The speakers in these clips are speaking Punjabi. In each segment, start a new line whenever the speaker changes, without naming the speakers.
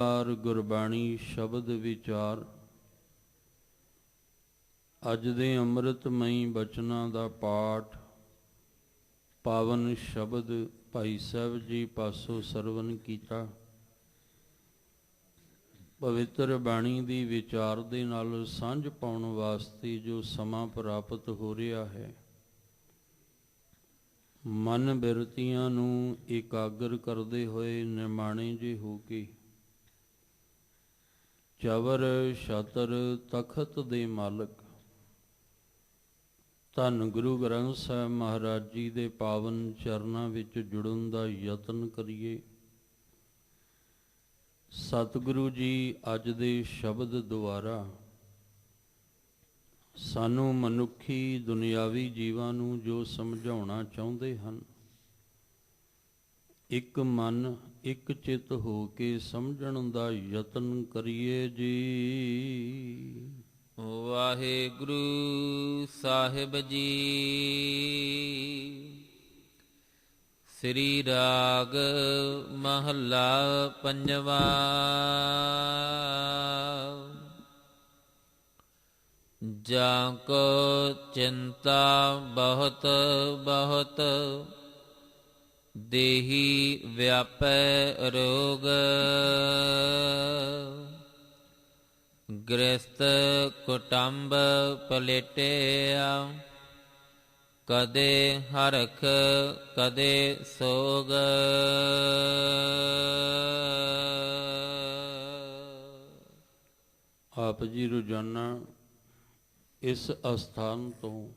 ਗੁਰਬਾਣੀ ਸ਼ਬਦ ਵਿਚਾਰ। ਅੱਜ ਦੇ ਅੰਮ੍ਰਿਤਮਈ ਬਚਨਾਂ ਦਾ ਪਾਠ ਪਾਵਨ ਸ਼ਬਦ ਭਾਈ ਸਾਹਿਬ ਜੀ ਪਾਸੋਂ ਸਰਵਨ ਕੀਤਾ। ਪਵਿੱਤਰ ਬਾਣੀ ਦੀ ਵਿਚਾਰ ਦੇ ਨਾਲ ਸਾਂਝ ਪਾਉਣ ਵਾਸਤੇ ਜੋ ਸਮਾਂ ਪ੍ਰਾਪਤ ਹੋ ਰਿਹਾ ਹੈ, ਮਨ ਬਿਰਤੀਆਂ ਨੂੰ ਇਕਾਗਰ ਕਰਦੇ ਹੋਏ ਨਿਮਾਣੇ ਜੇ ਹੋ ਕੇ ਚਵਰ ਛਤਰ ਤਖਤ ਦੇ ਮਾਲਕ ਧੰਨ ਗੁਰੂ ਗ੍ਰੰਥ ਸਾਹਿਬ ਮਹਾਰਾਜ ਜੀ ਦੇ ਪਾਵਨ ਚਰਨਾਂ ਵਿੱਚ ਜੁੜਨ ਦਾ ਯਤਨ ਕਰੀਏ। ਸਤਿਗੁਰੂ ਜੀ ਅੱਜ ਦੇ ਸ਼ਬਦ ਦੁਆਰਾ ਸਾਨੂੰ ਮਨੁੱਖੀ ਦੁਨਿਆਵੀ ਜੀਵਾਂ ਨੂੰ ਜੋ ਸਮਝਾਉਣਾ ਚਾਹੁੰਦੇ ਹਨ, ਇੱਕ ਮਨ ਇੱਕ ਚਿੱਤ ਹੋ ਕੇ ਸਮਝਣ ਦਾ ਯਤਨ ਕਰੀਏ ਜੀ।
ਵਾਹਿਗੁਰੂ ਸਾਹਿਬ ਜੀ। ਸ੍ਰੀ ਰਾਗ ਮਹੱਲਾ ਪੰਜਵਾ। ਜਾਂ ਕੋ ਚਿੰਤਾ ਬਹੁਤ ਬਹੁਤ, ਦੇਹੀ ਵਿਆਪੈ ਰੋਗ। ਗ੍ਰਸਤ ਕੁਟੰਬ ਪਲੇਟਿਆ, ਕਦੇ ਹਰਖ ਕਦੇ ਸੋਗ।
ਆਪ ਜੀ ਰੋਜ਼ਾਨਾ ਇਸ ਅਸਥਾਨ ਤੋਂ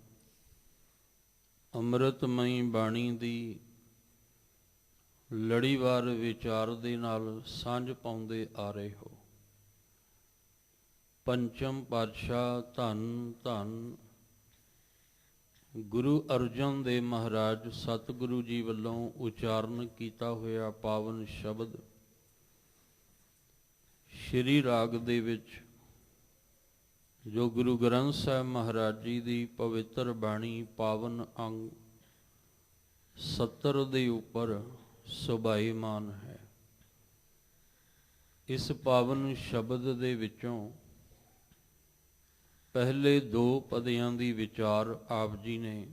ਅੰਮ੍ਰਿਤਮਈ ਬਾਣੀ ਦੀ ਲੜੀਵਾਰ ਵਿਚਾਰ ਦੇ ਨਾਲ ਸਾਂਝ ਪਾਉਂਦੇ ਆ ਰਹੇ ਹੋ। ਪੰਚਮ ਪਾਤਸ਼ਾਹ ਧੰਨ ਧੰਨ ਗੁਰੂ ਅਰਜਨ ਦੇਵ ਮਹਾਰਾਜ ਸਤਿਗੁਰੂ ਜੀ ਵੱਲੋਂ ਉਚਾਰਨ ਕੀਤਾ ਹੋਇਆ ਪਾਵਨ ਸ਼ਬਦ ਸ਼੍ਰੀ ਰਾਗ ਦੇ ਵਿੱਚ, ਜੋ ਗੁਰੂ ਗ੍ਰੰਥ ਸਾਹਿਬ ਮਹਾਰਾਜ ਜੀ ਦੀ ਪਵਿੱਤਰ ਬਾਣੀ ਪਾਵਨ ਅੰਗ 70 ਦੇ ਉੱਪਰ ਸੁਭਾਈਮਾਨ ਹੈ। ਇਸ ਪਾਵਨ ਸ਼ਬਦ ਦੇ ਵਿੱਚੋਂ ਪਹਿਲੇ ਦੋ ਪਦਿਆਂ ਦੀ ਵਿਚਾਰ ਆਪ ਜੀ ਨੇ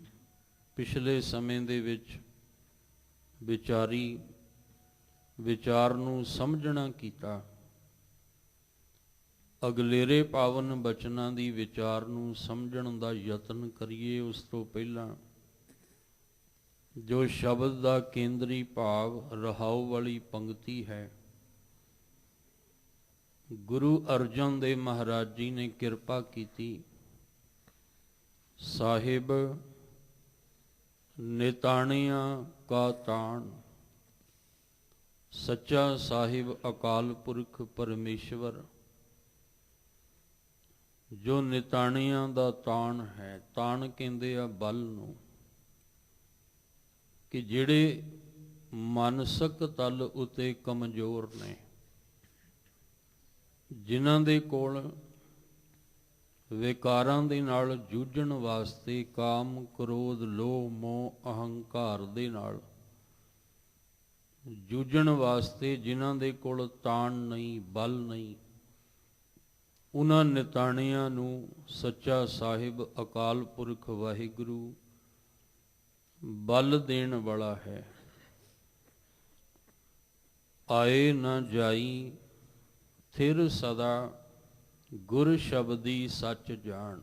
ਪਿਛਲੇ ਸਮੇਂ ਦੇ ਵਿੱਚ ਵਿਚਾਰ ਨੂੰ ਸਮਝਣਾ ਕੀਤਾ। ਅਗਲੇਰੇ ਪਾਵਨ ਬਚਨਾਂ ਦੀ ਵਿਚਾਰ ਨੂੰ ਸਮਝਣ ਦਾ ਯਤਨ ਕਰੀਏ। ਉਸ ਤੋਂ ਪਹਿਲਾਂ ਜੋ ਸ਼ਬਦ ਦਾ ਕੇਂਦਰੀ ਭਾਵ ਰਹਾਉ ਵਾਲੀ ਪੰਕਤੀ ਹੈ, ਗੁਰੂ ਅਰਜਨ ਦੇਵ ਮਹਾਰਾਜ ਜੀ ਨੇ ਕਿਰਪਾ ਕੀਤੀ। ਸਾਹਿਬ ਨਿਤਾਣਿਆਂ ਕਾ ਤਾਣ, ਸੱਚਾ ਸਾਹਿਬ ਅਕਾਲ ਪੁਰਖ ਪਰਮੇਸ਼ਵਰ, ਜੋ ਨਿਤਾਣਿਆਂ ਦਾ ਤਾਣ ਹੈ। ਤਾਣ ਕਹਿੰਦੇ ਆ ਬਲ ਨੂੰ, ਕਿ ਜਿਹੜੇ ਮਾਨਸਿਕ ਤਲ ਉਤੇ ਕਮਜ਼ੋਰ ਨੇ, ਜਿਨ੍ਹਾਂ ਦੇ ਕੋਲ ਵਿਕਾਰਾਂ ਦੇ ਨਾਲ ਜੂਝਣ ਵਾਸਤੇ ਕਾਮ ਕ੍ਰੋਧ ਲੋਭ ਮੋਹ ਅਹੰਕਾਰ ਦੇ ਨਾਲ ਜੂਝਣ ਵਾਸਤੇ ਜਿਨ੍ਹਾਂ ਦੇ ਕੋਲ ਤਾਣ ਨਹੀਂ, ਬਲ ਨਹੀਂ, ਉਹਨਾਂ ਨਿਤਾਣਿਆਂ ਨੂੰ ਸੱਚਾ ਸਾਹਿਬ ਅਕਾਲ ਪੁਰਖ ਵਾਹਿਗੁਰੂ ਬਲ ਦੇਣ ਵਾਲਾ ਹੈ। ਆਏ ਨਾ ਜਾਈ ਥਿਰ ਸਦਾ, ਗੁਰ ਸ਼ਬਦੀ ਸੱਚ ਜਾਣ।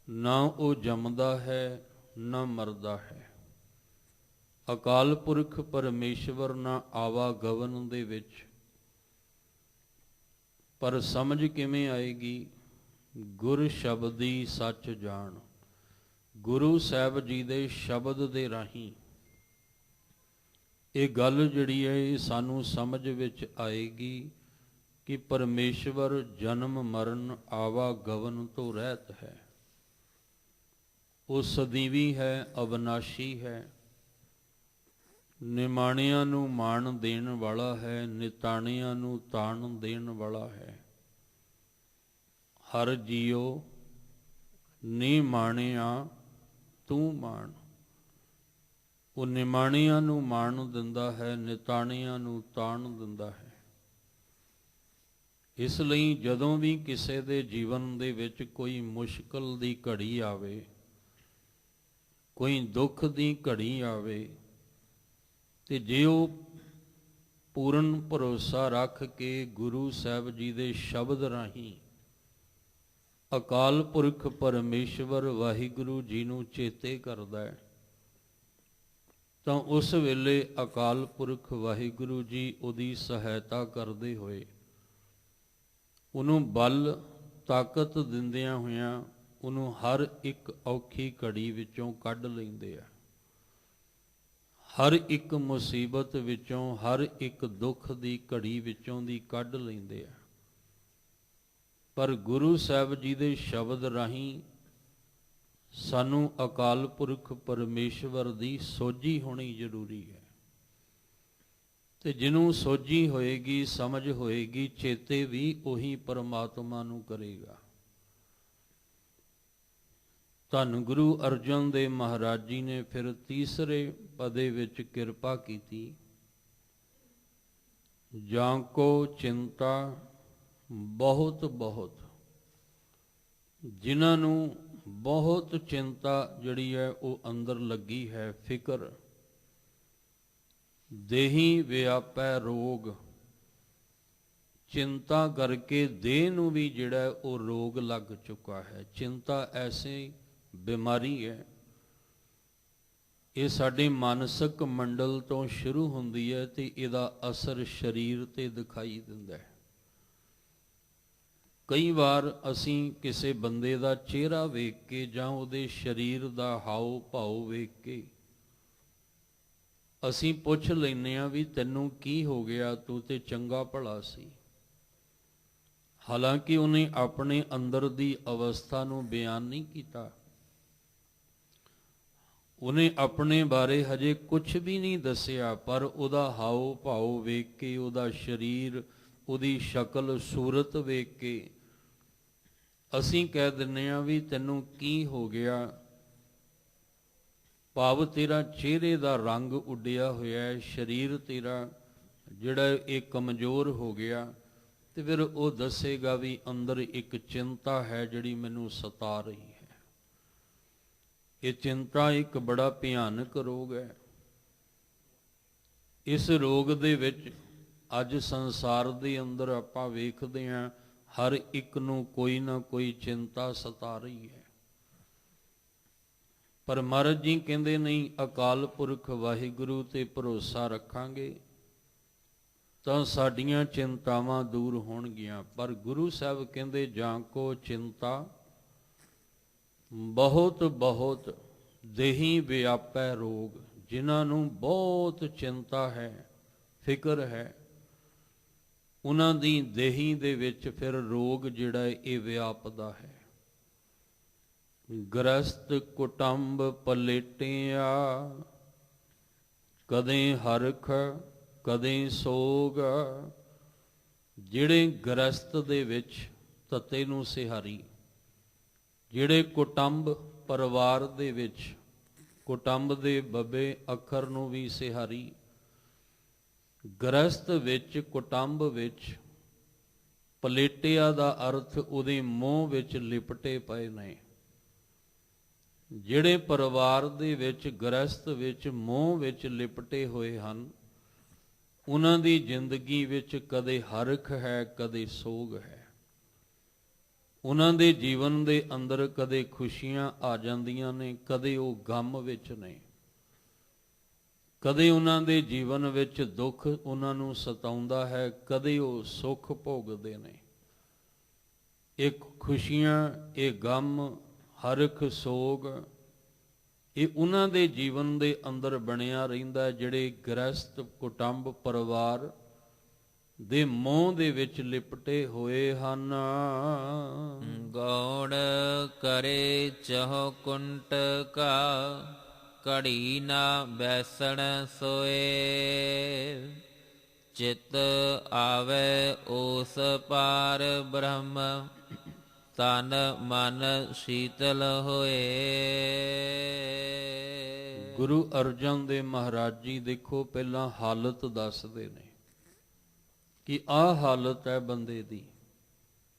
ਨਾ ਉਹ ਜੰਮਦਾ ਹੈ ਨਾ ਮਰਦਾ ਹੈ। ਅਕਾਲ ਪੁਰਖ ਪਰਮੇਸ਼ਵਰ ਨਾ ਆਵਾਗਮਨ ਦੇ ਵਿੱਚ, ਪਰ ਸਮਝ ਕਿਵੇਂ ਆਏਗੀ? ਗੁਰ ਸ਼ਬਦੀ ਸੱਚ ਜਾਣ, ਗੁਰੂ ਸਾਹਿਬ ਜੀ ਦੇ ਸ਼ਬਦ ਦੇ ਰਾਹੀਂ ਇਹ ਗੱਲ ਜਿਹੜੀ ਹੈ ਇਹ ਸਾਨੂੰ ਸਮਝ ਵਿੱਚ ਆਏਗੀ ਕਿ ਪਰਮੇਸ਼ਵਰ ਜਨਮ ਮਰਨ ਆਵਾਗਮਨ ਤੋਂ ਰਹਿਤ ਹੈ। ਉਹ ਸਦੀਵੀ ਹੈ, ਅਵਿਨਾਸ਼ੀ ਹੈ, ਨਿਮਾਣਿਆਂ ਨੂੰ ਮਾਣ ਦੇਣ ਵਾਲਾ ਹੈ, ਨਿਤਾਣਿਆਂ ਨੂੰ ਤਾਣ ਦੇਣ ਵਾਲਾ ਹੈ। ਹਰ ਜੀਓ ਨੀ ਮਾਣਿਆ ਤੂੰ ਮਾਣ। ਉਹ ਨਿਮਾਣਿਆਂ ਨੂੰ ਮਾਣ ਦਿੰਦਾ ਹੈ, ਨਿਤਾਣਿਆਂ ਨੂੰ ਤਾਣ ਦਿੰਦਾ ਹੈ। ਇਸ ਲਈ ਜਦੋਂ ਵੀ ਕਿਸੇ ਦੇ ਜੀਵਨ ਦੇ ਵਿੱਚ ਕੋਈ ਮੁਸ਼ਕਲ ਦੀ ਘੜੀ ਆਵੇ, ਕੋਈ ਦੁੱਖ ਦੀ ਘੜੀ ਆਵੇ, ਤੇ ਜੇ ਉਹ ਪੂਰਨ ਭਰੋਸਾ ਰੱਖ ਕੇ ਗੁਰੂ ਸਾਹਿਬ ਜੀ ਦੇ ਸ਼ਬਦ ਰਾਹੀਂ ਅਕਾਲ ਪੁਰਖ ਪਰਮੇਸ਼ਵਰ ਵਾਹਿਗੁਰੂ ਜੀ ਨੂੰ ਚੇਤੇ ਕਰਦਾ ਹੈ, ਤਾਂ ਉਸ ਵੇਲੇ ਅਕਾਲ ਪੁਰਖ ਵਾਹਿਗੁਰੂ ਜੀ ਉਹਦੀ ਸਹਾਇਤਾ ਕਰਦੇ ਹੋਏ, ਉਹਨੂੰ ਬਲ ਤਾਕਤ ਦਿੰਦਿਆਂ ਹੋਇਆਂ ਉਹਨੂੰ ਹਰ ਇੱਕ ਔਖੀ ਘੜੀ ਵਿੱਚੋਂ ਕੱਢ ਲੈਂਦੇ ਆ, ਹਰ ਇੱਕ ਮੁਸੀਬਤ ਵਿੱਚੋਂ, ਹਰ ਇੱਕ ਦੁੱਖ ਦੀ ਘੜੀ ਵਿੱਚੋਂ ਦੀ ਕੱਢ ਲੈਂਦੇ ਆ। ਪਰ ਗੁਰੂ ਸਾਹਿਬ ਜੀ ਦੇ ਸ਼ਬਦ ਰਾਹੀਂ ਸਾਨੂੰ ਅਕਾਲ ਪੁਰਖ ਪਰਮੇਸ਼ਵਰ ਦੀ ਸੋਝੀ ਹੋਣੀ ਜ਼ਰੂਰੀ ਹੈ, ਤੇ ਜਿਹਨੂੰ ਸੋਝੀ ਹੋਏਗੀ, ਸਮਝ ਹੋਏਗੀ, ਚੇਤੇ ਵੀ ਉਹੀ ਪਰਮਾਤਮਾ ਨੂੰ ਕਰੇਗਾ। ਧੰਨ ਗੁਰੂ ਅਰਜਨ ਦੇਵ ਮਹਾਰਾਜ ਜੀ ਨੇ ਫਿਰ ਤੀਸਰੇ ਪਦੇ ਵਿੱਚ ਕਿਰਪਾ ਕੀਤੀ, ਜਾਂ ਕੋ ਚਿੰਤਾ ਬਹੁਤ ਬਹੁਤ, ਜਿਨ੍ਹਾਂ ਨੂੰ ਬਹੁਤ ਚਿੰਤਾ ਜਿਹੜੀ ਹੈ ਉਹ ਅੰਦਰ ਲੱਗੀ ਹੈ, ਫਿਕਰ, ਦੇਹੀ ਵਿਆਪੈ ਰੋਗ, ਚਿੰਤਾ ਕਰਕੇ ਦੇਹ ਨੂੰ ਵੀ ਜਿਹੜਾ ਉਹ ਰੋਗ ਲੱਗ ਚੁੱਕਾ ਹੈ। ਚਿੰਤਾ ਐਸੀ ਬਿਮਾਰੀ ਹੈ, ਇਹ ਸਾਡੇ ਮਾਨਸਿਕ ਮੰਡਲ ਤੋਂ ਸ਼ੁਰੂ ਹੁੰਦੀ ਹੈ ਤੇ ਇਹਦਾ ਅਸਰ ਸਰੀਰ ਤੇ ਦਿਖਾਈ ਦਿੰਦਾ ਹੈ। ਕਈ ਵਾਰ ਅਸੀਂ ਕਿਸੇ ਬੰਦੇ ਦਾ ਚਿਹਰਾ ਵੇਖ ਕੇ ਜਾਂ ਉਹਦੇ ਸਰੀਰ ਦਾ ਹਾਉ ਭਾਉ ਵੇਖ ਕੇ ਅਸੀਂ ਪੁੱਛ ਲੈਂਦੇ ਹਾਂ ਵੀ ਤੈਨੂੰ ਕੀ ਹੋ ਗਿਆ, ਤੂੰ ਤੇ ਚੰਗਾ ਭਲਾ ਸੀ। ਹਾਲਾਂਕਿ ਉਹਨੇ ਆਪਣੇ ਅੰਦਰ ਦੀ ਅਵਸਥਾ ਨੂੰ ਬਿਆਨ ਨਹੀਂ ਕੀਤਾ, ਉਹਨੇ ਆਪਣੇ ਬਾਰੇ ਹਜੇ ਕੁਝ ਵੀ ਨਹੀਂ ਦੱਸਿਆ, ਪਰ ਉਹਦਾ ਹਾਉ ਭਾਉ ਵੇਖ ਕੇ, ਉਹਦਾ ਸਰੀਰ, ਉਹਦੀ ਸ਼ਕਲ ਸੂਰਤ ਵੇਖ ਕੇ ਅਸੀਂ ਕਹਿ ਦਿੰਦੇ ਹਾਂ ਵੀ ਤੈਨੂੰ ਕੀ ਹੋ ਗਿਆ, ਭਾਵ ਤੇਰਾ ਚਿਹਰੇ ਦਾ ਰੰਗ ਉੱਡਿਆ ਹੋਇਆ ਹੈ, ਸਰੀਰ ਤੇਰਾ ਜਿਹੜਾ ਇਹ ਕਮਜ਼ੋਰ ਹੋ ਗਿਆ। ਤੇ ਫਿਰ ਉਹ ਦੱਸੇਗਾ ਵੀ ਅੰਦਰ ਇੱਕ ਚਿੰਤਾ ਹੈ ਜਿਹੜੀ ਮੈਨੂੰ ਸਤਾ ਰਹੀ ਹੈ। ਇਹ ਚਿੰਤਾ ਇੱਕ ਬੜਾ ਭਿਆਨਕ ਰੋਗ ਹੈ। ਇਸ ਰੋਗ ਦੇ ਵਿੱਚ ਅੱਜ ਸੰਸਾਰ ਦੇ ਅੰਦਰ ਆਪਾਂ ਵੇਖਦੇ ਹਾਂ ਹਰ ਇੱਕ ਨੂੰ ਕੋਈ ਨਾ ਕੋਈ ਚਿੰਤਾ ਸਤਾ ਰਹੀ ਹੈ। ਪਰ ਮਹਾਰਾਜ ਜੀ ਕਹਿੰਦੇ ਨਹੀਂ, ਅਕਾਲ ਪੁਰਖ ਵਾਹਿਗੁਰੂ ਤੇ ਭਰੋਸਾ ਰੱਖਾਂਗੇ ਤਾਂ ਸਾਡੀਆਂ ਚਿੰਤਾਵਾਂ ਦੂਰ ਹੋਣਗੀਆਂ। ਪਰ ਗੁਰੂ ਸਾਹਿਬ ਕਹਿੰਦੇ, ਜਾਂ ਕੋ ਚਿੰਤਾ ਬਹੁਤ ਬਹੁਤ ਦੇਹੀ ਵਿਆਪੈ ਰੋਗ, ਜਿਨ੍ਹਾਂ ਨੂੰ ਬਹੁਤ ਚਿੰਤਾ ਹੈ, ਫਿਕਰ ਹੈ, ਉਹਨਾਂ ਦੀ ਦੇਹੀ ਦੇ ਵਿੱਚ ਫਿਰ ਰੋਗ ਜਿਹੜਾ ਇਹ ਵਿਆਪਦਾ ਹੈ। ਗ੍ਰਸਤ ਕੁਟੰਬ ਪਲੇਟਿਆ, ਕਦੇ ਹਰਖ ਕਦੇ ਸੋਗ। ਜਿਹੜੇ ਗ੍ਰਸਤ ਦੇ ਵਿੱਚ ਤਤੇ ਨੂੰ ਸਿਹਾਰੀ, ਜਿਹੜੇ ਕੁਟੰਬ ਪਰਿਵਾਰ ਦੇ ਵਿੱਚ, ਕੁਟੰਬ ਦੇ ਬੱਬੇ ਅੱਖਰ ਨੂੰ ਵੀ ਸਿਹਾਰੀ, ਗ੍ਰਸਤ ਵਿੱਚ, ਕੁਟੰਬ ਵਿੱਚ, ਪਲੇਟਿਆ ਦਾ ਅਰਥ ਉਹਦੇ ਮੋਹ ਵਿੱਚ ਲਿਪਟੇ ਪਏ ਨੇ। ਜਿਹੜੇ ਪਰਿਵਾਰ ਦੇ ਵਿੱਚ, ਗ੍ਰਸਤ ਵਿੱਚ, ਮੋਹ ਵਿੱਚ ਲਿਪਟੇ ਹੋਏ ਹਨ, ਉਹਨਾਂ ਦੀ ਜ਼ਿੰਦਗੀ ਵਿੱਚ ਕਦੇ ਹਰਖ ਹੈ, ਕਦੇ ਸੋਗ ਹੈ। ਉਹਨਾਂ ਦੇ ਜੀਵਨ ਦੇ ਅੰਦਰ ਕਦੇ ਖੁਸ਼ੀਆਂ ਆ ਜਾਂਦੀਆਂ ਨੇ, ਕਦੇ ਉਹ ਗਮ ਵਿੱਚ ਨੇ। ਕਦੇ ਉਹਨਾਂ ਦੇ ਜੀਵਨ ਵਿੱਚ ਦੁੱਖ ਉਹਨਾਂ ਨੂੰ ਸਤਾਉਂਦਾ ਹੈ, ਕਦੇ ਉਹ ਸੁੱਖ ਭੋਗਦੇ ਨੇ। ਇਹ ਖੁਸ਼ੀਆਂ, ਇਹ ਗਮ, ਹਰਖ, ਸੋਗ, ਇਹ ਉਹਨਾਂ ਦੇ ਜੀਵਨ ਦੇ ਅੰਦਰ ਬਣਿਆ ਰਹਿੰਦਾ, ਜਿਹੜੇ ਗ੍ਰਸਤ ਕੁਟੰਬ ਪਰਿਵਾਰ ਦੇ ਮੋਹ ਦੇ ਵਿੱਚ ਲਿਪਟੇ ਹੋਏ ਹਨ।
ਗੌੜ ਕਰੇ ਚਹੁ ਕੁੰਟ ਕਾ, ਘੜੀ ਨਾ ਬੈਸਣ ਸੋਏ। ਚਿਤ ਆਵੇ ਉਸ ਪਾਰ ਬ੍ਰਹਮ, ਤਨ ਮਨ ਸ਼ੀਤਲ ਹੋਏ।
ਗੁਰੂ ਅਰਜਨ ਦੇਵ ਮਹਾਰਾਜ ਜੀ ਦੇਖੋ ਪਹਿਲਾਂ ਹਾਲਤ ਦੱਸਦੇ ਨੇ ਕਿ ਆਹ ਹਾਲਤ ਹੈ ਬੰਦੇ ਦੀ।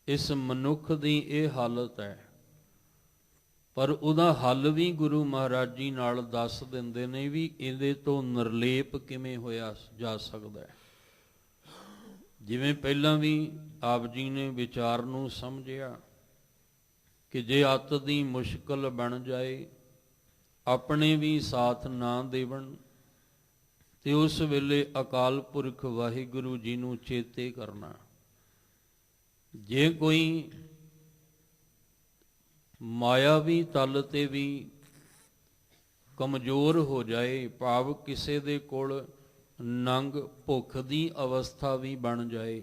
ਇਸ ਮਨੁੱਖ ਦੀ ਇਹ ਹਾਲਤ ਹੈ। ਪਰ ਉਹਦਾ ਹੱਲ ਵੀ ਗੁਰੂ ਮਹਾਰਾਜ ਜੀ ਨਾਲ ਦੱਸ ਦਿੰਦੇ ਨੇ ਵੀ ਇਹਦੇ ਤੋਂ ਨਿਰਲੇਪ ਕਿਵੇਂ ਹੋਇਆ ਜਾ ਸਕਦਾ ਹੈ। ਜਿਵੇਂ ਪਹਿਲਾਂ ਵੀ ਆਪ ਜੀ ਨੇ ਵਿਚਾਰ ਨੂੰ ਸਮਝਿਆ ਕਿ ਜੇ ਅੱਤ ਦੀ ਮੁਸ਼ਕਲ ਬਣ ਜਾਏ, ਆਪਣੇ ਵੀ ਸਾਥ ਨਾ ਦੇਵਣ, ਤੇ ਉਸ ਵੇਲੇ ਅਕਾਲ ਪੁਰਖ ਵਾਹਿਗੁਰੂ ਜੀ ਨੂੰ ਚੇਤੇ ਕਰਨਾ। ਜੇ ਕੋਈ ਮਾਇਆਵੀ ਤਲ ਤੇ ਵੀ ਕਮਜ਼ੋਰ ਹੋ ਜਾਏ, ਭਾਵ ਕਿਸੇ ਦੇ ਕੋਲ ਨੰਗ ਭੁੱਖ ਦੀ ਅਵਸਥਾ ਵੀ ਬਣ ਜਾਏ,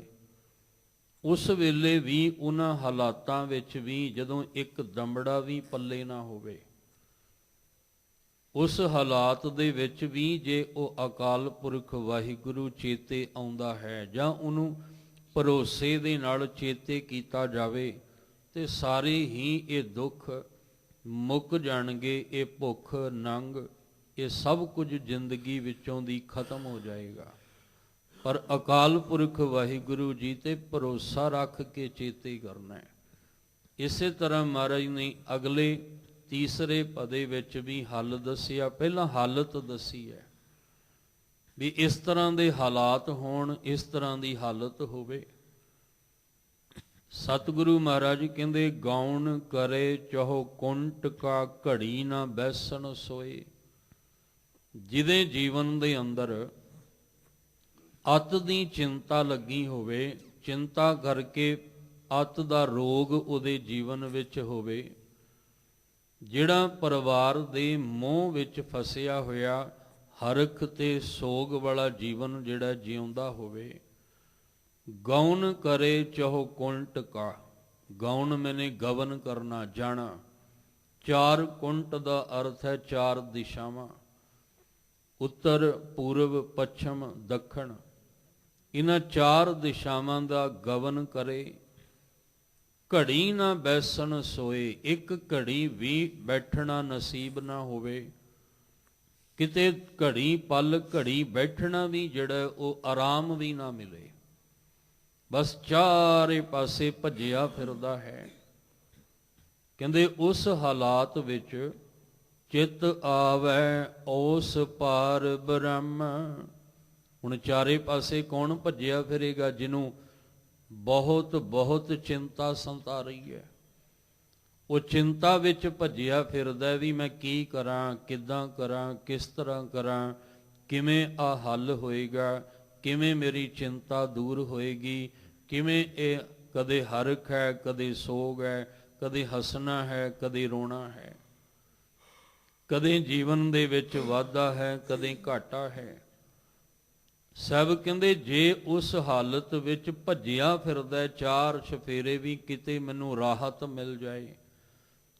ਉਸ ਵੇਲੇ ਵੀ ਉਹਨਾਂ ਹਾਲਾਤਾਂ ਵਿੱਚ ਵੀ ਜਦੋਂ ਇੱਕ ਦਮੜਾ ਵੀ ਪੱਲੇ ਨਾ ਹੋਵੇ, ਉਸ ਹਾਲਾਤ ਦੇ ਵਿੱਚ ਵੀ ਜੇ ਉਹ ਅਕਾਲ ਪੁਰਖ ਵਾਹਿਗੁਰੂ ਚੇਤੇ ਆਉਂਦਾ ਹੈ ਜਾਂ ਉਹਨੂੰ ਭਰੋਸੇ ਦੇ ਨਾਲ ਚੇਤੇ ਕੀਤਾ ਜਾਵੇ, ਤੇ ਸਾਰੇ ਹੀ ਇਹ ਦੁੱਖ ਮੁੱਕ ਜਾਣਗੇ। ਇਹ ਭੁੱਖ ਨੰਗ ਇਹ ਸਭ ਕੁਝ ਜ਼ਿੰਦਗੀ ਵਿੱਚੋਂ ਦੀ ਖਤਮ ਹੋ ਜਾਏਗਾ। ਪਰ ਅਕਾਲ ਪੁਰਖ ਵਾਹਿਗੁਰੂ ਜੀ ਤੇ ਭਰੋਸਾ ਰੱਖ ਕੇ ਚੇਤੇ ਕਰਨਾ ਹੈ। ਇਸੇ ਤਰ੍ਹਾਂ ਮਹਾਰਾਜ ਨੇ ਅਗਲੇ ਤੀਸਰੇ ਪਦੇ ਵਿੱਚ ਵੀ ਹੱਲ ਦੱਸਿਆ। ਪਹਿਲਾਂ ਹਾਲਤ ਦੱਸੀ ਹੈ ਵੀ ਇਸ ਤਰ੍ਹਾਂ ਦੇ ਹਾਲਾਤ ਹੋਣ, ਇਸ ਤਰ੍ਹਾਂ ਦੀ ਹਾਲਤ ਹੋਵੇ। ਸਤਿਗੁਰੂ ਮਹਾਰਾਜ ਕਹਿੰਦੇ, ਗਾਉਣ ਕਰੇ ਚਾਹੋ ਕੁੰਟ ਕਾ ਘੜੀ ਨਾ ਬੈਸਣ ਸੋਏ। ਜਿਹਦੇ ਜੀਵਨ ਦੇ ਅੰਦਰ ਅੱਤ ਦੀ ਚਿੰਤਾ ਲੱਗੀ ਹੋਵੇ, ਚਿੰਤਾ ਕਰਕੇ ਅੱਤ ਦਾ ਰੋਗ ਉਹਦੇ ਜੀਵਨ ਵਿੱਚ ਹੋਵੇ, ਜਿਹੜਾ ਪਰਿਵਾਰ ਦੇ ਮੋਹ ਵਿੱਚ ਫਸਿਆ ਹੋਇਆ ਹਰਖ ਤੇ ਸੋਗ ਵਾਲਾ ਜੀਵਨ ਜਿਹੜਾ ਜਿਉਂਦਾ ਹੋਵੇ, ਗੌਨ ਕਰੇ ਚਾਹੋ ਕੁੰਟ ਕਾ। ਗੌਨ ਮੈਨੇ ਗਵਨ ਕਰਨਾ, ਜਾਣਾ। ਚਾਰ ਕੁੰਟ ਦਾ ਅਰਥ ਹੈ ਚਾਰ ਦਿਸ਼ਾਵਾਂ, ਉੱਤਰ ਪੂਰਬ ਪੱਛਮ ਦੱਖਣ। ਇਹਨਾਂ ਚਾਰ ਦਿਸ਼ਾਵਾਂ ਦਾ ਗਵਨ ਕਰੇ। ਘੜੀ ਨਾ ਬੈਸਣ ਸੋਏ, ਇੱਕ ਘੜੀ ਵੀ ਬੈਠਣਾ ਨਸੀਬ ਨਾ ਹੋਵੇ। ਕਿਤੇ ਘੜੀ ਪਲ ਘੜੀ ਬੈਠਣਾ ਵੀ ਜਿਹੜਾ ਉਹ ਆਰਾਮ ਵੀ ਨਾ ਮਿਲੇ, ਬਸ ਚਾਰੇ ਪਾਸੇ ਭੱਜਿਆ ਫਿਰਦਾ ਹੈ। ਕਹਿੰਦੇ ਉਸ ਹਾਲਾਤ ਵਿੱਚ ਚਿੱਤ ਆਵੈ ਉਸ ਪਾਰ ਬ੍ਰਹਮ। ਹੁਣ ਚਾਰੇ ਪਾਸੇ ਕੌਣ ਭੱਜਿਆ ਫਿਰੇਗਾ? ਜਿਹਨੂੰ ਬਹੁਤ ਬਹੁਤ ਚਿੰਤਾ ਸੰਤਾ ਰਹੀ ਹੈ। ਉਹ ਚਿੰਤਾ ਵਿੱਚ ਭੱਜਿਆ ਫਿਰਦਾ ਵੀ ਮੈਂ ਕੀ ਕਰਾਂ, ਕਿੱਦਾਂ ਕਰਾਂ, ਕਿਸ ਤਰ੍ਹਾਂ ਕਰਾਂ, ਕਿਵੇਂ ਆ ਹੱਲ ਹੋਏਗਾ, ਕਿਵੇਂ ਮੇਰੀ ਚਿੰਤਾ ਦੂਰ ਹੋਏਗੀ, ਕਿਵੇਂ ਇਹ ਕਦੇ ਹਰਖ ਹੈ, ਕਦੇ ਸੋਗ ਹੈ, ਕਦੇ ਹੱਸਣਾ ਹੈ, ਕਦੇ ਰੋਣਾ ਹੈ, ਕਦੇ ਜੀਵਨ ਦੇ ਵਿੱਚ ਵਾਧਾ ਹੈ, ਕਦੇ ਘਾਟਾ ਹੈ। ਸਭ ਕਹਿੰਦੇ ਜੇ ਉਸ ਹਾਲਤ ਵਿੱਚ ਭੱਜਿਆ ਫਿਰਦਾ ਚਾਰ ਚੁਫੇਰੇ ਵੀ ਕਿਤੇ ਮੈਨੂੰ ਰਾਹਤ ਮਿਲ ਜਾਏ,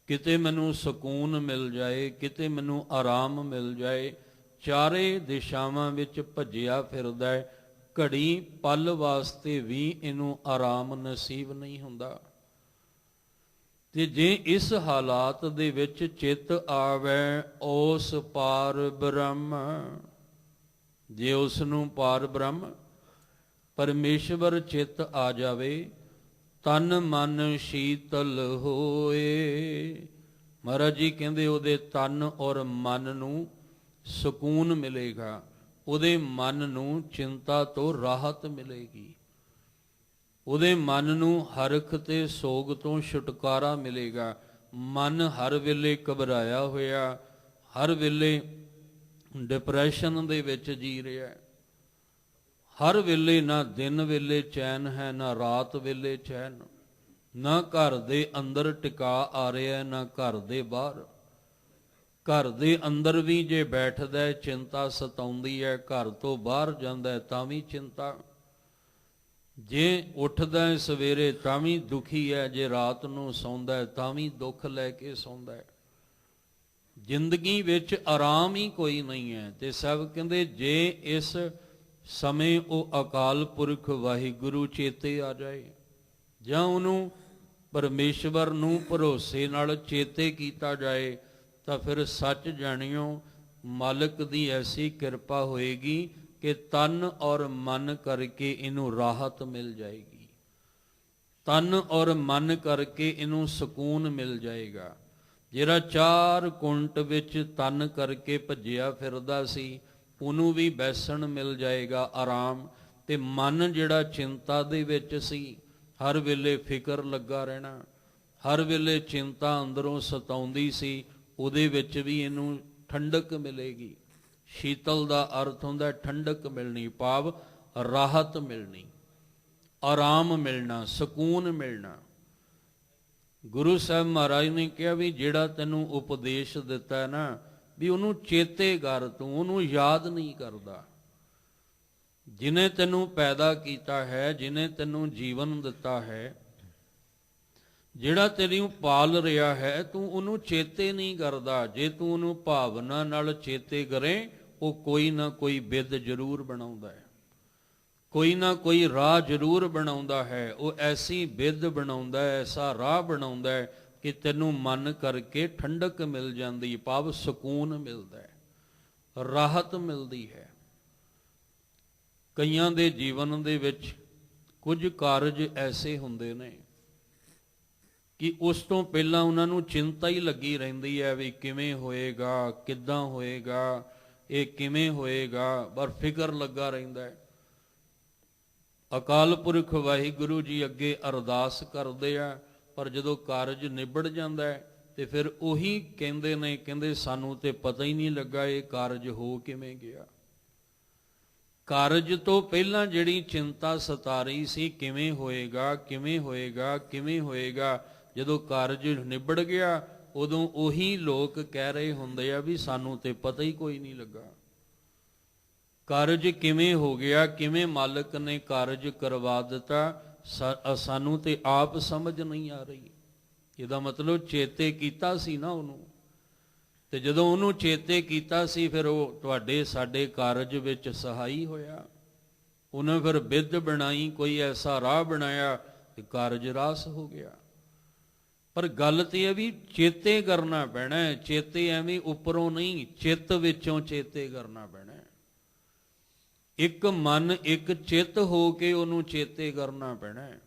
ਕਿਤੇ ਮੈਨੂੰ ਸਕੂਨ ਮਿਲ ਜਾਏ, ਕਿਤੇ ਮੈਨੂੰ ਆਰਾਮ ਮਿਲ ਜਾਏ, ਚਾਰੇ ਦਿਸ਼ਾਵਾਂ ਵਿੱਚ ਭੱਜਿਆ ਫਿਰਦਾ, ਘੜੀ ਪਲ ਵਾਸਤੇ ਵੀ ਇਹਨੂੰ ਆਰਾਮ ਨਸੀਬ ਨਹੀਂ ਹੁੰਦਾ। ਤੇ ਜੇ ਇਸ ਹਾਲਾਤ ਦੇ ਵਿੱਚ ਚਿੱਤ ਆਵੇ ਉਸ ਪਾਰ ਬ੍ਰਹਮ, ਜੇ ਉਸ ਨੂੰ ਪਾਰ ਬ੍ਰਹਮ ਪਰਮੇਸ਼ਵਰ ਚਿੱਤ ਆ ਜਾਵੇ, ਤਨ ਮਨ ਸ਼ੀਤਲ ਹੋਏ। ਮਹਾਰਾਜ ਜੀ ਕਹਿੰਦੇ ਉਹਦੇ ਤਨ ਔਰ ਮਨ ਨੂੰ ਸਕੂਨ ਮਿਲੇਗਾ, ਉਹਦੇ ਮਨ ਨੂੰ ਚਿੰਤਾ ਤੋਂ ਰਾਹਤ ਮਿਲੇਗੀ, ਉਹਦੇ ਮਨ ਨੂੰ ਹਰਖ ਤੇ ਸੋਗ ਤੋਂ ਛੁਟਕਾਰਾ ਮਿਲੇਗਾ। ਮਨ ਹਰ ਵੇਲੇ ਘਬਰਾਇਆ ਹੋਇਆ, ਹਰ ਵੇਲੇ ਡਿਪਰੈਸ਼ਨ ਦੇ ਵਿੱਚ ਜੀ ਰਿਹਾ, ਹਰ ਵੇਲੇ ਨਾ ਦਿਨ ਵੇਲੇ ਚੈਨ ਹੈ, ਨਾ ਰਾਤ ਵੇਲੇ ਚੈਨ, ਨਾ ਘਰ ਦੇ ਅੰਦਰ ਟਿਕਾ ਆ ਰਿਹਾ, ਨਾ ਘਰ ਦੇ ਬਾਹਰ। ਘਰ ਦੇ ਅੰਦਰ ਵੀ ਜੇ ਬੈਠਦਾ ਚਿੰਤਾ ਸਤਾਉਂਦੀ ਹੈ, ਘਰ ਤੋਂ ਬਾਹਰ ਜਾਂਦਾ ਤਾਂ ਵੀ ਚਿੰਤਾ, ਜੇ ਉੱਠਦਾ ਸਵੇਰੇ ਤਾਂ ਵੀ ਦੁਖੀ ਹੈ, ਜੇ ਰਾਤ ਨੂੰ ਸੌਂਦਾ ਤਾਂ ਵੀ ਦੁੱਖ ਲੈ ਕੇ ਸੌਂਦਾ ਹੈ। ਜ਼ਿੰਦਗੀ ਵਿੱਚ ਆਰਾਮ ਹੀ ਕੋਈ ਨਹੀਂ ਹੈ। ਤੇ ਸਭ ਕਹਿੰਦੇ ਜੇ ਇਸ ਸਮੇਂ ਉਹ ਅਕਾਲ ਪੁਰਖ ਵਾਹਿਗੁਰੂ ਚੇਤੇ ਆ ਜਾਏ, ਜਾਂ ਉਹਨੂੰ ਪਰਮੇਸ਼ਵਰ ਨੂੰ ਭਰੋਸੇ ਨਾਲ ਚੇਤੇ ਕੀਤਾ ਜਾਏ, ਤਾਂ ਫਿਰ ਸੱਚ ਜਾਣਿਓ ਮਾਲਕ ਦੀ ਐਸੀ ਕਿਰਪਾ ਹੋਏਗੀ ਕਿ ਤਨ ਔਰ ਮਨ ਕਰਕੇ ਇਹਨੂੰ ਰਾਹਤ ਮਿਲ ਜਾਏਗੀ। ਤਨ ਔਰ ਮਨ ਕਰਕੇ ਇਹਨੂੰ ਸਕੂਨ ਮਿਲ ਜਾਏਗਾ। ਜਿਹੜਾ 4 ਕੁੰਟ ਵਿੱਚ ਤਨ ਕਰਕੇ ਭੱਜਿਆ ਫਿਰਦਾ ਸੀ ਉਹਨੂੰ ਵੀ ਬੈਸਣ ਮਿਲ ਜਾਏਗਾ, ਆਰਾਮ। ਤੇ ਮਨ ਜਿਹੜਾ ਚਿੰਤਾ ਦੇ ਵਿੱਚ ਸੀ, ਹਰ ਵੇਲੇ ਫਿਕਰ ਲੱਗਾ ਰਹਿਣਾ, ਹਰ ਵੇਲੇ ਚਿੰਤਾ ਅੰਦਰੋਂ ਸਤਾਉਂਦੀ ਸੀ, ਉਹਦੇ ਵਿੱਚ ਵੀ ਇਹਨੂੰ ਠੰਡਕ ਮਿਲੇਗੀ। ਸ਼ੀਤਲ ਦਾ ਅਰਥ ਹੁੰਦਾ ਠੰਡਕ ਮਿਲਣੀ, ਭਾਵ ਰਾਹਤ ਮਿਲਣੀ, ਆਰਾਮ ਮਿਲਣਾ, ਸਕੂਨ ਮਿਲਣਾ। ਗੁਰੂ ਸਾਹਿਬ ਮਹਾਰਾਜ ਨੇ ਕਿਹਾ ਵੀ ਜਿਹੜਾ ਤੈਨੂੰ ਉਪਦੇਸ਼ ਦਿੱਤਾ ਹੈ ਨਾ, ਵੀ ਉਹਨੂੰ ਚੇਤੇ ਕਰ, ਤੂੰ ਉਹਨੂੰ ਯਾਦ ਨਹੀਂ ਕਰਦਾ। ਜਿਹਨੇ ਤੈਨੂੰ ਪੈਦਾ ਕੀਤਾ ਹੈ, ਜਿਹਨੇ ਤੈਨੂੰ ਜੀਵਨ ਦਿੱਤਾ ਹੈ, ਜਿਹੜਾ ਤੈਨੂੰ ਪਾਲ ਰਿਹਾ ਹੈ, ਤੂੰ ਉਹਨੂੰ ਚੇਤੇ ਨਹੀਂ ਕਰਦਾ। ਜੇ ਤੂੰ ਉਹਨੂੰ ਭਾਵਨਾ ਨਾਲ ਚੇਤੇ ਕਰੇ, ਉਹ ਕੋਈ ਨਾ ਕੋਈ ਵਿਧ ਜ਼ਰੂਰ ਬਣਾਉਂਦਾ ਹੈ, ਕੋਈ ਨਾ ਕੋਈ ਰਾਹ ਜ਼ਰੂਰ ਬਣਾਉਂਦਾ ਹੈ। ਉਹ ਐਸੀ ਵਿਧ ਬਣਾਉਂਦਾ ਹੈ, ਐਸਾ ਰਾਹ ਬਣਾਉਂਦਾ ਹੈ ਕਿ ਤੈਨੂੰ ਮਨ ਕਰਕੇ ਠੰਡਕ ਮਿਲ ਜਾਂਦੀ, ਭਾਵ ਸਕੂਨ ਮਿਲਦਾ ਹੈ, ਰਾਹਤ ਮਿਲਦੀ ਹੈ। ਕਈਆਂ ਦੇ ਜੀਵਨ ਦੇ ਵਿੱਚ ਕੁਝ ਕਾਰਜ ਐਸੇ ਹੁੰਦੇ ਨੇ ਕਿ ਉਸ ਤੋਂ ਪਹਿਲਾਂ ਉਹਨਾਂ ਨੂੰ ਚਿੰਤਾ ਹੀ ਲੱਗੀ ਰਹਿੰਦੀ ਹੈ ਵੀ ਕਿਵੇਂ ਹੋਏਗਾ, ਕਿੱਦਾਂ ਹੋਏਗਾ, ਇਹ ਕਿਵੇਂ ਹੋਏਗਾ, ਪਰ ਫਿਕਰ ਲੱਗਾ ਰਹਿੰਦਾ ਹੈ। ਅਕਾਲ ਪੁਰਖ ਵਾਹਿਗੁਰੂ ਜੀ ਅੱਗੇ ਅਰਦਾਸ ਕਰਦੇ ਆ, ਪਰ ਜਦੋਂ ਕਾਰਜ ਨਿਬੜ ਜਾਂਦਾ ਹੈ ਤੇ ਫਿਰ ਉਹੀ ਕਹਿੰਦੇ ਨੇ, ਕਹਿੰਦੇ ਸਾਨੂੰ ਤੇ ਪਤਾ ਹੀ ਨਹੀਂ ਲੱਗਾ ਇਹ ਕਾਰਜ ਹੋ ਕਿਵੇਂ ਗਿਆ। ਕਾਰਜ ਤੋਂ ਪਹਿਲਾਂ ਜਿਹੜੀ ਚਿੰਤਾ ਸਤਾ ਰਹੀ ਸੀ, ਕਿਵੇਂ ਹੋਏਗਾ, ਕਿਵੇਂ ਹੋਏਗਾ, ਕਿਵੇਂ ਹੋਏਗਾ, ਜਦੋਂ ਕਾਰਜ ਨਿਬੜ ਗਿਆ ਉਦੋਂ ਉਹੀ ਲੋਕ ਕਹਿ ਰਹੇ ਹੁੰਦੇ ਆ ਵੀ ਸਾਨੂੰ ਤੇ ਪਤਾ ਹੀ ਕੋਈ ਨਹੀਂ ਲੱਗਾ, ਕਾਰਜ ਕਿਵੇਂ ਹੋ ਗਿਆ, ਕਿਵੇਂ ਮਾਲਕ ਨੇ ਕਾਰਜ ਕਰਵਾ ਦਿੱਤਾ, ਸਾਨੂੰ ਤੇ ਆਪ ਸਮਝ ਨਹੀਂ ਆ ਰਹੀ। ਇਹਦਾ ਮਤਲਬ ਚੇਤੇ ਕੀਤਾ ਸੀ ਨਾ ਉਹਨੂੰ, ਤੇ ਜਦੋਂ ਉਹਨੂੰ ਚੇਤੇ ਕੀਤਾ ਸੀ ਫਿਰ ਉਹ ਤੁਹਾਡੇ ਸਾਡੇ ਕਾਰਜ ਵਿੱਚ ਸਹਾਈ ਹੋਇਆ। ਉਹਨੇ ਫਿਰ ਵਿਧ ਬਣਾਈ, ਕੋਈ ਐਸਾ ਰਾਹ ਬਣਾਇਆ ਕਿ ਕਾਰਜ ਰਾਸ ਹੋ ਗਿਆ। ਪਰ ਗੱਲ ਤੇ ਇਹ ਵੀ ਚੇਤੇ ਕਰਨਾ ਪੈਣਾ ਹੈ, ਚੇਤੇ ਐਵੇਂ ਉੱਪਰੋਂ ਨਹੀਂ, ਚਿੱਤ ਵਿੱਚੋਂ ਚੇਤੇ ਕਰਨਾ ਪੈਣਾ ਹੈ। ਇੱਕ ਮਨ ਇੱਕ ਚਿੱਤ ਹੋ ਕੇ ਉਹਨੂੰ ਚੇਤੇ ਕਰਨਾ ਪੈਣਾ ਹੈ।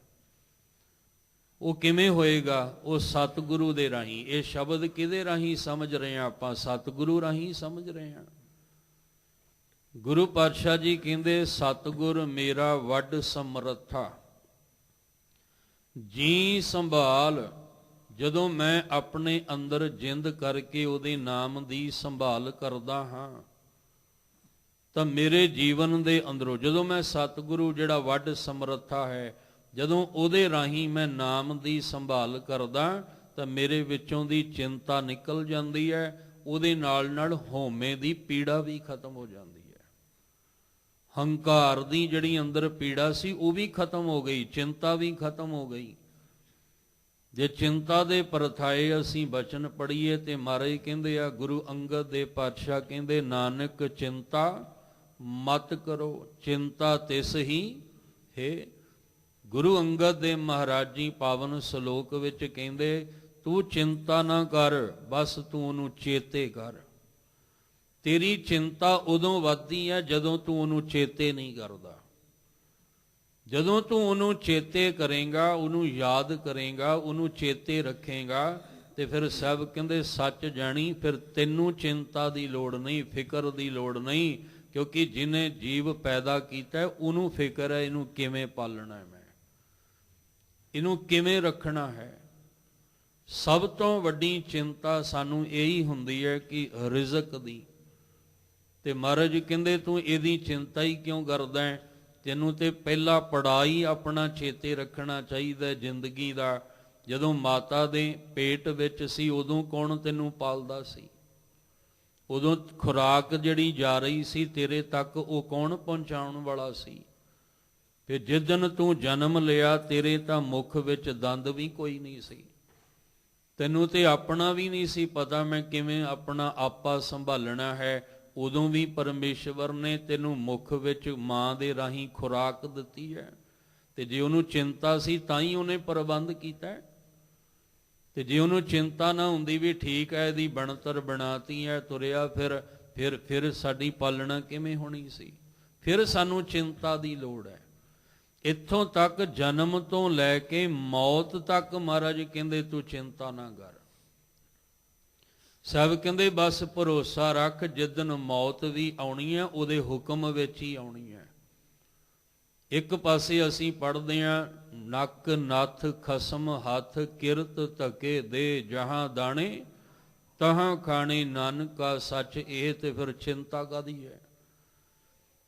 ਉਹ ਕਿਵੇਂ ਹੋਏਗਾ? ਉਹ ਸਤਿਗੁਰੂ ਦੇ ਰਾਹੀਂ। ਇਹ ਸ਼ਬਦ ਕਿਹਦੇ ਰਾਹੀਂ ਸਮਝ ਰਹੇ ਹਾਂ ਆਪਾਂ? ਸਤਿਗੁਰੂ ਰਾਹੀਂ ਸਮਝ ਰਹੇ ਹਾਂ। ਗੁਰੂ ਪਾਤਸ਼ਾਹ ਜੀ ਕਹਿੰਦੇ ਸਤਿਗੁਰ ਮੇਰਾ ਵੱਡ ਸਮਰੱਥਾ, ਜੀ ਸੰਭਾਲ। ਜਦੋਂ ਮੈਂ ਆਪਣੇ ਅੰਦਰ ਜਿੰਦ ਕਰਕੇ ਉਹਦੇ ਨਾਮ ਦੀ ਸੰਭਾਲ ਕਰਦਾ ਹਾਂ ਤਾਂ ਮੇਰੇ ਜੀਵਨ ਦੇ ਅੰਦਰੋਂ, ਜਦੋਂ ਮੈਂ ਸਤਿਗੁਰੂ ਜਿਹੜਾ ਵੱਡ ਸਮਰੱਥਾ ਹੈ, ਜਦੋਂ ਉਹਦੇ ਰਾਹੀਂ ਮੈਂ ਨਾਮ ਦੀ ਸੰਭਾਲ ਕਰਦਾ ਤਾਂ ਮੇਰੇ ਵਿੱਚੋਂ ਦੀ ਚਿੰਤਾ ਨਿਕਲ ਜਾਂਦੀ ਹੈ। ਉਹਦੇ ਨਾਲ ਨਾਲ ਹਉਮੈ ਦੀ ਪੀੜਾ ਵੀ ਖਤਮ ਹੋ ਜਾਂਦੀ ਹੈ। ਹੰਕਾਰ ਦੀ ਜਿਹੜੀ ਅੰਦਰ ਪੀੜਾ ਸੀ ਉਹ ਵੀ ਖਤਮ ਹੋ ਗਈ, ਚਿੰਤਾ ਵੀ ਖਤਮ ਹੋ ਗਈ। ਜੇ ਚਿੰਤਾ ਦੇ ਪਰਥਾਏ ਅਸੀਂ ਬਚਨ ਪੜ੍ਹੀਏ ਤੇ ਮਹਾਰਾਜ ਕਹਿੰਦੇ ਆ, ਗੁਰੂ ਅੰਗਦ ਦੇ ਪਾਤਸ਼ਾਹ ਕਹਿੰਦੇ ਨਾਨਕ ਚਿੰਤਾ ਮਤ ਕਰੋ, ਚਿੰਤਾ ਤਿਸ ਹੀ ਹੈ। ਗੁਰੂ ਅੰਗਦ ਦੇ ਮਹਾਰਾਜ ਜੀ ਪਾਵਨ ਸ਼ਲੋਕ ਵਿੱਚ ਕਹਿੰਦੇ ਤੂੰ ਚਿੰਤਾ ਨਾ ਕਰ, ਬਸ ਤੂੰ ਉਹਨੂੰ ਚੇਤੇ ਕਰ। ਤੇਰੀ ਚਿੰਤਾ ਉਦੋਂ ਵੱਧਦੀ ਹੈ ਜਦੋਂ ਤੂੰ ਉਹਨੂੰ ਚੇਤੇ ਨਹੀਂ ਕਰਦਾ। ਜਦੋਂ ਤੂੰ ਉਹਨੂੰ ਚੇਤੇ ਕਰੇਗਾ, ਉਹਨੂੰ ਯਾਦ ਕਰੇਗਾ, ਉਹਨੂੰ ਚੇਤੇ ਰੱਖੇਗਾ ਤੇ ਫਿਰ ਸਭ ਕਹਿੰਦੇ ਸੱਚ ਜਾਣੀ, ਫਿਰ ਤੈਨੂੰ ਚਿੰਤਾ ਦੀ ਲੋੜ ਨਹੀਂ, ਫਿਕਰ ਦੀ ਲੋੜ ਨਹੀਂ, ਕਿਉਂਕਿ ਜਿਹਨੇ ਜੀਵ ਪੈਦਾ ਕੀਤਾ ਉਹਨੂੰ ਫਿਕਰ ਹੈ ਇਹਨੂੰ ਕਿਵੇਂ ਪਾਲਣਾ ਹੈ, ਮੈਂ ਇਹਨੂੰ ਕਿਵੇਂ ਰੱਖਣਾ ਹੈ। ਸਭ ਤੋਂ ਵੱਡੀ ਚਿੰਤਾ ਸਾਨੂੰ ਇਹੀ ਹੁੰਦੀ ਹੈ ਕਿ ਰਿਜ਼ਕ ਦੀ। ਤੇ ਮਹਾਰਾਜ ਕਹਿੰਦੇ ਤੂੰ ਇਹਦੀ ਚਿੰਤਾ ਹੀ ਕਿਉਂ ਕਰਦਾ ਹੈ? ਤੈਨੂੰ ਤੇ ਪਹਿਲਾ ਪੜਾਈ ਆਪਣਾ ਚੇਤੇ ਰੱਖਣਾ ਚਾਹੀਦਾ ਜ਼ਿੰਦਗੀ ਦਾ। ਜਦੋਂ ਮਾਤਾ ਦੇ ਪੇਟ ਵਿੱਚ ਸੀ ਉਦੋਂ ਕੌਣ ਤੈਨੂੰ ਪਾਲਦਾ ਸੀ? ਉਦੋਂ ਖੁਰਾਕ ਜਿਹੜੀ ਜਾ ਰਹੀ ਸੀ ਤੇਰੇ ਤੱਕ ਉਹ ਕੌਣ ਪਹੁੰਚਾਉਣ ਵਾਲਾ ਸੀ? ਫਿਰ ਜਿਸ ਦਿਨ ਤੂੰ ਜਨਮ ਲਿਆ ਤੇਰੇ ਤਾਂ ਮੁੱਖ ਵਿੱਚ ਦੰਦ ਵੀ ਕੋਈ ਨਹੀਂ ਸੀ, ਤੈਨੂੰ ਤੇ ਆਪਣਾ ਵੀ ਨਹੀਂ ਸੀ ਪਤਾ ਮੈਂ ਕਿਵੇਂ ਆਪਣਾ ਆਪਾ ਸੰਭਾਲਣਾ ਹੈ। ਉਦੋਂ ਵੀ ਪਰਮੇਸ਼ਵਰ ਨੇ ਤੈਨੂੰ ਮੁੱਖ ਵਿੱਚ ਮਾਂ ਦੇ ਰਾਹੀਂ ਖੁਰਾਕ ਦਿੱਤੀ ਹੈ। ਤੇ ਜੇ ਉਹਨੂੰ ਚਿੰਤਾ ਸੀ ਤਾਂ ਹੀ ਉਹਨੇ ਪ੍ਰਬੰਧ ਕੀਤਾ ਹੈ। ਤੇ ਜੇ ਉਹਨੂੰ ਚਿੰਤਾ ਨਾ ਹੁੰਦੀ ਵੀ ਠੀਕ ਹੈ ਇਹਦੀ ਬਣਤਰ ਬਣਾਤੀ ਹੈ, ਤੁਰਿਆ ਫਿਰ ਸਾਡੀ ਪਾਲਣਾ ਕਿਵੇਂ ਹੋਣੀ ਸੀ? ਫਿਰ ਸਾਨੂੰ ਚਿੰਤਾ ਦੀ ਲੋੜ ਹੈ ਇੱਥੋਂ ਤੱਕ ਜਨਮ ਤੋਂ ਲੈ ਕੇ ਮੌਤ ਤੱਕ ਮਹਾਰਾਜ ਕਹਿੰਦੇ ਤੂੰ ਚਿੰਤਾ ਨਾ ਕਰ। ਸਭ ਕਹਿੰਦੇ ਬਸ ਭਰੋਸਾ ਰੱਖ, ਜਿੱਦਣ ਮੌਤ ਵੀ ਆਉਣੀ ਹੈ ਉਹਦੇ ਹੁਕਮ ਵਿੱਚ ਹੀ ਆਉਣੀ ਹੈ। ਇੱਕ ਪਾਸੇ ਅਸੀਂ ਪੜ੍ਹਦੇ ਹਾਂ, ਨੱਕ ਨੱਥ ਖਸਮ ਹੱਥ ਕਿਰਤ ਧਕੇ ਦੇ ਜਹਾਂ ਦਾਣੇ ਤਹਾਂ ਖਾਣੇ ਨਾਨਕਾ ਸੱਚ, ਇਹ ਤੇ ਫਿਰ ਚਿੰਤਾ ਕਾਹਦੀ ਹੈ।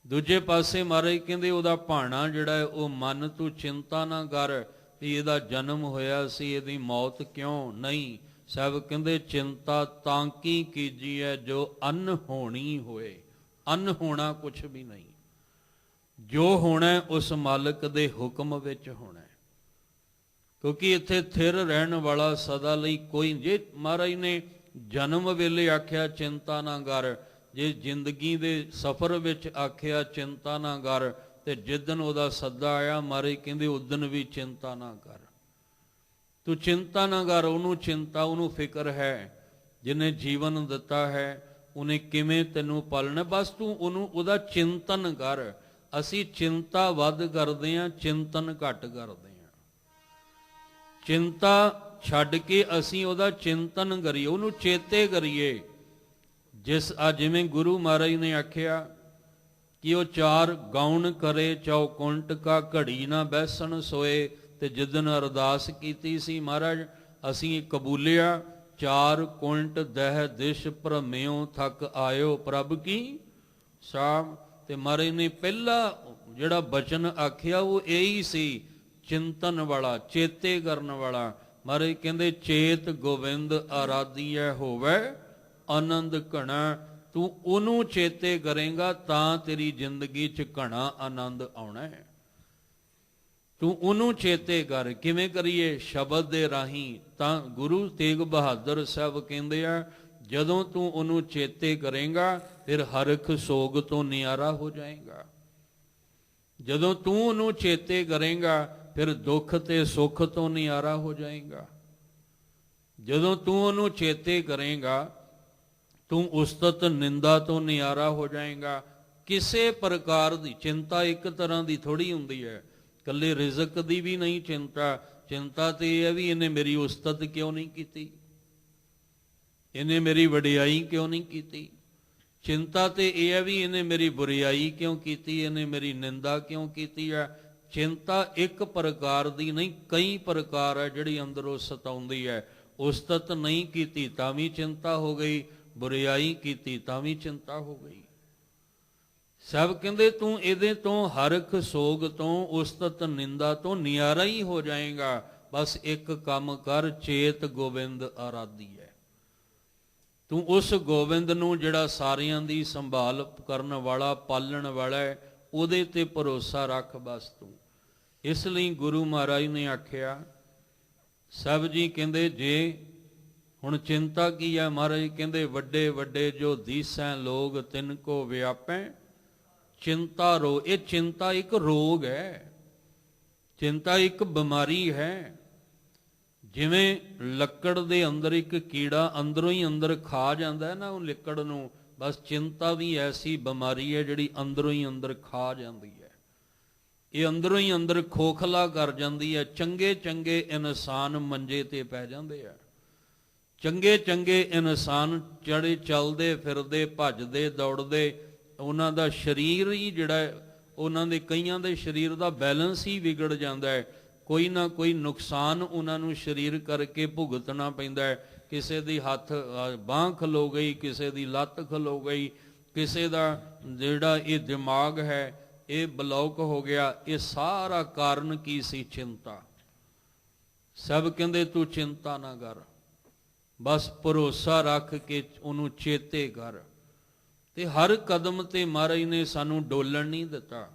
ਦੂਜੇ ਪਾਸੇ ਮਹਾਰਾਜ ਕਹਿੰਦੇ ਉਹਦਾ ਭਾਣਾ ਜਿਹੜਾ ਹੈ ਉਹ ਮਨ ਤੂੰ ਚਿੰਤਾ ਨਾ ਕਰ ਵੀ ਇਹਦਾ ਜਨਮ ਹੋਇਆ ਸੀ, ਇਹਦੀ ਮੌਤ ਕਿਉਂ ਨਹੀਂ। ਸਭ ਕਹਿੰਦੇ ਚਿੰਤਾ ਤਾਂ ਕੀ ਕੀਜੀਐ ਜੋ ਅਨਹੋਣੀ ਹੋਏ। ਅਨਹੋਣਾ ਕੁਛ ਵੀ ਨਹੀਂ, ਜੋ ਹੋਣਾ ਉਸ ਮਾਲਕ ਦੇ ਹੁਕਮ ਵਿੱਚ ਹੋਣਾ। ਕਿਉਂਕਿ ਇੱਥੇ ਥਿਰ ਰਹਿਣ ਵਾਲਾ ਸਦਾ ਲਈ ਕੋਈ, ਜੇ ਮਹਾਰਾਜ ਨੇ ਜਨਮ ਵੇਲੇ ਆਖਿਆ ਚਿੰਤਾ ਨਾ ਕਰ, ਜੇ ਜ਼ਿੰਦਗੀ ਦੇ ਸਫ਼ਰ ਵਿੱਚ ਆਖਿਆ ਚਿੰਤਾ ਨਾ ਕਰ, ਤੇ ਜਿੱਦਣ ਉਹਦਾ ਸੱਦਾ ਆਇਆ ਮਹਾਰਾਜ ਕਹਿੰਦੇ ਉਦਣ ਵੀ ਚਿੰਤਾ ਨਾ ਕਰ। ਤੂੰ ਚਿੰਤਾ ਨਾ ਕਰ, ਉਹਨੂੰ ਚਿੰਤਾ, ਉਹਨੂੰ ਫਿਕਰ ਹੈ ਜਿਹਨੇ ਜੀਵਨ ਦਿੱਤਾ ਹੈ, ਉਹਨੇ ਕਿਵੇਂ ਤੈਨੂੰ ਪਾਲਣਾ, ਬਸ ਤੂੰ ਉਹਦਾ ਚਿੰਤਨ ਕਰ। ਅਸੀਂ ਚਿੰਤਾ ਵੱਧ ਕਰਦੇ ਹਾਂ, ਚਿੰਤਨ ਘੱਟ ਕਰਦੇ ਹਾਂ। ਚਿੰਤਾ ਛੱਡ ਕੇ ਅਸੀਂ ਉਹਦਾ ਚਿੰਤਨ ਕਰੀਏ, ਉਹਨੂੰ ਚੇਤੇ ਕਰੀਏ। ਜਿਵੇਂ ਗੁਰੂ ਮਹਾਰਾਜ ਨੇ ਆਖਿਆ ਕਿ ਉਹ ਚਾਰ ਗਾਉਣ ਕਰੇ ਚੌਕੁੰਟ ਕਾ, ਘੜੀ ਨਾ ਬੈਸਣ ਸੋਏ। ਤੇ ਜਿੱਦਣ ਅਰਦਾਸ ਕੀਤੀ ਸੀ ਮਹਾਰਾਜ ਅਸੀਂ ਕਬੂਲਿਆ, ਚਾਰ ਕੁੰਟ ਦਹਿ ਦਿਸ਼ ਭ੍ਰਮਿਓ ਥੱਕ ਆਇਓ ਪ੍ਰਭ ਕੀ ਸਾਮ। ਤੇ ਮਹਾਰਾਜ ਨੇ ਪਹਿਲਾ ਜਿਹੜਾ ਬਚਨ ਆਖਿਆ ਉਹ ਇਹੀ ਸੀ, ਚਿੰਤਨ ਵਾਲਾ, ਚੇਤੇ ਕਰਨ ਵਾਲਾ। ਮਹਾਰਾਜ ਕਹਿੰਦੇ ਚੇਤ ਗੋਬਿੰਦ ਆਰਾਧੀਐ ਹੋਵੇ ਆਨੰਦ ਘਣਾ। ਤੂੰ ਉਹਨੂੰ ਚੇਤੇ ਕਰੇਂਗਾ ਤਾਂ ਤੇਰੀ ਜ਼ਿੰਦਗੀ 'ਚ ਘਣਾ ਆਨੰਦ ਆਉਣਾ ਹੈ। ਤੂੰ ਉਹਨੂੰ ਚੇਤੇ ਕਰ। ਕਿਵੇਂ ਕਰੀਏ? ਸ਼ਬਦ ਦੇ ਰਾਹੀਂ। ਤਾਂ ਗੁਰੂ ਤੇਗ ਬਹਾਦਰ ਸਾਹਿਬ ਕਹਿੰਦੇ ਆ, ਜਦੋਂ ਤੂੰ ਉਹਨੂੰ ਚੇਤੇ ਕਰੇਂਗਾ ਫਿਰ ਹਰਖ ਸੋਗ ਤੋਂ ਨਿਆਰਾ ਹੋ ਜਾਏਗਾ। ਜਦੋਂ ਤੂੰ ਉਹਨੂੰ ਚੇਤੇ ਕਰੇਂਗਾ ਫਿਰ ਦੁੱਖ ਤੇ ਸੁੱਖ ਤੋਂ ਨਿਆਰਾ ਹੋ ਜਾਏਗਾ। ਜਦੋਂ ਤੂੰ ਉਹਨੂੰ ਚੇਤੇ ਕਰੇਂਗਾ ਤੂੰ ਉਸਤਤ ਨਿੰਦਾ ਤੋਂ ਨਿਆਰਾ ਹੋ ਜਾਏਗਾ। ਕਿਸੇ ਪ੍ਰਕਾਰ ਦੀ ਚਿੰਤਾ ਇੱਕ ਤਰ੍ਹਾਂ ਦੀ ਥੋੜੀ ਹੁੰਦੀ ਹੈ, ਇਕੱਲੇ ਰਿਜ਼ਕ ਦੀ ਵੀ ਨਹੀਂ ਚਿੰਤਾ। ਚਿੰਤਾ ਤੇ ਇਹ ਹੈ ਵੀ ਇਹਨੇ ਮੇਰੀ ਉਸਤਤ ਕਿਉਂ ਨਹੀਂ ਕੀਤੀ, ਇਹਨੇ ਮੇਰੀ ਵਡਿਆਈ ਕਿਉਂ ਨਹੀਂ ਕੀਤੀ। ਚਿੰਤਾ ਤੇ ਇਹ ਹੈ ਵੀ ਇਹਨੇ ਮੇਰੀ ਬੁਰਿਆਈ ਕਿਉਂ ਕੀਤੀ, ਇਹਨੇ ਮੇਰੀ ਨਿੰਦਾ ਕਿਉਂ ਕੀਤੀ ਹੈ। ਚਿੰਤਾ ਇੱਕ ਪ੍ਰਕਾਰ ਦੀ ਨਹੀਂ, ਕਈ ਪ੍ਰਕਾਰ ਹੈ ਜਿਹੜੀ ਅੰਦਰੋਂ ਸਤਾਉਂਦੀ ਹੈ। ਉਸਤਤ ਨਹੀਂ ਕੀਤੀ ਤਾਂ ਵੀ ਚਿੰਤਾ ਹੋ ਗਈ, ਬੁਰਿਆਈ ਕੀਤੀ ਤਾਂ ਵੀ ਚਿੰਤਾ ਹੋ ਗਈ। ਸਭ ਕਹਿੰਦੇ ਤੂੰ ਇਹਦੇ ਤੋਂ ਹਰਖ ਸੋਗ ਤੋਂ ਉਸਤਤ ਨਿੰਦਾ ਤੋਂ ਨਿਆਰਾ ਹੀ ਹੋ ਜਾਏਗਾ। ਬਸ ਇੱਕ ਕੰਮ ਕਰ, ਚੇਤ ਗੋਬਿੰਦ ਆਰਾਧੀ ਹੈ। ਤੂੰ ਉਸ ਗੋਬਿੰਦ ਨੂੰ ਜਿਹੜਾ ਸਾਰਿਆਂ ਦੀ ਸੰਭਾਲ ਕਰਨ ਵਾਲਾ, ਪਾਲਣ ਵਾਲਾ ਹੈ, ਉਹਦੇ ਤੇ ਭਰੋਸਾ ਰੱਖ ਬਸ ਤੂੰ। ਇਸ ਲਈ ਗੁਰੂ ਮਹਾਰਾਜ ਨੇ ਆਖਿਆ, ਸਭ ਜੀ ਕਹਿੰਦੇ ਜੇ ਹੁਣ ਚਿੰਤਾ ਕੀ ਹੈ, ਮਹਾਰਾਜ ਕਹਿੰਦੇ ਵੱਡੇ ਵੱਡੇ ਜੋ ਦੀਸੈ ਲੋਗ ਤਿਨ ਕੋ ਵਿਆਪੈ ਚਿੰਤਾ ਰੋ। ਇਹ ਚਿੰਤਾ ਇੱਕ ਰੋਗ ਹੈ, ਚਿੰਤਾ ਇੱਕ ਬਿਮਾਰੀ ਹੈ। ਜਿਵੇਂ ਲੱਕੜ ਦੇ ਅੰਦਰ ਇੱਕ ਕੀੜਾ ਅੰਦਰੋਂ ਹੀ ਅੰਦਰ ਖਾ ਜਾਂਦਾ ਹੈ ਨਾ ਉਹ ਲੱਕੜ ਨੂੰ, ਬਸ ਚਿੰਤਾ ਵੀ ਐਸੀ ਬਿਮਾਰੀ ਹੈ ਜਿਹੜੀ ਅੰਦਰੋਂ ਹੀ ਅੰਦਰ ਖਾ ਜਾਂਦੀ ਹੈ। ਇਹ ਅੰਦਰੋਂ ਹੀ ਅੰਦਰ ਖੋਖਲਾ ਕਰ ਜਾਂਦੀ ਹੈ। ਚੰਗੇ ਚੰਗੇ ਇਨਸਾਨ ਮੰਜੇ ਤੇ ਪੈ ਜਾਂਦੇ ਆ। ਚੰਗੇ ਚੰਗੇ ਇਨਸਾਨ ਜਿਹੜੇ ਚੱਲਦੇ ਫਿਰਦੇ ਭੱਜਦੇ ਦੌੜਦੇ, ਉਹਨਾਂ ਦਾ ਸਰੀਰ ਹੀ ਜਿਹੜਾ, ਉਹਨਾਂ ਦੇ ਕਈਆਂ ਦੇ ਸਰੀਰ ਦਾ ਬੈਲੈਂਸ ਹੀ ਵਿਗੜ ਜਾਂਦਾ ਹੈ। ਕੋਈ ਨਾ ਕੋਈ ਨੁਕਸਾਨ ਉਹਨਾਂ ਨੂੰ ਸਰੀਰ ਕਰਕੇ ਭੁਗਤਣਾ ਪੈਂਦਾ ਹੈ। ਕਿਸੇ ਦੀ ਹੱਥ ਬਾਂਹ ਖਲੋ ਗਈ, ਕਿਸੇ ਦੀ ਲੱਤ ਖਲੋ ਗਈ, ਕਿਸੇ ਦਾ ਜਿਹੜਾ ਇਹ ਦਿਮਾਗ ਹੈ ਇਹ ਬਲੌਕ ਹੋ ਗਿਆ। ਇਹ ਸਾਰਾ ਕਾਰਨ ਕੀ ਸੀ? ਚਿੰਤਾ। ਸਭ ਕਹਿੰਦੇ ਤੂੰ ਚਿੰਤਾ ਨਾ ਕਰ, ਬਸ ਭਰੋਸਾ ਰੱਖ ਕੇ ਉਹਨੂੰ ਚੇਤੇ ਕਰ। ਤੇ ਹਰ ਕਦਮ ਤੇ ਮਹਾਰਾਜ ਨੇ ਸਾਨੂੰ ਡੋਲਣ ਨਹੀਂ ਦਿੱਤਾ,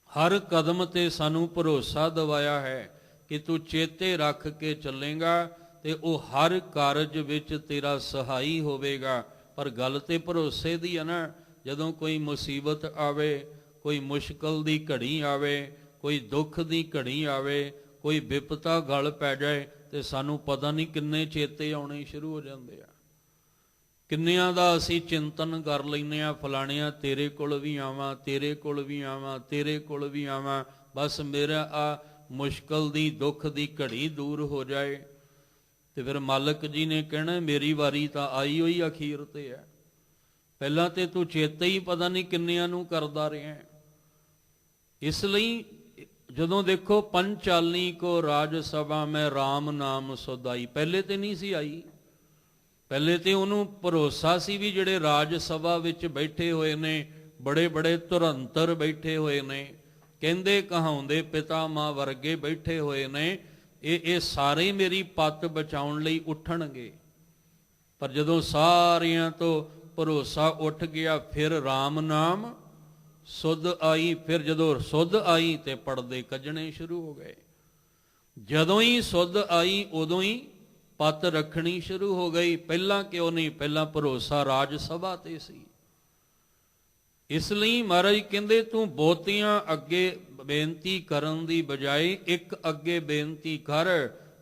ਹਰ ਕਦਮ ਤੇ ਸਾਨੂੰ ਭਰੋਸਾ ਦਿਵਾਇਆ ਹੈ ਕਿ ਤੂੰ ਚੇਤੇ ਰੱਖ ਕੇ ਚੱਲੇਗਾ ਤੇ ਉਹ ਹਰ ਕਾਰਜ ਵਿੱਚ ਤੇਰਾ ਸਹਾਈ ਹੋਵੇਗਾ। ਪਰ ਗੱਲ ਤੇ ਭਰੋਸੇ ਦੀ ਹੈ ਨਾ। ਜਦੋਂ ਕੋਈ ਮੁਸੀਬਤ ਆਵੇ, ਕੋਈ ਮੁਸ਼ਕਲ ਦੀ ਘੜੀ ਆਵੇ, ਕੋਈ ਦੁੱਖ ਦੀ ਘੜੀ ਆਵੇ, ਕੋਈ ਵਿਪਤਾ ਗਲ ਪੈ ਜਾਏ ਤੇ ਸਾਨੂੰ ਪਤਾ ਨਹੀਂ ਕਿੰਨੇ ਚੇਤੇ ਆਉਣੇ ਸ਼ੁਰੂ ਹੋ ਜਾਂਦੇ ਆ। ਕਿੰਨਿਆਂ ਦਾ ਅਸੀਂ ਚਿੰਤਨ ਕਰ ਲੈਂਦੇ ਹਾਂ, ਫਲਾਣਿਆਂ ਤੇਰੇ ਕੋਲ ਵੀ ਆਵਾਂ, ਤੇਰੇ ਕੋਲ ਵੀ ਆਵਾਂ, ਤੇਰੇ ਕੋਲ ਵੀ ਆਵਾਂ। ਬਸ ਮੇਰਾ ਆ ਮੁਸ਼ਕਲ ਦੀ ਦੁੱਖ ਦੀ ਘੜੀ ਦੂਰ ਹੋ ਜਾਏ, ਤੇ ਫਿਰ ਮਾਲਕ ਜੀ ਨੇ ਕਹਿਣਾ ਮੇਰੀ ਵਾਰੀ ਤਾਂ ਆਈ ਹੋਈ ਅਖੀਰ ਤੇ ਹੈ, ਪਹਿਲਾਂ ਤੇ ਤੂੰ ਚੇਤੇ ਹੀ ਪਤਾ ਨਹੀਂ ਕਿੰਨਿਆਂ ਨੂੰ ਕਰਦਾ ਰਿਹਾ। ਇਸ ਲਈ ਜਦੋਂ ਦੇਖੋ ਪੰਚਾਲਨੀ ਕੋ ਰਾਜ ਸਭਾ ਮੈਂ ਰਾਮ ਨਾਮ ਸੁਧਾਈ, ਪਹਿਲੇ ਤੇ ਨਹੀਂ ਸੀ ਆਈ, ਪਹਿਲੇ ਤੇ ਉਹਨੂੰ ਭਰੋਸਾ ਸੀ ਵੀ ਜਿਹੜੇ ਰਾਜ ਸਭਾ ਵਿੱਚ ਬੈਠੇ ਹੋਏ ਨੇ, ਬੜੇ ਬੜੇ ਧੁਰੰਤਰ ਬੈਠੇ ਹੋਏ ਨੇ, ਕਹਿੰਦੇ ਕਹਾਉਂਦੇ ਪਿਤਾ ਮਾਂ ਵਰਗੇ ਬੈਠੇ ਹੋਏ ਨੇ, ਇਹ ਸਾਰੇ ਮੇਰੀ ਪੱਤ ਬਚਾਉਣ ਲਈ ਉੱਠਣਗੇ। ਪਰ ਜਦੋਂ ਸਾਰਿਆਂ ਤੋਂ ਭਰੋਸਾ ਉੱਠ ਗਿਆ, ਫਿਰ ਰਾਮ ਨਾਮ ਸੁਧ ਆਈ। ਫਿਰ ਜਦੋਂ ਸੁਧ ਆਈ ਤੇ ਪਰਦੇ ਕੱਢਣੇ ਸ਼ੁਰੂ ਹੋ ਗਏ। ਜਦੋਂ ਹੀ ਸੁਧ ਆਈ ਉਦੋਂ ਹੀ ਪੱਤ ਰੱਖਣੀ ਸ਼ੁਰੂ ਹੋ ਗਈ। ਪਹਿਲਾਂ ਕਿਉਂ ਨਹੀਂ? ਪਹਿਲਾਂ ਭਰੋਸਾ ਰਾਜ ਸਭਾ ਤੇ ਸੀ। ਇਸ ਲਈ ਮਹਾਰਾਜ ਕਹਿੰਦੇ ਤੂੰ ਬਹੁਤੀਆਂ ਅੱਗੇ ਬੇਨਤੀ ਕਰਨ ਦੀ ਬਜਾਏ ਇੱਕ ਅੱਗੇ ਬੇਨਤੀ ਕਰ,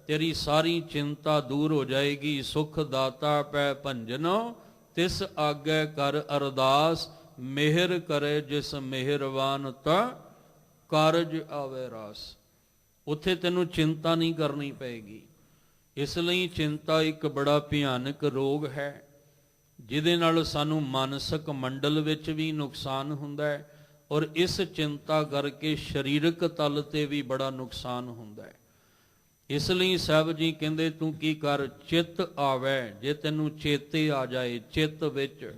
ਤੇਰੀ ਸਾਰੀ ਚਿੰਤਾ ਦੂਰ ਹੋ ਜਾਏਗੀ। ਸੁਖ ਦਾਤਾ ਪੈ ਭੰਜਨੋ ਤਿਸ ਆਗੇ ਕਰ ਅਰਦਾਸ, ਮਿਹਰ ਕਰੇ ਜਿਸ ਮਿਹਰਬਾਨ ਤਾ ਕਾਰਜ ਆਵੇ ਰਾਸ। ਉੱਥੇ ਤੈਨੂੰ ਚਿੰਤਾ ਨਹੀਂ ਕਰਨੀ ਪਏਗੀ। ਇਸ ਲਈ ਚਿੰਤਾ ਇੱਕ ਬੜਾ ਭਿਆਨਕ ਰੋਗ ਹੈ, ਜਿਹਦੇ ਨਾਲ ਸਾਨੂੰ ਮਾਨਸਿਕ ਮੰਡਲ ਵਿੱਚ ਵੀ ਨੁਕਸਾਨ ਹੁੰਦਾ ਹੈ, ਔਰ ਇਸ ਚਿੰਤਾ ਕਰਕੇ ਸਰੀਰਕ ਤਲ ਤੇ ਵੀ ਬੜਾ ਨੁਕਸਾਨ ਹੁੰਦਾ ਹੈ। ਇਸ ਲਈ ਸਾਹਿਬ ਜੀ ਕਹਿੰਦੇ ਤੂੰ ਕੀ ਕਰ, ਚਿੱਤ ਆਵੇ, ਜੇ ਤੈਨੂੰ ਚੇਤੇ ਆ ਜਾਏ ਚਿੱਤ ਵਿੱਚ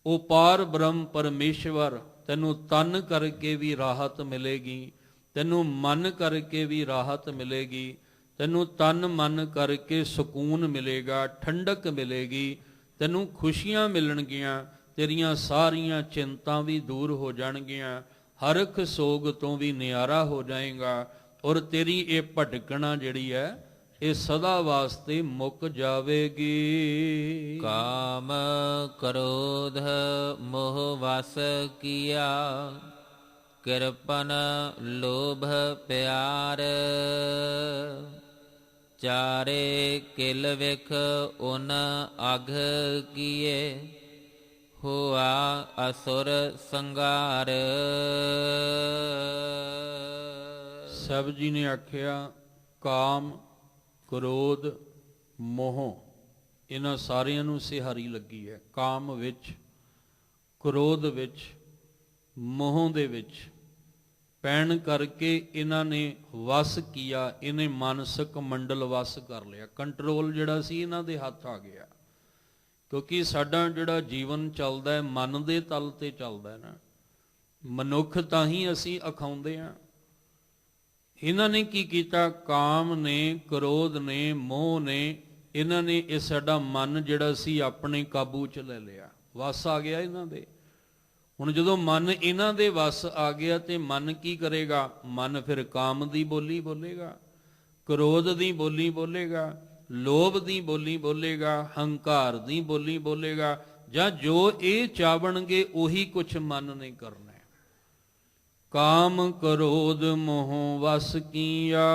ਉਹ ਪਾਰ ਬ੍ਰਹਮ ਪਰਮੇਸ਼ਵਰ, ਤੈਨੂੰ ਤਨ ਕਰਕੇ ਵੀ ਰਾਹਤ ਮਿਲੇਗੀ, ਤੈਨੂੰ ਮਨ ਕਰਕੇ ਵੀ ਰਾਹਤ ਮਿਲੇਗੀ, ਤੈਨੂੰ ਤਨ ਮਨ ਕਰਕੇ ਸਕੂਨ ਮਿਲੇਗਾ, ਠੰਡਕ ਮਿਲੇਗੀ, ਤੈਨੂੰ ਖੁਸ਼ੀਆਂ ਮਿਲਣਗੀਆਂ, ਤੇਰੀਆਂ ਸਾਰੀਆਂ ਚਿੰਤਾ ਵੀ ਦੂਰ ਹੋ ਜਾਣਗੀਆਂ, ਹਰ ਇੱਕ ਸੋਗ ਤੋਂ ਵੀ ਨਿਆਰਾ ਹੋ ਜਾਏਗਾ, ਔਰ ਤੇਰੀ ਇਹ ਭਟਕਣਾ ਜਿਹੜੀ ਹੈ ਇਹ ਸਦਾ ਵਾਸਤੇ ਮੁੱਕ ਜਾਵੇਗੀ।
ਕਾਮ ਕ੍ਰੋਧ ਮੋਹ ਵਸ ਕੀਆ, ਕਿਰਪਨ ਲੋਭ ਪਿਆਰ, ਚਾਰੇ ਕਿਲ ਵਿਖ ਉਨ ਅਘ ਕੀਏ, ਹੋਆ ਅਸੁਰ ਸੰਘਾਰ।
ਸਾਹਿਬ ਜੀ ਨੇ ਆਖਿਆ ਕਾਮ ਕ੍ਰੋਧ ਮੋਹ ਇਹਨਾਂ ਸਾਰਿਆਂ ਨੂੰ ਸਿਹਾਰੀ ਲੱਗੀ ਹੈ। ਕਾਮ ਵਿੱਚ, ਕ੍ਰੋਧ ਵਿੱਚ, ਮੋਹ ਦੇ ਵਿੱਚ ਪੈਣ ਕਰਕੇ ਇਹਨਾਂ ਨੇ ਵਸ ਕੀਆ, ਇਹਨੇ ਮਾਨਸਿਕ ਮੰਡਲ ਵਸ ਕਰ ਲਿਆ। ਕੰਟਰੋਲ ਜਿਹੜਾ ਸੀ ਇਹਨਾਂ ਦੇ ਹੱਥ ਆ ਗਿਆ, ਕਿਉਂਕਿ ਸਾਡਾ ਜਿਹੜਾ ਜੀਵਨ ਚੱਲਦਾ ਹੈ ਮਨ ਦੇ ਤਲ ਤੇ ਚੱਲਦਾ ਹੈ ਨਾ, ਮਨੁੱਖ ਤਾਂ ਹੀ ਅਸੀਂ ਅਖਾਉਂਦੇ ਹਾਂ। ਇਹਨਾਂ ਨੇ ਕੀ ਕੀਤਾ? ਕਾਮ ਨੇ, ਕ੍ਰੋਧ ਨੇ, ਮੋਹ ਨੇ, ਇਹਨਾਂ ਨੇ ਇਹ ਸਾਡਾ ਮਨ ਜਿਹੜਾ ਸੀ ਆਪਣੇ ਕਾਬੂ 'ਚ ਲੈ ਲਿਆ, ਵਸ ਆ ਗਿਆ ਇਹਨਾਂ ਦੇ। ਹੁਣ ਜਦੋਂ ਮਨ ਇਹਨਾਂ ਦੇ ਵਸ ਆ ਗਿਆ ਤੇ ਮਨ ਕੀ ਕਰੇਗਾ? ਮਨ ਫਿਰ ਕਾਮ ਦੀ ਬੋਲੀ ਬੋਲੇਗਾ, ਕ੍ਰੋਧ ਦੀ ਬੋਲੀ ਬੋਲੇਗਾ, ਲੋਭ ਦੀ ਬੋਲੀ ਬੋਲੇਗਾ, ਹੰਕਾਰ ਦੀ ਬੋਲੀ ਬੋਲੇਗਾ, ਜਾਂ ਜੋ ਇਹ ਚਾਵਣਗੇ ਉਹੀ ਕੁਛ ਮਨ ਨੇ ਕਰਨਾ। ਕਾਮ ਕ੍ਰੋਧ ਮੋਹ ਵਸ ਕੀਆ,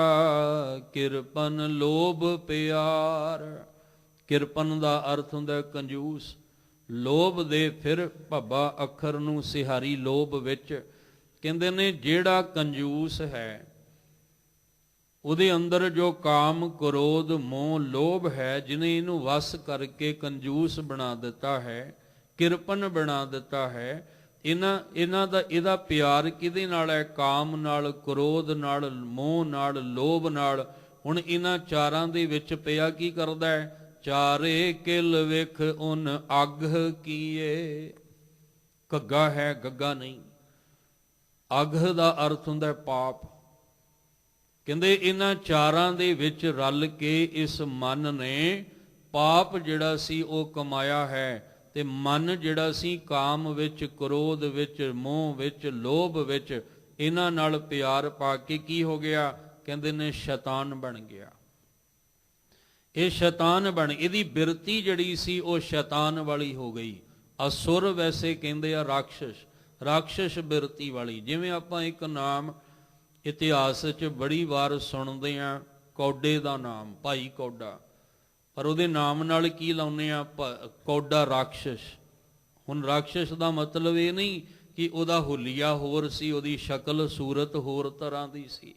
ਕਿਰਪਨ ਲੋਭ ਪਿਆਰ। ਕਿਰਪਨ ਦਾ ਅਰਥ ਹੁੰਦਾ ਕੰਜੂਸ, ਲੋਭ ਦੇ ਫਿਰ ਭੱਬਾ ਅੱਖਰ ਨੂੰ ਸਿਹਾਰੀ ਲੋਭ ਵਿੱਚ ਕਹਿੰਦੇ ਨੇ ਜਿਹੜਾ ਕੰਜੂਸ ਹੈ ਉਹਦੇ ਅੰਦਰ ਜੋ ਕਾਮ ਕ੍ਰੋਧ ਮੋਹ ਲੋਭ ਹੈ, ਜਿਹਨੇ ਇਹਨੂੰ ਵਸ ਕਰਕੇ ਕੰਜੂਸ ਬਣਾ ਦਿੱਤਾ ਹੈ, ਕਿਰਪਨ ਬਣਾ ਦਿੱਤਾ ਹੈ, ਇਹਦਾ ਪਿਆਰ ਕਿਹਦੇ ਨਾਲ ਹੈ? ਕਾਮ ਨਾਲ, ਕ੍ਰੋਧ ਨਾਲ, ਮੋਹ ਨਾਲ, ਲੋਭ ਨਾਲ। ਹੁਣ ਇਹਨਾਂ ਚਾਰਾਂ ਦੇ ਵਿੱਚ ਪਿਆ ਕੀ ਕਰਦਾ ਹੈ? ਚਾਰੇ ਕਿਲ ਵਿਖ ਉਨ ਅਘ ਕੀਏ। ਘੱਗਾ ਹੈ, ਗੱਗਾ ਨਹੀਂ। ਅਘ ਦਾ ਅਰਥ ਹੁੰਦਾ ਪਾਪ। ਕਹਿੰਦੇ ਇਹਨਾਂ ਚਾਰਾਂ ਦੇ ਵਿੱਚ ਰਲ ਕੇ ਇਸ ਮਨ ਨੇ ਪਾਪ ਜਿਹੜਾ ਸੀ ਉਹ ਕਮਾਇਆ ਹੈ, ਤੇ ਮਨ ਜਿਹੜਾ ਸੀ ਕਾਮ ਵਿੱਚ, ਕ੍ਰੋਧ ਵਿੱਚ, ਮੋਹ ਵਿੱਚ, ਲੋਭ ਵਿੱਚ, ਇਹਨਾਂ ਨਾਲ ਪਿਆਰ ਪਾ ਕੇ ਕੀ ਹੋ ਗਿਆ? ਕਹਿੰਦੇ ਨੇ ਸ਼ੈਤਾਨ ਬਣ ਗਿਆ। ਇਹ ਸ਼ੈਤਾਨ ਬਣ, ਇਹਦੀ ਬਿਰਤੀ ਜਿਹੜੀ ਸੀ ਉਹ ਸ਼ੈਤਾਨ ਵਾਲੀ ਹੋ ਗਈ। ਅਸੁਰ ਵੈਸੇ ਕਹਿੰਦੇ ਆ ਰਾਖਸ਼, ਰਾਖਸ਼ ਬਿਰਤੀ ਵਾਲੀ। ਜਿਵੇਂ ਆਪਾਂ ਇੱਕ ਨਾਮ ਇਤਿਹਾਸ 'ਚ ਬੜੀ ਵਾਰ ਸੁਣਦੇ ਆ, ਕੌਡੇ ਦਾ ਨਾਮ, ਭਾਈ ਕੌਡਾ, ਪਰ ਉਹਦੇ ਨਾਮ ਨਾਲ ਕੀ ਲਾਉਂਦੇ ਆ? ਕੌਡਾ ਰਾਖਸ਼। ਹੁਣ ਰਾਖਸ਼ ਦਾ ਮਤਲਬ ਇਹ ਨਹੀਂ ਕਿ ਉਹਦਾ ਹੁਲੀਆ ਹੋਰ ਸੀ, ਉਹਦੀ ਸ਼ਕਲ ਸੂਰਤ ਹੋਰ ਤਰ੍ਹਾਂ ਦੀ ਸੀ।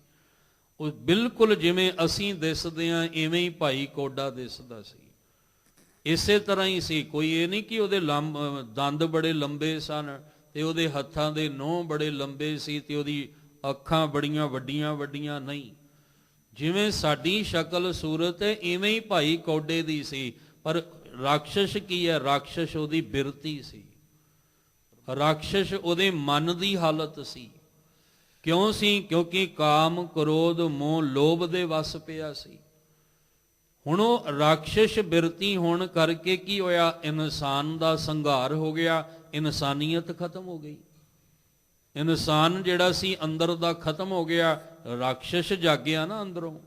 ਉਹ ਬਿਲਕੁਲ ਜਿਵੇਂ ਅਸੀਂ ਦਿਸਦੇ ਹਾਂ ਇਵੇਂ ਹੀ ਭਾਈ ਕੋਡਾ ਦਿਸਦਾ ਸੀ। ਇਸੇ ਤਰ੍ਹਾਂ ਹੀ ਸੀ। ਕੋਈ ਇਹ ਨਹੀਂ ਕਿ ਉਹਦੇ ਦੰਦ ਬੜੇ ਲੰਬੇ ਸਨ ਤੇ ਉਹਦੇ ਹੱਥਾਂ ਦੇ ਨਹੁੰ ਬੜੇ ਲੰਬੇ ਸੀ ਤੇ ਉਹਦੀ ਅੱਖਾਂ ਬੜੀਆਂ ਵੱਡੀਆਂ ਵੱਡੀਆਂ, ਨਹੀਂ। ਜਿਵੇਂ ਸਾਡੀ ਸ਼ਕਲ ਸੂਰਤ ਹੈ ਇਵੇਂ ਹੀ ਭਾਈ ਕੋਡੇ ਦੀ ਸੀ। ਪਰ ਰਾਖਸ਼ ਕੀ ਹੈ? ਰਾਖਸ਼ ਉਹਦੀ ਬਿਰਤੀ ਸੀ। ਰਾਖਸ਼ ਉਹਦੇ ਮਨ ਦੀ ਹਾਲਤ ਸੀ। ਕਿਉਂ ਸੀ? ਕਿਉਂਕਿ ਕਾਮ, ਕ੍ਰੋਧ, ਮੋਹ, ਲੋਭ ਦੇ ਵਸ ਪਿਆ ਸੀ। ਹੁਣ ਉਹ ਰਾਖਸ਼ ਬਿਰਤੀ ਹੋਣ ਕਰਕੇ ਕੀ ਹੋਇਆ? ਇਨਸਾਨ ਦਾ ਸੰਘਾਰ ਹੋ ਗਿਆ, ਇਨਸਾਨੀਅਤ ਖਤਮ ਹੋ ਗਈ। ਇਨਸਾਨ ਜਿਹੜਾ ਸੀ ਅੰਦਰ ਦਾ ਖਤਮ ਹੋ ਗਿਆ। ਰਾਖਸ਼ ਜਾਗਿਆ ਨਾ ਅੰਦਰੋਂ।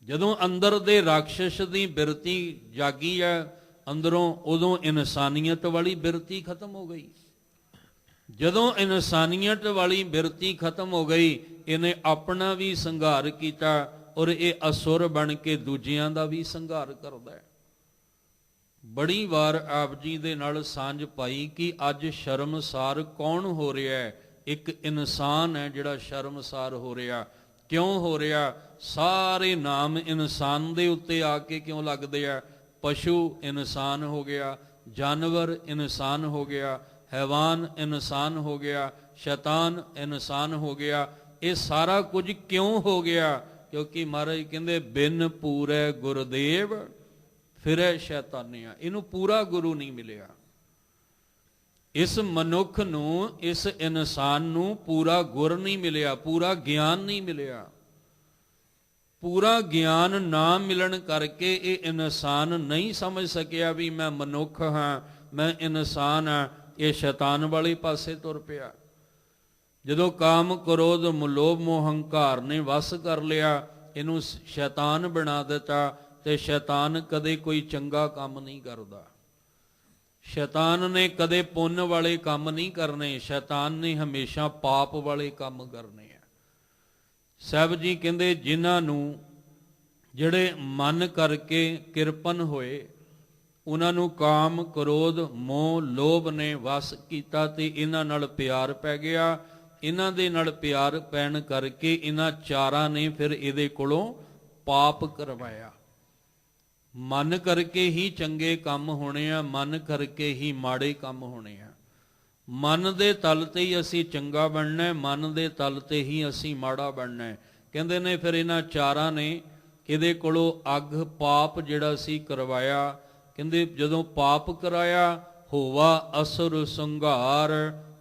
ਜਦੋਂ ਅੰਦਰ ਦੇ ਰਾਖਸ਼ ਦੀ ਬਿਰਤੀ ਜਾਗੀ ਹੈ ਅੰਦਰੋਂ, ਉਦੋਂ ਇਨਸਾਨੀਅਤ ਵਾਲੀ ਬਿਰਤੀ ਖਤਮ ਹੋ ਗਈ। ਜਦੋਂ ਇਨਸਾਨੀਅਤ ਵਾਲੀ ਬਿਰਤੀ ਖਤਮ ਹੋ ਗਈ, ਇਹਨੇ ਆਪਣਾ ਵੀ ਸੰਘਾਰ ਕੀਤਾ ਔਰ ਇਹ ਅਸੁਰ ਬਣ ਕੇ ਦੂਜਿਆਂ ਦਾ ਵੀ ਸੰਘਾਰ ਕਰਦਾ ਹੈ। ਬੜੀ ਵਾਰ ਆਪ ਜੀ ਦੇ ਨਾਲ ਸਾਂਝ ਪਾਈ ਕਿ ਅੱਜ ਸ਼ਰਮਸਾਰ ਕੌਣ ਹੋ ਰਿਹਾ ਹੈ? ਇੱਕ ਇਨਸਾਨ ਹੈ ਜਿਹੜਾ ਸ਼ਰਮਸਾਰ ਹੋ ਰਿਹਾ। ਕਿਉਂ ਹੋ ਰਿਹਾ? ਸਾਰੇ ਨਾਮ ਇਨਸਾਨ ਦੇ ਉੱਤੇ ਆ ਕੇ ਕਿਉਂ ਲੱਗਦੇ ਆ? ਪਸ਼ੂ ਇਨਸਾਨ ਹੋ ਗਿਆ, ਜਾਨਵਰ ਇਨਸਾਨ ਹੋ ਗਿਆ, ਹੈਵਾਨ ਇਨਸਾਨ ਹੋ ਗਿਆ, ਸ਼ੈਤਾਨ ਇਨਸਾਨ ਹੋ ਗਿਆ। ਇਹ ਸਾਰਾ ਕੁਝ ਕਿਉਂ ਹੋ ਗਿਆ? ਕਿਉਂਕਿ ਮਹਾਰਾਜ ਕਹਿੰਦੇ ਬਿਨ ਪੂਰੇ ਗੁਰਦੇਵ ਫਿਰੇ ਸ਼ੈਤਾਨੀਆਂ। ਇਹਨੂੰ ਪੂਰਾ ਗੁਰੂ ਨਹੀਂ ਮਿਲਿਆ। ਇਸ ਮਨੁੱਖ ਨੂੰ, ਇਸ ਇਨਸਾਨ ਨੂੰ ਪੂਰਾ ਗੁਰ ਨਹੀਂ ਮਿਲਿਆ, ਪੂਰਾ ਗਿਆਨ ਨਹੀਂ ਮਿਲਿਆ। ਪੂਰਾ ਗਿਆਨ ਨਾ ਮਿਲਣ ਕਰਕੇ ਇਹ ਇਨਸਾਨ ਨਹੀਂ ਸਮਝ ਸਕਿਆ ਵੀ ਮੈਂ ਮਨੁੱਖ ਹਾਂ, ਮੈਂ ਇਨਸਾਨ ਹਾਂ। ਇਹ ਸ਼ੈਤਾਨ ਵਾਲੇ ਪਾਸੇ ਤੁਰ ਪਿਆ। ਜਦੋਂ ਕਾਮ, ਕ੍ਰੋਧ, ਲੋਭ, ਮੋਹ, ਹੰਕਾਰ ਨੇ ਵਸ ਕਰ ਲਿਆ, ਇਹਨੂੰ ਸ਼ੈਤਾਨ ਬਣਾ ਦਿੱਤਾ। ਤੇ ਸ਼ੈਤਾਨ ਕਦੇ ਕੋਈ ਚੰਗਾ ਕੰਮ ਨਹੀਂ ਕਰਦਾ। ਸ਼ੈਤਾਨ ਨੇ ਕਦੇ ਪੁੰਨ ਵਾਲੇ ਕੰਮ ਨਹੀਂ ਕਰਨੇ। ਸ਼ੈਤਾਨ ਨੇ ਹਮੇਸ਼ਾ ਪਾਪ ਵਾਲੇ ਕੰਮ ਕਰਨੇ ਆ। ਸਾਹਿਬ ਜੀ ਕਹਿੰਦੇ ਜਿਨ੍ਹਾਂ ਨੂੰ, ਜਿਹੜੇ ਮਨ ਕਰਕੇ ਕਿਰਪਨ ਹੋਏ, ਉਹਨਾਂ ਨੂੰ ਕਾਮ, ਕ੍ਰੋਧ, ਮੋਹ, ਲੋਭ ਨੇ ਵਸ ਕੀਤਾ ਤੇ ਇਹਨਾਂ ਨਾਲ ਪਿਆਰ ਪੈ ਗਿਆ। ਇਹਨਾਂ ਦੇ ਨਾਲ ਪਿਆਰ ਪੈਣ ਕਰਕੇ ਇਹਨਾਂ ਚਾਰਾਂ ਨੇ ਫਿਰ ਇਹਦੇ ਕੋਲੋਂ ਪਾਪ ਕਰਵਾਇਆ। ਮਨ ਕਰਕੇ ਹੀ ਚੰਗੇ ਕੰਮ ਹੋਣੇ ਆ, ਮਨ ਕਰਕੇ ਹੀ ਮਾੜੇ ਕੰਮ ਹੋਣੇ ਆ। ਮਨ ਦੇ ਤਲ ਤੇ ਹੀ ਅਸੀਂ ਚੰਗਾ ਬਣਨਾ, ਮਨ ਦੇ ਤਲ ਤੇ ਹੀ ਅਸੀਂ ਮਾੜਾ ਬਣਨਾ। ਕਹਿੰਦੇ ਨੇ ਫਿਰ ਇਹਨਾਂ ਚਾਰਾਂ ਨੇ ਇਹਦੇ ਕੋਲੋਂ ਅੱਗ, ਪਾਪ ਜਿਹੜਾ ਸੀ ਕਰਵਾਇਆ। ਕਹਿੰਦੇ ਜਦੋਂ ਪਾਪ ਕਰਾਇਆ, ਹੋਵਾ ਅਸੁਰ ਸੰਘਾਰ,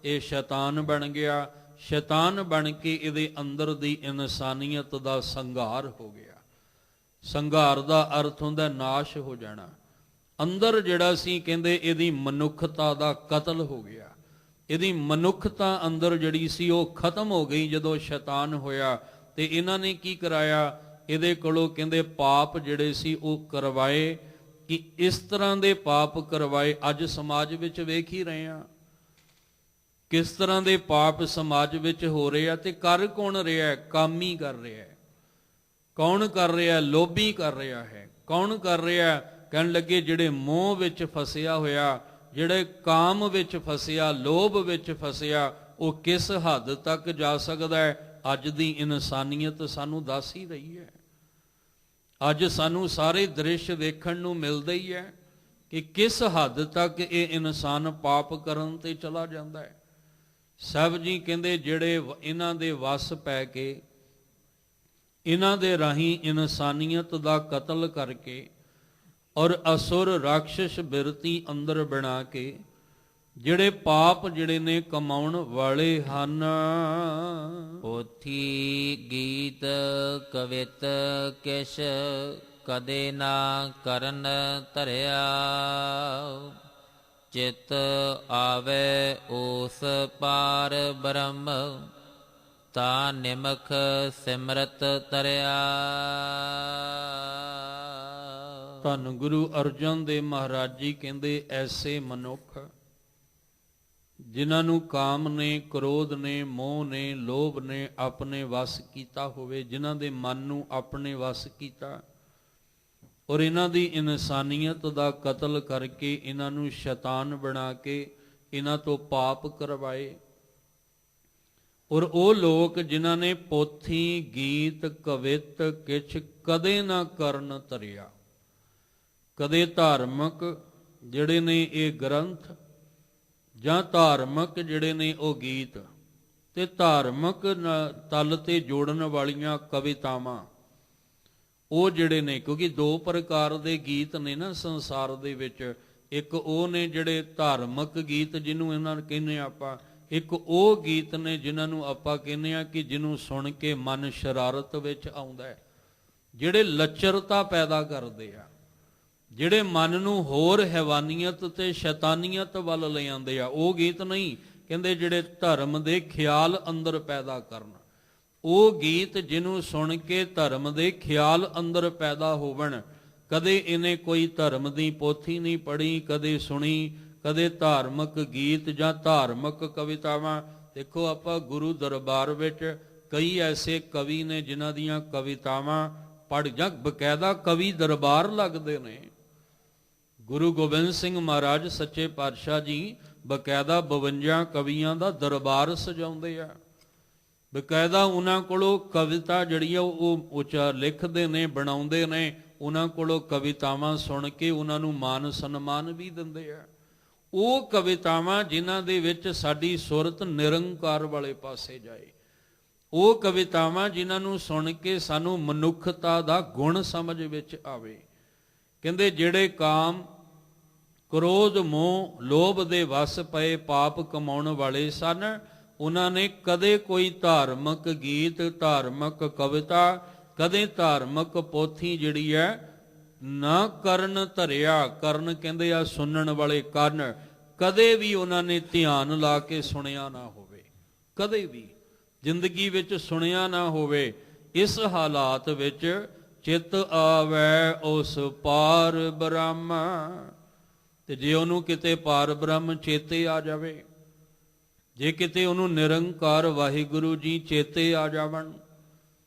ਇਹ ਸ਼ੈਤਾਨ ਬਣ ਗਿਆ। ਸ਼ੈਤਾਨ ਬਣ ਕੇ ਇਹਦੇ ਅੰਦਰ ਦੀ ਇਨਸਾਨੀਅਤ ਦਾ ਸੰਘਾਰ ਹੋ ਗਿਆ। ਸੰਘਾਰ ਦਾ ਅਰਥ ਹੁੰਦਾ ਨਾਸ਼ ਹੋ ਜਾਣਾ। ਅੰਦਰ ਜਿਹੜਾ ਸੀ ਕਹਿੰਦੇ ਇਹਦੀ ਮਨੁੱਖਤਾ ਦਾ ਕਤਲ ਹੋ ਗਿਆ। ਇਹਦੀ ਮਨੁੱਖਤਾ ਅੰਦਰ ਜਿਹੜੀ ਸੀ ਉਹ ਖਤਮ ਹੋ ਗਈ ਜਦੋਂ ਸ਼ੈਤਾਨ ਹੋਇਆ। ਤੇ ਇਹਨਾਂ ਨੇ ਕੀ ਕਰਾਇਆ? ਇਹਦੇ ਕੋਲੋਂ ਕਹਿੰਦੇ ਪਾਪ ਜਿਹੜੇ ਸੀ ਉਹ ਕਰਵਾਏ। ਕਿ ਇਸ ਤਰ੍ਹਾਂ ਦੇ ਪਾਪ ਕਰਵਾਏ ਅੱਜ ਸਮਾਜ ਵਿੱਚ ਵੇਖ ਹੀ ਰਹੇ ਹਾਂ ਕਿਸ ਤਰ੍ਹਾਂ ਦੇ ਪਾਪ ਸਮਾਜ ਵਿੱਚ ਹੋ ਰਹੇ ਆ। ਤੇ ਕਰ ਕੌਣ ਰਿਹਾ? ਕਾਮੀ ਕਰ ਰਿਹਾ। ਕੌਣ ਕਰ ਰਿਹਾ? ਲੋਭੀ ਕਰ ਰਿਹਾ ਹੈ। ਕੌਣ ਕਰ ਰਿਹਾ? ਕਹਿਣ ਲੱਗੇ ਜਿਹੜੇ ਮੋਹ ਵਿੱਚ ਫਸਿਆ ਹੋਇਆ, ਜਿਹੜੇ ਕਾਮ ਵਿੱਚ ਫਸਿਆ, ਲੋਭ ਵਿੱਚ ਫਸਿਆ, ਉਹ ਕਿਸ ਹੱਦ ਤੱਕ ਜਾ ਸਕਦਾ ਹੈ? ਅੱਜ ਦੀ ਇਨਸਾਨੀਅਤ ਸਾਨੂੰ ਦੱਸ ਹੀ ਰਹੀ ਹੈ। ਅੱਜ ਸਾਨੂੰ ਸਾਰੇ ਦ੍ਰਿਸ਼ ਵੇਖਣ ਨੂੰ ਮਿਲਦੇ ਹੀ ਹੈ ਕਿ ਕਿਸ ਹੱਦ ਤੱਕ ਇਹ ਇਨਸਾਨ ਪਾਪ ਕਰਨ ਤੇ ਚਲਾ ਜਾਂਦਾ ਹੈ। ਸਾਹਿਬ ਜੀ ਕਹਿੰਦੇ ਜਿਹੜੇ ਇਹਨਾਂ ਦੇ ਵਸ ਪੈ ਕੇ, ਇਹਨਾਂ ਦੇ ਰਾਹੀਂ ਇਨਸਾਨੀਅਤ ਦਾ ਕਤਲ ਕਰਕੇ ਔਰ ਅਸੁਰ ਰਾਖਸ਼ ਬਿਰਤੀ ਅੰਦਰ ਬਣਾ ਕੇ ਜਿਹੜੇ ਪਾਪ ਜਿਹੜੇ ਨੇ ਕਮਾਉਣ ਵਾਲੇ ਹਨ।
ਪੋਥੀ ਗੀਤ ਕਵਿਤ ਕਿਛ ਕਦੇ ਨਾ ਕਰਨ ਧਰਿਆ, ਚਿਤ ਆਵੇ ਉਸ ਪਾਰ ਬ੍ਰਹਮ, ਤਾ ਨਿਮਖ ਸਿਮਰਤ ਤਰਿਆ।
ਧੰਨ ਗੁਰੂ ਅਰਜਨ ਦੇਵ ਮਹਾਰਾਜ ਜੀ ਕਹਿੰਦੇ ਐਸੇ ਮਨੁੱਖ ਜਿਨ੍ਹਾਂ ਨੂੰ ਕਾਮ ਨੇ, ਕ੍ਰੋਧ ਨੇ, ਮੋਹ ਨੇ, ਲੋਭ ਨੇ ਆਪਣੇ ਵਸ ਕੀਤਾ ਹੋਵੇ, ਜਿਨ੍ਹਾਂ ਦੇ ਮਨ ਨੂੰ ਆਪਣੇ ਵਸ ਕੀਤਾ ਔਰ ਇਹਨਾਂ ਦੀ ਇਨਸਾਨੀਅਤ ਦਾ ਕਤਲ ਕਰਕੇ ਇਹਨਾਂ ਨੂੰ ਸ਼ੈਤਾਨ ਬਣਾ ਕੇ ਇਹਨਾਂ ਤੋਂ ਪਾਪ ਕਰਵਾਏ। ਔਰ ਉਹ ਲੋਕ ਜਿਨ੍ਹਾਂ ਨੇ ਪੋਥੀ ਗੀਤ ਕਵਿਤ ਕਿਛ ਕਦੇ ਨਾ ਕਰਨ ਧਰਿਆ। ਕਦੇ ਧਾਰਮਿਕ ਜਿਹੜੇ ਨੇ ਇਹ ਗ੍ਰੰਥ ਜਾਂ ਧਾਰਮਿਕ ਜਿਹੜੇ ਨੇ ਉਹ ਗੀਤ ਤੇ ਧਾਰਮਿਕ ਤਲ ਤੇ ਜੋੜਨ ਵਾਲੀਆਂ ਕਵਿਤਾਵਾਂ ਉਹ ਜਿਹੜੇ ਨੇ, ਕਿਉਂਕਿ ਦੋ ਪ੍ਰਕਾਰ ਦੇ ਗੀਤ ਨੇ ਨਾ ਸੰਸਾਰ ਦੇ ਵਿੱਚ। ਇੱਕ ਉਹ ਨੇ ਜਿਹੜੇ ਧਾਰਮਿਕ ਗੀਤ ਜਿਹਨੂੰ ਇਹਨਾਂ ਨੂੰ ਕਹਿੰਦੇ ਆਪਾਂ, ਇੱਕ ਉਹ ਗੀਤ ਨੇ ਜਿਨ੍ਹਾਂ ਨੂੰ ਆਪਾਂ ਕਹਿੰਦੇ ਆ ਕਿ ਜਿਹਨੂੰ ਸੁਣ ਕੇ ਮਨ ਸ਼ਰਾਰਤ ਵਿੱਚ ਆਉਂਦਾ ਹੈ, ਜਿਹੜੇ ਲੱਚਰਤਾ ਪੈਦਾ ਕਰਦੇ ਆ, ਜਿਹੜੇ ਮਨ ਨੂੰ ਹੋਰ ਹੈਵਾਨੀਅਤ ਤੇ ਸ਼ੈਤਾਨੀਅਤ ਵੱਲ ਲੈ ਆਉਂਦੇ ਆ। ਉਹ ਗੀਤ ਨਹੀਂ ਕਹਿੰਦੇ ਜਿਹੜੇ ਧਰਮ ਦੇ ਖਿਆਲ ਅੰਦਰ ਪੈਦਾ ਕਰਨ। ਉਹ ਗੀਤ ਜਿਹਨੂੰ ਸੁਣ ਕੇ ਧਰਮ ਦੇ ਖਿਆਲ ਅੰਦਰ ਪੈਦਾ ਹੋਵਣ। ਕਦੇ ਇਹਨੇ ਕੋਈ ਧਰਮ ਦੀ ਪੋਥੀ ਨਹੀਂ ਪੜ੍ਹੀ, ਕਦੇ ਸੁਣੀ, ਕਦੇ ਧਾਰਮਿਕ ਗੀਤ ਜਾਂ ਧਾਰਮਿਕ ਕਵਿਤਾਵਾਂ। ਦੇਖੋ ਆਪਾਂ ਗੁਰੂ ਦਰਬਾਰ ਵਿੱਚ ਕਈ ਐਸੇ ਕਵੀ ਨੇ ਜਿਨ੍ਹਾਂ ਦੀਆਂ ਕਵਿਤਾਵਾਂ ਪੜ੍ਹ ਜਾਂ ਬਕਾਇਦਾ ਕਵੀ ਦਰਬਾਰ ਲੱਗਦੇ ਨੇ। ਗੁਰੂ ਗੋਬਿੰਦ ਸਿੰਘ ਮਹਾਰਾਜ ਸੱਚੇ ਪਾਤਸ਼ਾਹ ਜੀ ਬਕਾਇਦਾ 52 ਕਵੀਆਂ ਦਾ ਦਰਬਾਰ ਸਜਾਉਂਦੇ ਆ। ਬਕਾਇਦਾ ਉਹਨਾਂ ਕੋਲੋਂ ਕਵਿਤਾ ਜਿਹੜੀ ਆ ਉਹ ਉੱਚਾ ਲਿਖਦੇ ਨੇ, ਬਣਾਉਂਦੇ ਨੇ। ਉਹਨਾਂ ਕੋਲੋਂ ਕਵਿਤਾਵਾਂ ਸੁਣ ਕੇ ਉਹਨਾਂ ਨੂੰ ਮਾਨ ਸਨਮਾਨ ਵੀ ਦਿੰਦੇ ਆ। ਉਹ ਕਵਿਤਾਵਾਂ ਜਿਨ੍ਹਾਂ ਦੇ ਵਿੱਚ ਸਾਡੀ ਸੁਰਤ ਨਿਰੰਕਾਰ ਵਾਲੇ ਪਾਸੇ ਜਾਏ। ਉਹ ਕਵਿਤਾਵਾਂ ਜਿਨ੍ਹਾਂ ਨੂੰ ਸੁਣ ਕੇ ਸਾਨੂੰ ਮਨੁੱਖਤਾ ਦਾ ਗੁਣ ਸਮਝ ਵਿੱਚ ਆਵੇ। ਕਹਿੰਦੇ ਜਿਹੜੇ ਕਾਮ ਕ੍ਰੋਧ ਮੋਹ ਲੋਭ ਦੇ ਵਸ ਪਏ ਪਾਪ ਕਮਾਉਣ ਵਾਲੇ ਸਨ, ਉਹਨਾਂ ਨੇ ਕਦੇ ਕੋਈ ਧਾਰਮਿਕ ਗੀਤ, ਧਾਰਮਿਕ ਕਵਿਤਾ, ਕਦੇ ਧਾਰਮਿਕ ਪੋਥੀ ਜਿਹੜੀ ਹੈ ਨਾ ਕਰਨ ਧਰਿਆ। ਕਰਨ ਕਹਿੰਦੇ ਆ ਸੁਣਨ ਵਾਲੇ ਕੰਨ। ਕਦੇ ਵੀ ਉਹਨਾਂ ਨੇ ਧਿਆਨ ਲਾ ਕੇ ਸੁਣਿਆ ਨਾ ਹੋਵੇ, ਕਦੇ ਵੀ ਜ਼ਿੰਦਗੀ ਵਿੱਚ ਸੁਣਿਆ ਨਾ ਹੋਵੇ। ਇਸ ਹਾਲਾਤ ਵਿੱਚ ਚਿੱਤ ਆਵੈ ਉਸ ਪਾਰ ਬ੍ਰਹਮ। ਤੇ ਜੇ ਉਹਨੂੰ ਕਿਤੇ ਪਾਰ ਬ੍ਰਹਮ ਚੇਤੇ ਆ ਜਾਵੇ, ਜੇ ਕਿਤੇ ਉਹਨੂੰ ਨਿਰੰਕਾਰ ਵਾਹਿਗੁਰੂ ਜੀ ਚੇਤੇ ਆ ਜਾਵਣ,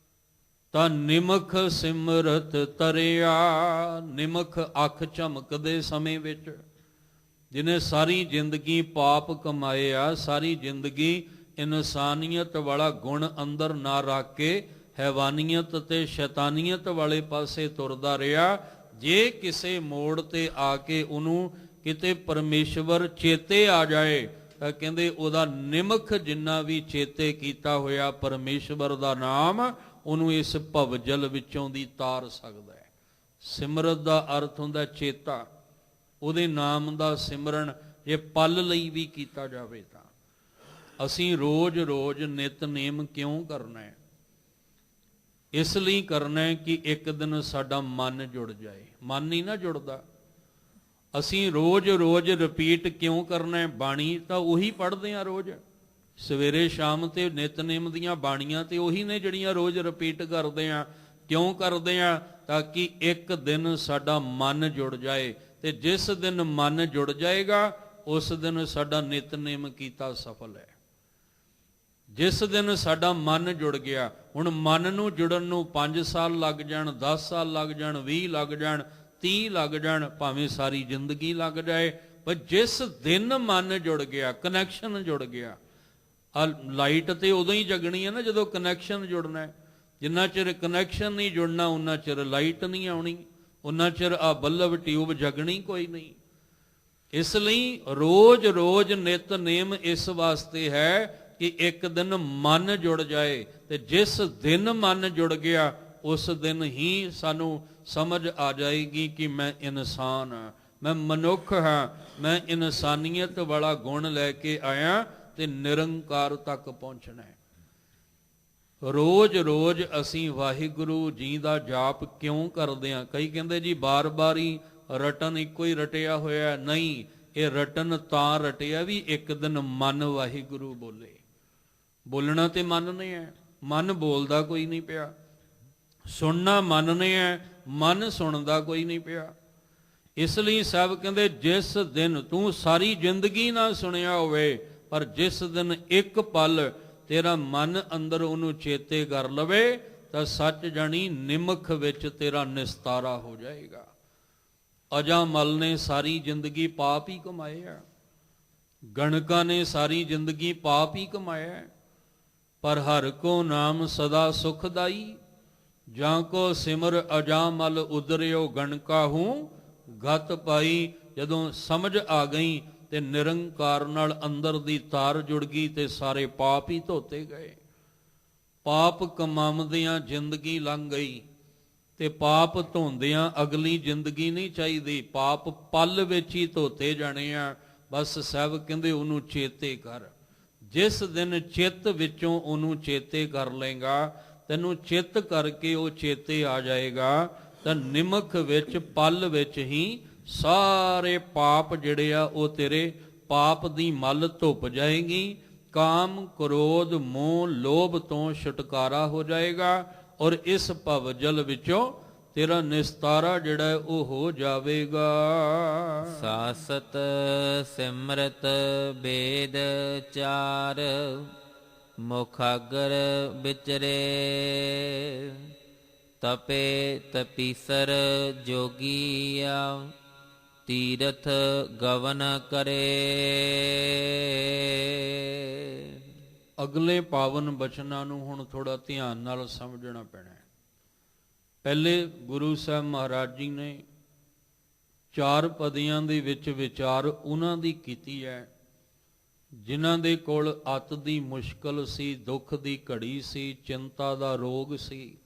ਤਾਂ ਨਿਮਖ ਸਿਮਰਤ ਤਰਿਆ। ਨਿਮਖ ਅੱਖ ਝਮਕਦੇ ਸਮੇਂ ਵਿੱਚ ਜਿਹਨੇ ਸਾਰੀ ਜ਼ਿੰਦਗੀ ਪਾਪ ਕਮਾਏ ਆ, ਸਾਰੀ ਜ਼ਿੰਦਗੀ ਇਨਸਾਨੀਅਤ ਵਾਲਾ ਗੁਣ ਅੰਦਰ ਨਾ ਰੱਖ ਕੇ ਹੈਵਾਨੀਅਤ ਤੇ ਸ਼ੈਤਾਨੀਅਤ ਵਾਲੇ ਪਾਸੇ ਤੁਰਦਾ ਰਿਹਾ, ਜੇ ਕਿਸੇ ਮੋੜ ਤੇ ਆ ਕੇ ਉਹਨੂੰ ਕਿਤੇ ਪਰਮੇਸ਼ਵਰ ਚੇਤੇ ਆ ਜਾਏ ਤਾਂ ਕਹਿੰਦੇ ਉਹਦਾ ਨਿਮਖ ਜਿੰਨਾ ਵੀ ਚੇਤੇ ਕੀਤਾ ਹੋਇਆ ਪਰਮੇਸ਼ਵਰ ਦਾ ਨਾਮ, ਉਹਨੂੰ ਇਸ ਭਵਜਲ ਵਿੱਚੋਂ ਦੀ ਤਾਰ ਸਕਦਾ ਹੈ। ਸਿਮਰਤ ਦਾ ਅਰਥ ਹੁੰਦਾ ਚੇਤਾ। ਉਹਦੇ ਨਾਮ ਦਾ ਸਿਮਰਨ ਜੇ ਪਲ ਲਈ ਵੀ ਕੀਤਾ ਜਾਵੇ ਤਾਂ। ਅਸੀਂ ਰੋਜ਼-ਰੋਜ਼ ਨਿਤਨੇਮ ਕਿਉਂ ਕਰਨਾ ਹੈ? ਇਸ ਲਈ ਕਰਨਾ ਹੈ ਕਿ ਇੱਕ ਦਿਨ ਸਾਡਾ ਮਨ ਜੁੜ ਜਾਏ। ਮਨ ਨਹੀਂ ਨਾ ਜੁੜਦਾ। ਅਸੀਂ ਰੋਜ਼-ਰੋਜ਼ ਰਿਪੀਟ ਕਿਉਂ ਕਰਨਾ ਹੈ? ਬਾਣੀ ਤਾਂ ਉਹੀ ਪੜ੍ਹਦੇ ਹਾਂ ਰੋਜ਼, ਸਵੇਰੇ ਸ਼ਾਮ ਤੇ ਨਿਤਨੇਮ ਦੀਆਂ ਬਾਣੀਆਂ ਤੇ ਉਹੀ ਨੇ ਜਿਹੜੀਆਂ ਰੋਜ਼ ਰਿਪੀਟ ਕਰਦੇ ਹਾਂ। ਕਿਉਂ ਕਰਦੇ ਹਾਂ? ਤਾਂ ਕਿ ਇੱਕ ਦਿਨ ਸਾਡਾ ਮਨ ਜੁੜ ਜਾਏ। ਤੇ ਜਿਸ ਦਿਨ ਮਨ ਜੁੜ ਜਾਏਗਾ ਉਸ ਦਿਨ ਸਾਡਾ ਨਿਤਨੇਮ ਕੀਤਾ ਸਫਲ ਹੈ। ਜਿਸ ਦਿਨ ਸਾਡਾ ਮਨ ਜੁੜ ਗਿਆ, ਹੁਣ ਮਨ ਨੂੰ ਜੁੜਨ ਨੂੰ 5 ਸਾਲ ਲੱਗ ਜਾਣ, 10 ਸਾਲ ਲੱਗ ਜਾਣ, 20 ਲੱਗ ਜਾਣ, 30 ਲੱਗ ਜਾਣ, ਭਾਵੇਂ ਸਾਰੀ ਜ਼ਿੰਦਗੀ ਲੱਗ ਜਾਏ, ਪਰ ਜਿਸ ਦਿਨ ਮਨ ਜੁੜ ਗਿਆ, ਕਨੈਕਸ਼ਨ ਜੁੜ ਗਿਆ। ਲਾਈਟ ਤੇ ਉਦੋਂ ਹੀ ਜਗਣੀ ਹੈ ਨਾ ਜਦੋਂ ਕਨੈਕਸ਼ਨ ਜੁੜਨਾ ਹੈ। ਜਿੰਨਾ ਚਿਰ ਕਨੈਕਸ਼ਨ ਨਹੀਂ ਜੁੜਨਾ ਉਹਨਾਂ ਚਿਰ ਲਾਈਟ ਨਹੀਂ ਆਉਣੀ, ਉਹਨਾਂ ਚਿਰ ਆ ਬੱਲਬ ਟਿਊਬ ਜਗਣੀ ਕੋਈ ਨਹੀਂ। ਇਸ ਲਈ ਰੋਜ਼-ਰੋਜ਼ ਨਿਤਨੇਮ ਇਸ ਵਾਸਤੇ ਹੈ ਕਿ ਇੱਕ ਦਿਨ ਮਨ ਜੁੜ ਜਾਏ। ਤੇ ਜਿਸ ਦਿਨ ਮਨ ਜੁੜ ਗਿਆ ਉਸ ਦਿਨ ਹੀ ਸਾਨੂੰ ਸਮਝ ਆ ਜਾਏਗੀ ਕਿ ਮੈਂ ਇਨਸਾਨ ਹਾਂ, ਮੈਂ ਮਨੁੱਖ ਹਾਂ, ਮੈਂ ਇਨਸਾਨੀਅਤ ਵਾਲਾ ਗੁਣ ਲੈ ਕੇ ਆਇਆ ਤੇ ਨਿਰੰਕਾਰ ਤੱਕ ਪਹੁੰਚਣਾ ਹੈ। ਰੋਜ਼-ਰੋਜ਼ ਅਸੀਂ ਵਾਹਿਗੁਰੂ ਜੀ ਦਾ ਜਾਪ ਕਿਉਂ ਕਰਦੇ ਹਾਂ? ਕਈ ਕਹਿੰਦੇ ਜੀ ਬਾਰ-ਬਾਰ ਹੀ ਰਟਨ ਇੱਕੋ ਹੀ ਰਟਿਆ ਹੋਇਆ। ਨਹੀਂ, ਇਹ ਰਟਨ ਤਾਂ ਰਟਿਆ ਵੀ ਇੱਕ ਦਿਨ ਮਨ ਵਾਹਿਗੁਰੂ ਬੋਲੇ। ਬੋਲਣਾ ਤੇ ਮਨ ਨੇ ਹੈ, ਮਨ ਬੋਲਦਾ ਕੋਈ ਨਹੀਂ ਪਿਆ। ਸੁਣਨਾ ਮਨ ਨੇ ਹੈ, ਮਨ ਸੁਣਦਾ ਕੋਈ ਨਹੀਂ ਪਿਆ। ਇਸ ਲਈ ਸਭ ਕਹਿੰਦੇ ਜਿਸ ਦਿਨ ਤੂੰ ਸਾਰੀ ਜ਼ਿੰਦਗੀ ਨਾ ਸੁਣਿਆ ਹੋਵੇ, ਪਰ ਜਿਸ ਦਿਨ ਇੱਕ ਪਲ ਤੇਰਾ ਮਨ ਅੰਦਰ ਉਹਨੂੰ ਚੇਤੇ ਕਰ ਲਵੇ ਤਾਂ ਸੱਚ ਜਾਣੀ ਨਿਮਖ ਵਿੱਚ ਤੇਰਾ ਨਿਸਤਾਰਾ ਹੋ ਜਾਏਗਾ। ਅਜਾਮਲ ਨੇ ਸਾਰੀ ਜ਼ਿੰਦਗੀ ਪਾਪ ਹੀ ਕਮਾਏ ਆ। ਗਣਕਾਂ ਨੇ ਸਾਰੀ ਜ਼ਿੰਦਗੀ ਪਾਪ ਹੀ ਕਮਾਇਆ। ਪਰ ਹਰ ਕੋ ਨਾਮ ਸਦਾ ਸੁਖਦਾਈ। ਜਾਂ ਕੋ ਸਿਮਰ ਅਜਾਮਲ ਉਦਰਿਓ ਗਣਕਾ ਹੂੰ ਗਤ ਪਾਈ। ਜਦੋਂ ਸਮਝ ਆ ਗਈ ਤੇ ਨਿਰੰਕਾਰ ਨਾਲ ਅੰਦਰ ਦੀ ਤਾਰ ਜੁੜ ਗਈ ਤੇ ਸਾਰੇ ਪਾਪ ਹੀ ਧੋਤੇ ਗਏ। ਪਾਪ ਕਮਾਉਂਦਿਆਂ ਜ਼ਿੰਦਗੀ ਲੰਘ ਗਈ ਤੇ ਪਾਪ ਧੋਂਦਿਆਂ ਅਗਲੀ ਜ਼ਿੰਦਗੀ ਨਹੀਂ ਚਾਹੀਦੀ। ਪਾਪ ਪਲ ਵਿੱਚ ਹੀ ਧੋਤੇ ਜਾਣੇ ਆ। ਬਸ ਸਾਹਿਬ ਕਹਿੰਦੇ ਉਹਨੂੰ ਚੇਤੇ ਕਰ। ਜਿਸ ਦਿਨ ਚਿੱਤ ਵਿੱਚੋਂ ਉਹਨੂੰ ਚੇਤੇ ਕਰ ਲਏਗਾ, ਤੈਨੂੰ ਚਿੱਤ ਕਰਕੇ ਉਹ ਚੇਤੇ ਆ ਜਾਏਗਾ, ਤਾਂ ਨਿਮਖ ਵਿੱਚ ਪਲ ਵਿੱਚ ਹੀ ਸਾਰੇ ਪਾਪ ਜਿਹੜੇ ਆ ਉਹ ਤੇਰੇ ਪਾਪ ਦੀ ਮਲ ਧੁੱਪ ਜਾਏਗੀ। ਕਾਮ ਕ੍ਰੋਧ ਮੋਹ ਲੋਭ ਤੋਂ ਛੁਟਕਾਰਾ ਹੋ ਜਾਏਗਾ ਔਰ ਇਸ ਭਵਜਲ ਵਿੱਚੋਂ ਤੇਰਾ ਨਿਸਤਾਰਾ ਜਿਹੜਾ ਉਹ ਹੋ ਜਾਵੇਗਾ।
ਸਾਸਤ ਸਿਮਰਤ ਬੇਦ ਚਾਰ ਮੁਖਾਗਰ ਵਿਚਰੇ। ਤਪੇ ਤਪੀਸਰ ਜੋਗੀਆ ਤੀਰਥ ਗਵਨ ਕਰੇ। ਅਗਲੇ ਪਾਵਨ ਬਚਨਾਂ ਨੂੰ ਹੁਣ ਥੋੜਾ ਧਿਆਨ ਨਾਲ ਸਮਝਣਾ ਪੈਣਾ ਹੈ। ਪਹਿਲੇ ਗੁਰੂ ਸਾਹਿਬ ਮਹਾਰਾਜ ਜੀ ਨੇ 4 ਪਦੀਆਂ ਦੇ ਵਿੱਚ ਵਿਚਾਰ ਉਹਨਾਂ ਦੀ ਕੀਤੀ ਹੈ ਜਿਨ੍ਹਾਂ ਦੇ ਕੋਲ ਅੱਤ ਦੀ ਮੁਸ਼ਕਲ ਸੀ, ਦੁੱਖ ਦੀ ਘੜੀ ਸੀ, ਚਿੰਤਾ ਦਾ ਰੋਗ ਸੀ,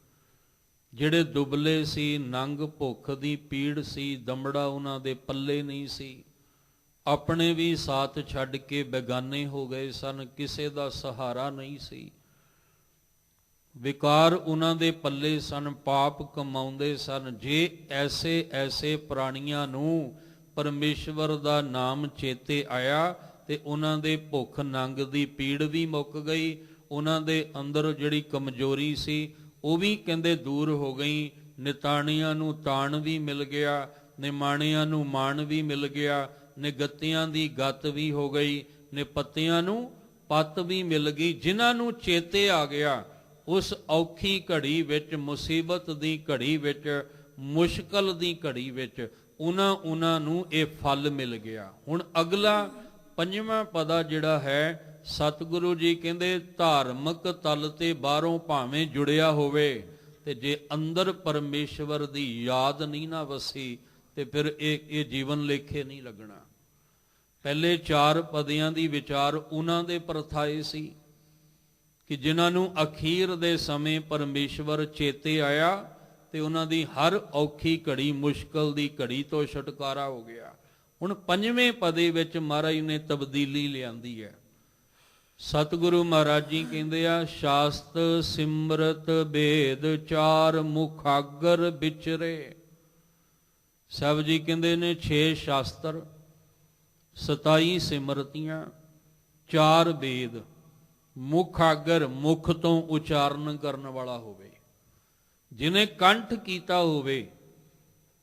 ਜਿਹੜੇ ਦੁਬਲੇ ਸੀ, ਨੰਗ ਭੁੱਖ ਦੀ ਪੀੜ ਸੀ, ਦਮੜਾ ਉਹਨਾਂ ਦੇ ਪੱਲੇ ਨਹੀਂ ਸੀ, ਆਪਣੇ ਵੀ ਸਾਥ ਛੱਡ ਕੇ ਬੇਗਾਨੇ ਹੋ ਗਏ ਸਨ, ਕਿਸੇ ਦਾ ਸਹਾਰਾ ਨਹੀਂ ਸੀ, ਵਿਕਾਰ ਉਹਨਾਂ ਦੇ ਪੱਲੇ ਸਨ, ਪਾਪ ਕਮਾਉਂਦੇ ਸਨ। ਜੇ ਐਸੇ ਐਸੇ ਪ੍ਰਾਣੀਆਂ ਨੂੰ ਪਰਮੇਸ਼ਵਰ ਦਾ ਨਾਮ ਚੇਤੇ ਆਇਆ ਤੇ ਉਹਨਾਂ ਦੇ ਭੁੱਖ ਨੰਗ ਦੀ ਪੀੜ ਵੀ ਮੁੱਕ ਗਈ, ਉਹਨਾਂ ਦੇ ਅੰਦਰ ਜਿਹੜੀ ਕਮਜ਼ੋਰੀ ਸੀ ਉਹ ਵੀ ਕਹਿੰਦੇ ਦੂਰ ਹੋ ਗਈ। ਨਿਤਾਣੀਆਂ ਨੂੰ ਤਾਣ ਵੀ ਮਿਲ ਗਿਆ, ਨਿਮਾਣਿਆਂ ਨੂੰ ਮਾਣ ਵੀ ਮਿਲ ਗਿਆ, ਨਿਗੱਤਿਆਂ ਦੀ ਗੱਤ ਵੀ ਹੋ ਗਈ, ਨਿਪੱਤਿਆਂ ਨੂੰ ਪੱਤ ਵੀ ਮਿਲ ਗਈ। ਜਿਨ੍ਹਾਂ ਨੂੰ ਚੇਤੇ ਆ ਗਿਆ ਉਸ ਔਖੀ ਘੜੀ ਵਿੱਚ, ਮੁਸੀਬਤ ਦੀ ਘੜੀ ਵਿੱਚ, ਮੁਸ਼ਕਲ ਦੀ ਘੜੀ ਵਿੱਚ ਉਹਨਾਂ ਨੂੰ ਇਹ ਫਲ ਮਿਲ ਗਿਆ। ਹੁਣ ਅਗਲਾ 5ਵਾਂ ਪਦਾ ਜਿਹੜਾ ਹੈ, ਸਤਿਗੁਰੂ ਜੀ ਕਹਿੰਦੇ ਧਾਰਮਿਕ ਤਲ ਤੇ ਬਾਹਰੋਂ ਭਾਵੇਂ ਜੁੜਿਆ ਹੋਵੇ ਤੇ ਜੇ ਅੰਦਰ ਪਰਮੇਸ਼ਵਰ ਦੀ ਯਾਦ ਨਹੀਂ ਨਾ ਵਸੀ ਤੇ ਫਿਰ ਇਹ ਜੀਵਨ ਲੇਖੇ ਨਹੀਂ ਲੱਗਣਾ। ਪਹਿਲੇ 4 ਪਦਿਆਂ ਦੀ ਵਿਚਾਰ ਉਹਨਾਂ ਦੇ ਪਰਥਾਏ ਸੀ ਕਿ ਜਿਨ੍ਹਾਂ ਨੂੰ ਅਖੀਰ ਦੇ ਸਮੇਂ ਪਰਮੇਸ਼ਵਰ ਚੇਤੇ ਆਇਆ ਤੇ ਉਹਨਾਂ ਦੀ ਹਰ ਔਖੀ ਘੜੀ, ਮੁਸ਼ਕਲ ਦੀ ਘੜੀ ਤੋਂ ਛੁਟਕਾਰਾ ਹੋ ਗਿਆ। ਹੁਣ 5ਵੇਂ ਪਦੇ ਵਿੱਚ ਮਹਾਰਾਜ ਨੇ ਤਬਦੀਲੀ ਲਿਆਂਦੀ ਹੈ। ਸਤਿਗੁਰੂ ਮਹਾਰਾਜ ਜੀ ਕਹਿੰਦੇ ਆ, ਸ਼ਾਸਤ ਸਿਮਰਤ ਭੇਦ ਚਾਰ ਮੁਖਾਗਰ ਵਿਚਰੇ। ਸਾਹਿਬ ਜੀ ਕਹਿੰਦੇ ਨੇ 6 ਸ਼ਾਸਤਰ, 27 ਸਿਮਰਤੀਆਂ, 4 ਵੇਦ, ਮੁਖਾਗਰ ਮੁਖ ਤੋਂ ਉਚਾਰਨ ਕਰਨ ਵਾਲਾ ਹੋਵੇ, ਜਿਹਨੇ ਕੰਠ ਕੀਤਾ ਹੋਵੇ।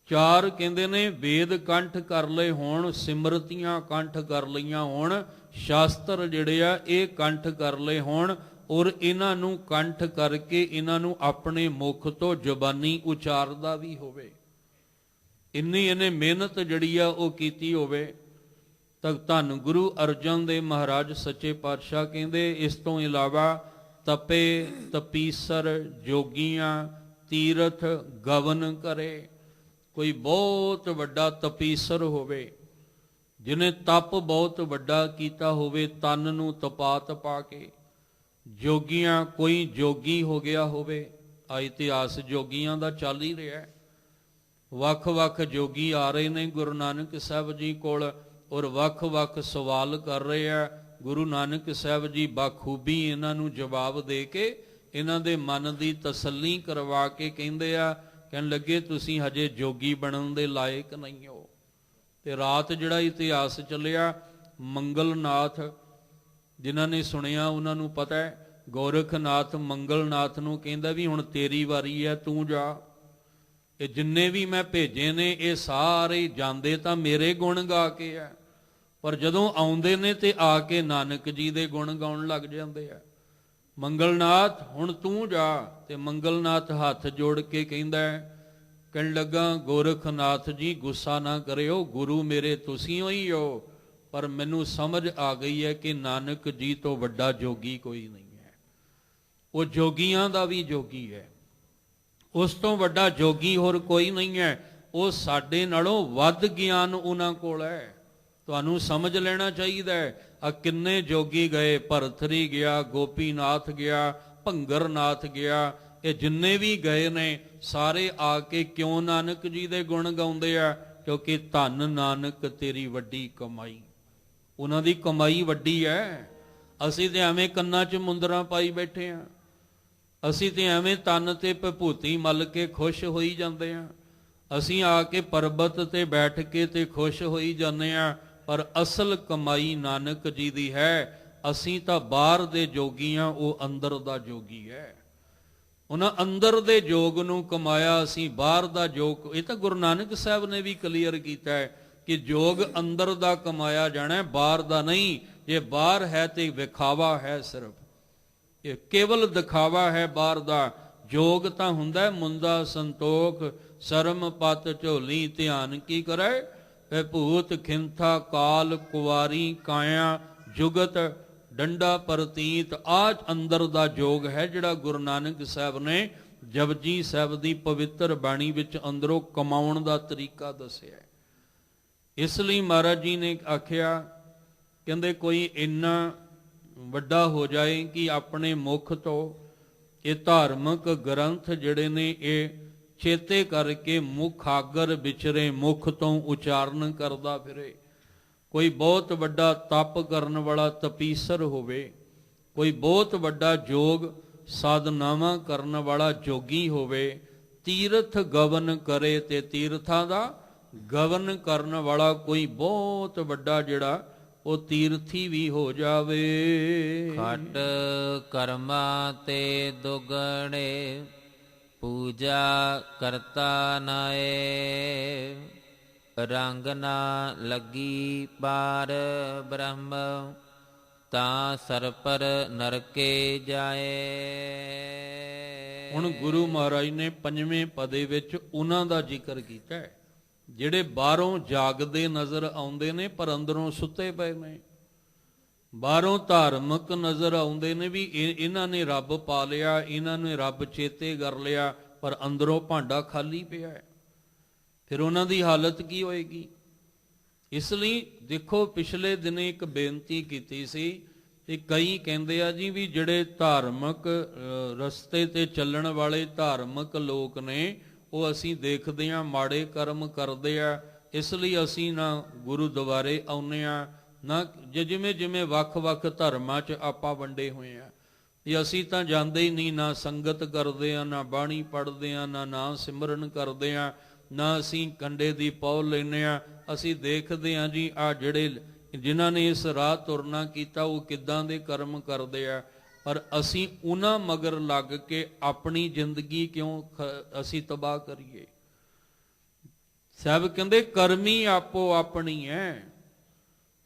4 ਕਹਿੰਦੇ ਨੇ ਵੇਦ ਕੰਠ ਕਰ ਲਏ ਹੋਣ, ਸਿਮਰਤੀਆਂ ਕੰਠ ਕਰ ਲਈਆਂ ਹੋਣ, ਸ਼ਾਸਤਰ ਜਿਹੜੇ ਆ ਇਹ ਕੰਠ ਕਰ ਲਏ ਹੋਣ ਔਰ ਇਹਨਾਂ ਨੂੰ ਕੰਠ ਕਰਕੇ ਇਹਨਾਂ ਨੂੰ ਆਪਣੇ ਮੁਖ ਤੋਂ ਜ਼ੁਬਾਨੀ ਉਚਾਰਦਾ ਵੀ ਹੋਵੇ। ਇੰਨੀ ਇਹਨੇ ਮਿਹਨਤ ਜਿਹੜੀ ਆ ਉਹ ਕੀਤੀ ਹੋਵੇ। ਤਾਂ ਧੰਨ ਗੁਰੂ ਅਰਜਨ ਦੇਵ ਮਹਾਰਾਜ ਸੱਚੇ ਪਾਤਸ਼ਾਹ ਕਹਿੰਦੇ ਇਸ ਤੋਂ ਇਲਾਵਾ ਤਪੇ ਤਪੀਸਰ ਜੋਗੀਆਂ ਤੀਰਥ ਗਵਨ ਕਰੇ। ਕੋਈ ਬਹੁਤ ਵੱਡਾ ਤਪੀਸਰ ਹੋਵੇ, ਜਿਹਨੇ ਤਪ ਬਹੁਤ ਵੱਡਾ ਕੀਤਾ ਹੋਵੇ, ਤਨ ਨੂੰ ਤਪਾ ਤਪਾ ਕੇ। ਜੋਗੀਆਂ, ਕੋਈ ਜੋਗੀ ਹੋ ਗਿਆ ਹੋਵੇ। ਆ ਇਤਿਹਾਸ ਜੋਗੀਆਂ ਦਾ ਚੱਲ ਹੀ ਰਿਹਾ। ਵੱਖ-ਵੱਖ ਜੋਗੀ ਆ ਰਹੇ ਨੇ ਗੁਰੂ ਨਾਨਕ ਸਾਹਿਬ ਜੀ ਕੋਲ ਔਰ ਵੱਖ-ਵੱਖ ਸਵਾਲ ਕਰ ਰਹੇ ਆ। ਗੁਰੂ ਨਾਨਕ ਸਾਹਿਬ ਜੀ ਬਾਖੂਬੀ ਇਹਨਾਂ ਨੂੰ ਜਵਾਬ ਦੇ ਕੇ ਇਹਨਾਂ ਦੇ ਮਨ ਦੀ ਤਸੱਲੀ ਕਰਵਾ ਕੇ ਕਹਿੰਦੇ ਆ, ਕਹਿਣ ਲੱਗੇ ਤੁਸੀਂ ਹਜੇ ਜੋਗੀ ਬਣਨ ਦੇ ਲਾਇਕ ਨਹੀਂ ਹੋ। ਤੇ ਰਾਤ ਜਿਹੜਾ ਇਤਿਹਾਸ ਚੱਲਿਆ, ਮੰਗਲਨਾਥ, ਜਿਨ੍ਹਾਂ ਨੇ ਸੁਣਿਆ ਉਹਨਾਂ ਨੂੰ ਪਤਾ ਹੈ, ਗੋਰਖਨਾਥ ਮੰਗਲਨਾਥ ਨੂੰ ਕਹਿੰਦਾ ਵੀ ਹੁਣ ਤੇਰੀ ਵਾਰੀ ਹੈ, ਤੂੰ ਜਾ। ਇਹ ਜਿੰਨੇ ਵੀ ਮੈਂ ਭੇਜੇ ਨੇ ਇਹ ਸਾਰੇ ਜਾਂਦੇ ਤਾਂ ਮੇਰੇ ਗੁਣ ਗਾ ਕੇ ਆ, ਪਰ ਜਦੋਂ ਆਉਂਦੇ ਨੇ ਤੇ ਆ ਕੇ ਨਾਨਕ ਜੀ ਦੇ ਗੁਣ ਗਾਉਣ ਲੱਗ ਜਾਂਦੇ ਆ। ਮੰਗਲਨਾਥ ਹੁਣ ਤੂੰ ਜਾ। ਤੇ ਮੰਗਲਨਾਥ ਹੱਥ ਜੋੜ ਕੇ ਕਹਿੰਦਾ, ਕਹਿਣ ਲੱਗਾ ਗੋਰਖਨਾਥ ਜੀ ਗੁੱਸਾ ਨਾ ਕਰਿਓ, ਗੁਰੂ ਮੇਰੇ ਤੁਸੀਂ ਹੀ ਹੋ, ਪਰ ਮੈਨੂੰ ਸਮਝ ਆ ਗਈ ਹੈ ਕਿ ਨਾਨਕ ਜੀ ਤੋਂ ਵੱਡਾ ਜੋਗੀ ਕੋਈ ਨਹੀਂ ਹੈ। ਉਹ ਜੋਗੀਆਂ ਦਾ ਵੀ ਜੋਗੀ ਹੈ। ਉਸ ਤੋਂ ਵੱਡਾ ਜੋਗੀ ਹੋਰ ਕੋਈ ਨਹੀਂ ਹੈ। ਉਹ ਸਾਡੇ ਨਾਲੋਂ ਵੱਧ ਗਿਆਨ ਉਹਨਾਂ ਕੋਲ ਹੈ। ਤੁਹਾਨੂੰ ਸਮਝ ਲੈਣਾ ਚਾਹੀਦਾ ਹੈ। ਆ ਕਿੰਨੇ ਜੋਗੀ ਗਏ, ਭਰਥਰੀ ਗਿਆ, ਗੋਪੀਨਾਥ ਗਿਆ, ਭੰਗਰਨਾਥ ਗਿਆ, ਇਹ ਜਿੰਨੇ ਵੀ ਗਏ ਨੇ ਸਾਰੇ ਆ ਕੇ ਕਿਉਂ ਨਾਨਕ ਜੀ ਦੇ ਗੁਣ ਗਾਉਂਦੇ ਆ? ਕਿਉਂਕਿ ਧੰਨ ਨਾਨਕ ਤੇਰੀ ਵੱਡੀ ਕਮਾਈ। ਉਹਨਾਂ ਦੀ ਕਮਾਈ ਵੱਡੀ ਹੈ। ਅਸੀਂ ਤੇ ਐਵੇਂ ਕੰਨਾਂ 'ਚ ਮੁੰਦਰਾਂ ਪਾਈ ਬੈਠੇ ਆ। ਅਸੀਂ ਤੇ ਐਵੇਂ ਤਨ ਤੇ ਭਭੂਤੀ ਮਲ ਕੇ ਖੁਸ਼ ਹੋਈ ਜਾਂਦੇ ਆ। ਅਸੀਂ ਆ ਕੇ ਪਰਬਤ ਤੇ ਬੈਠ ਕੇ ਤੇ ਖੁਸ਼ ਹੋਈ ਜਾਂਦੇ ਆ, ਪਰ ਅਸਲ ਕਮਾਈ ਨਾਨਕ ਜੀ ਦੀ ਹੈ। ਅਸੀਂ ਤਾਂ ਬਾਹਰ ਦੇ ਜੋਗੀ ਆ, ਉਹ ਅੰਦਰ ਦਾ ਜੋਗੀ ਹੈ। ਉਹਨਾਂ ਅੰਦਰ ਦੇ ਜੋਗ ਨੂੰ ਕਮਾਇਆ, ਅਸੀਂ ਬਾਹਰ ਦਾ ਜੋਗ। ਇਹ ਤਾਂ ਗੁਰੂ ਨਾਨਕ ਸਾਹਿਬ ਨੇ ਵੀ ਕਲੀਅਰ ਕੀਤਾ ਹੈ ਕਿ ਜੋਗ ਅੰਦਰ ਦਾ ਕਮਾਇਆ ਜਾਣਾ, ਬਾਹਰ ਦਾ ਨਹੀਂ। ਜੇ ਬਾਹਰ ਹੈ ਤੇ ਵਿਖਾਵਾ ਹੈ, ਸਿਰਫ ਇਹ ਕੇਵਲ ਦਿਖਾਵਾ ਹੈ ਬਾਹਰ ਦਾ। ਜੋਗ ਤਾਂ ਹੁੰਦਾ ਮੁੰਦਾ ਸੰਤੋਖ, ਸ਼ਰਮ ਪਤ ਝੋਲੀ ਧਿਆਨ ਕੀ ਕਰੇ, ਭੂਤ ਖਿੰਥਾ ਕਾਲ ਕੁਵਾਰੀ ਕਾਇਆ ਜੁਗਤ ਡੰਡਾ ਪ੍ਰਤੀਤ। ਆਜ ਅੰਦਰ ਦਾ ਜੋਗ ਹੈ ਜਿਹੜਾ ਗੁਰੂ ਨਾਨਕ ਸਾਹਿਬ ਨੇ ਜਪਜੀ ਸਾਹਿਬ ਦੀ ਪਵਿੱਤਰ ਬਾਣੀ ਵਿੱਚ ਅੰਦਰੋਂ ਕਮਾਉਣ ਦਾ ਤਰੀਕਾ ਦੱਸਿਆ। ਇਸ ਲਈ ਮਹਾਰਾਜ ਜੀ ਨੇ ਆਖਿਆ, ਕਹਿੰਦੇ ਕੋਈ ਇੰਨਾ ਵੱਡਾ ਹੋ ਜਾਏ ਕਿ ਆਪਣੇ ਮੁਖ ਤੋਂ ਇਹ ਧਾਰਮਿਕ ਗ੍ਰੰਥ ਜਿਹੜੇ ਨੇ ਇਹ ਚੇਤੇ ਕਰਕੇ ਮੁਖ ਆਗਰ ਵਿਚਰੇ, ਮੁਖ ਤੋਂ ਉਚਾਰਨ ਕਰਦਾ ਫਿਰੇ। ਕੋਈ ਬਹੁਤ ਵੱਡਾ ਤਪ ਕਰਨ ਵਾਲਾ ਤਪੀਸਰ ਹੋਵੇ, ਕੋਈ ਬਹੁਤ ਵੱਡਾ ਜੋਗ ਸਾਧਨਾਵਾਂ ਕਰਨ ਵਾਲਾ ਜੋਗੀ ਹੋਵੇ, ਤੀਰਥ ਗਵਨ ਕਰੇ ਤੇ ਤੀਰਥਾਂ ਦਾ ਗਵਨ ਕਰਨ ਵਾਲਾ ਕੋਈ ਬਹੁਤ ਵੱਡਾ ਜਿਹੜਾ ਉਹ ਤੀਰਥੀ ਵੀ ਹੋ ਜਾਵੇ।
ਖਟ ਕਰਮਾਂ ਤੇ ਦੁਗਣੇ ਪੂਜਾ ਕਰਤਾ ਨਾਏ, ਰੰਗ ਨਾ ਲੱਗੀ ਪਾਰ ਬ੍ਰਹਮ ਤਾਂ ਸਰਪਰ ਨਰਕੇ ਜਾਏ।
ਹੁਣ ਗੁਰੂ ਮਹਾਰਾਜ ਨੇ ਪੰਜਵੇਂ ਪਦੇ ਵਿੱਚ ਉਹਨਾਂ ਦਾ ਜ਼ਿਕਰ ਕੀਤਾ ਹੈ ਜਿਹੜੇ ਬਾਹਰੋਂ ਜਾਗਦੇ ਨਜ਼ਰ ਆਉਂਦੇ ਨੇ ਪਰ ਅੰਦਰੋਂ ਸੁੱਤੇ ਪਏ ਨੇ। ਬਾਹਰੋਂ ਧਾਰਮਿਕ ਨਜ਼ਰ ਆਉਂਦੇ ਨੇ ਵੀ ਇਹਨਾਂ ਨੇ ਰੱਬ ਪਾ ਲਿਆ, ਇਹਨਾਂ ਨੇ ਰੱਬ ਚੇਤੇ ਕਰ ਲਿਆ, ਪਰ ਅੰਦਰੋਂ ਭਾਂਡਾ ਖਾਲੀ ਪਿਆ ਹੈ। ਫਿਰ ਉਹਨਾਂ ਦੀ ਹਾਲਤ ਕੀ ਹੋਏਗੀ? ਇਸ ਲਈ ਦੇਖੋ, ਪਿਛਲੇ ਦਿਨੇ ਇੱਕ ਬੇਨਤੀ ਕੀਤੀ ਸੀ ਕਿ ਕਈ ਕਹਿੰਦੇ ਆ ਜੀ ਵੀ ਜਿਹੜੇ ਧਾਰਮਿਕ ਰਸਤੇ ਤੇ ਚੱਲਣ ਵਾਲੇ ਧਾਰਮਿਕ ਲੋਕ ਨੇ ਉਹ ਅਸੀਂ ਦੇਖਦੇ ਹਾਂ ਮਾੜੇ ਕਰਮ ਕਰਦੇ ਆ, ਇਸ ਲਈ ਅਸੀਂ ਨਾ ਗੁਰੂ ਦੁਆਰੇ ਆਉਂਦੇ ਆ, ਨਾ ਜਿਵੇਂ ਜਿਵੇਂ ਵੱਖ-ਵੱਖ ਧਰਮਾਂ 'ਚ ਆਪਾਂ ਵੰਡੇ ਹੋਏ ਆ, ਵੀ ਅਸੀਂ ਤਾਂ ਜਾਂਦੇ ਹੀ ਨਹੀਂ, ਨਾ ਸੰਗਤ ਕਰਦੇ ਆ, ਨਾ ਬਾਣੀ ਪੜ੍ਹਦੇ ਆ, ਨਾ ਨਾਮ ਸਿਮਰਨ ਕਰਦੇ ਆ, ਨਾ ਅਸੀਂ ਕੰਡੇ ਦੀ ਪੌਲ ਲੈਂਦੇ ਆ। ਅਸੀਂ ਦੇਖਦੇ ਹਾਂ ਜੀ ਆ ਜਿਹੜੇ ਜਿਨ੍ਹਾਂ ਨੇ ਇਸ ਰਾਹ ਤੁਰਨਾ ਕੀਤਾ ਉਹ ਕਿੱਦਾਂ ਦੇ ਕਰਮ ਕਰਦੇ ਆ, ਪਰ ਅਸੀਂ ਉਹਨਾਂ ਮਗਰ ਲੱਗ ਕੇ ਆਪਣੀ ਜ਼ਿੰਦਗੀ ਕਿਉਂ ਅਸੀਂ ਤਬਾਹ ਕਰੀਏ? ਸਾਹਿਬ ਕਹਿੰਦੇ ਕਰਮੀ ਆਪੋ ਆਪਣੀ ਹੈ।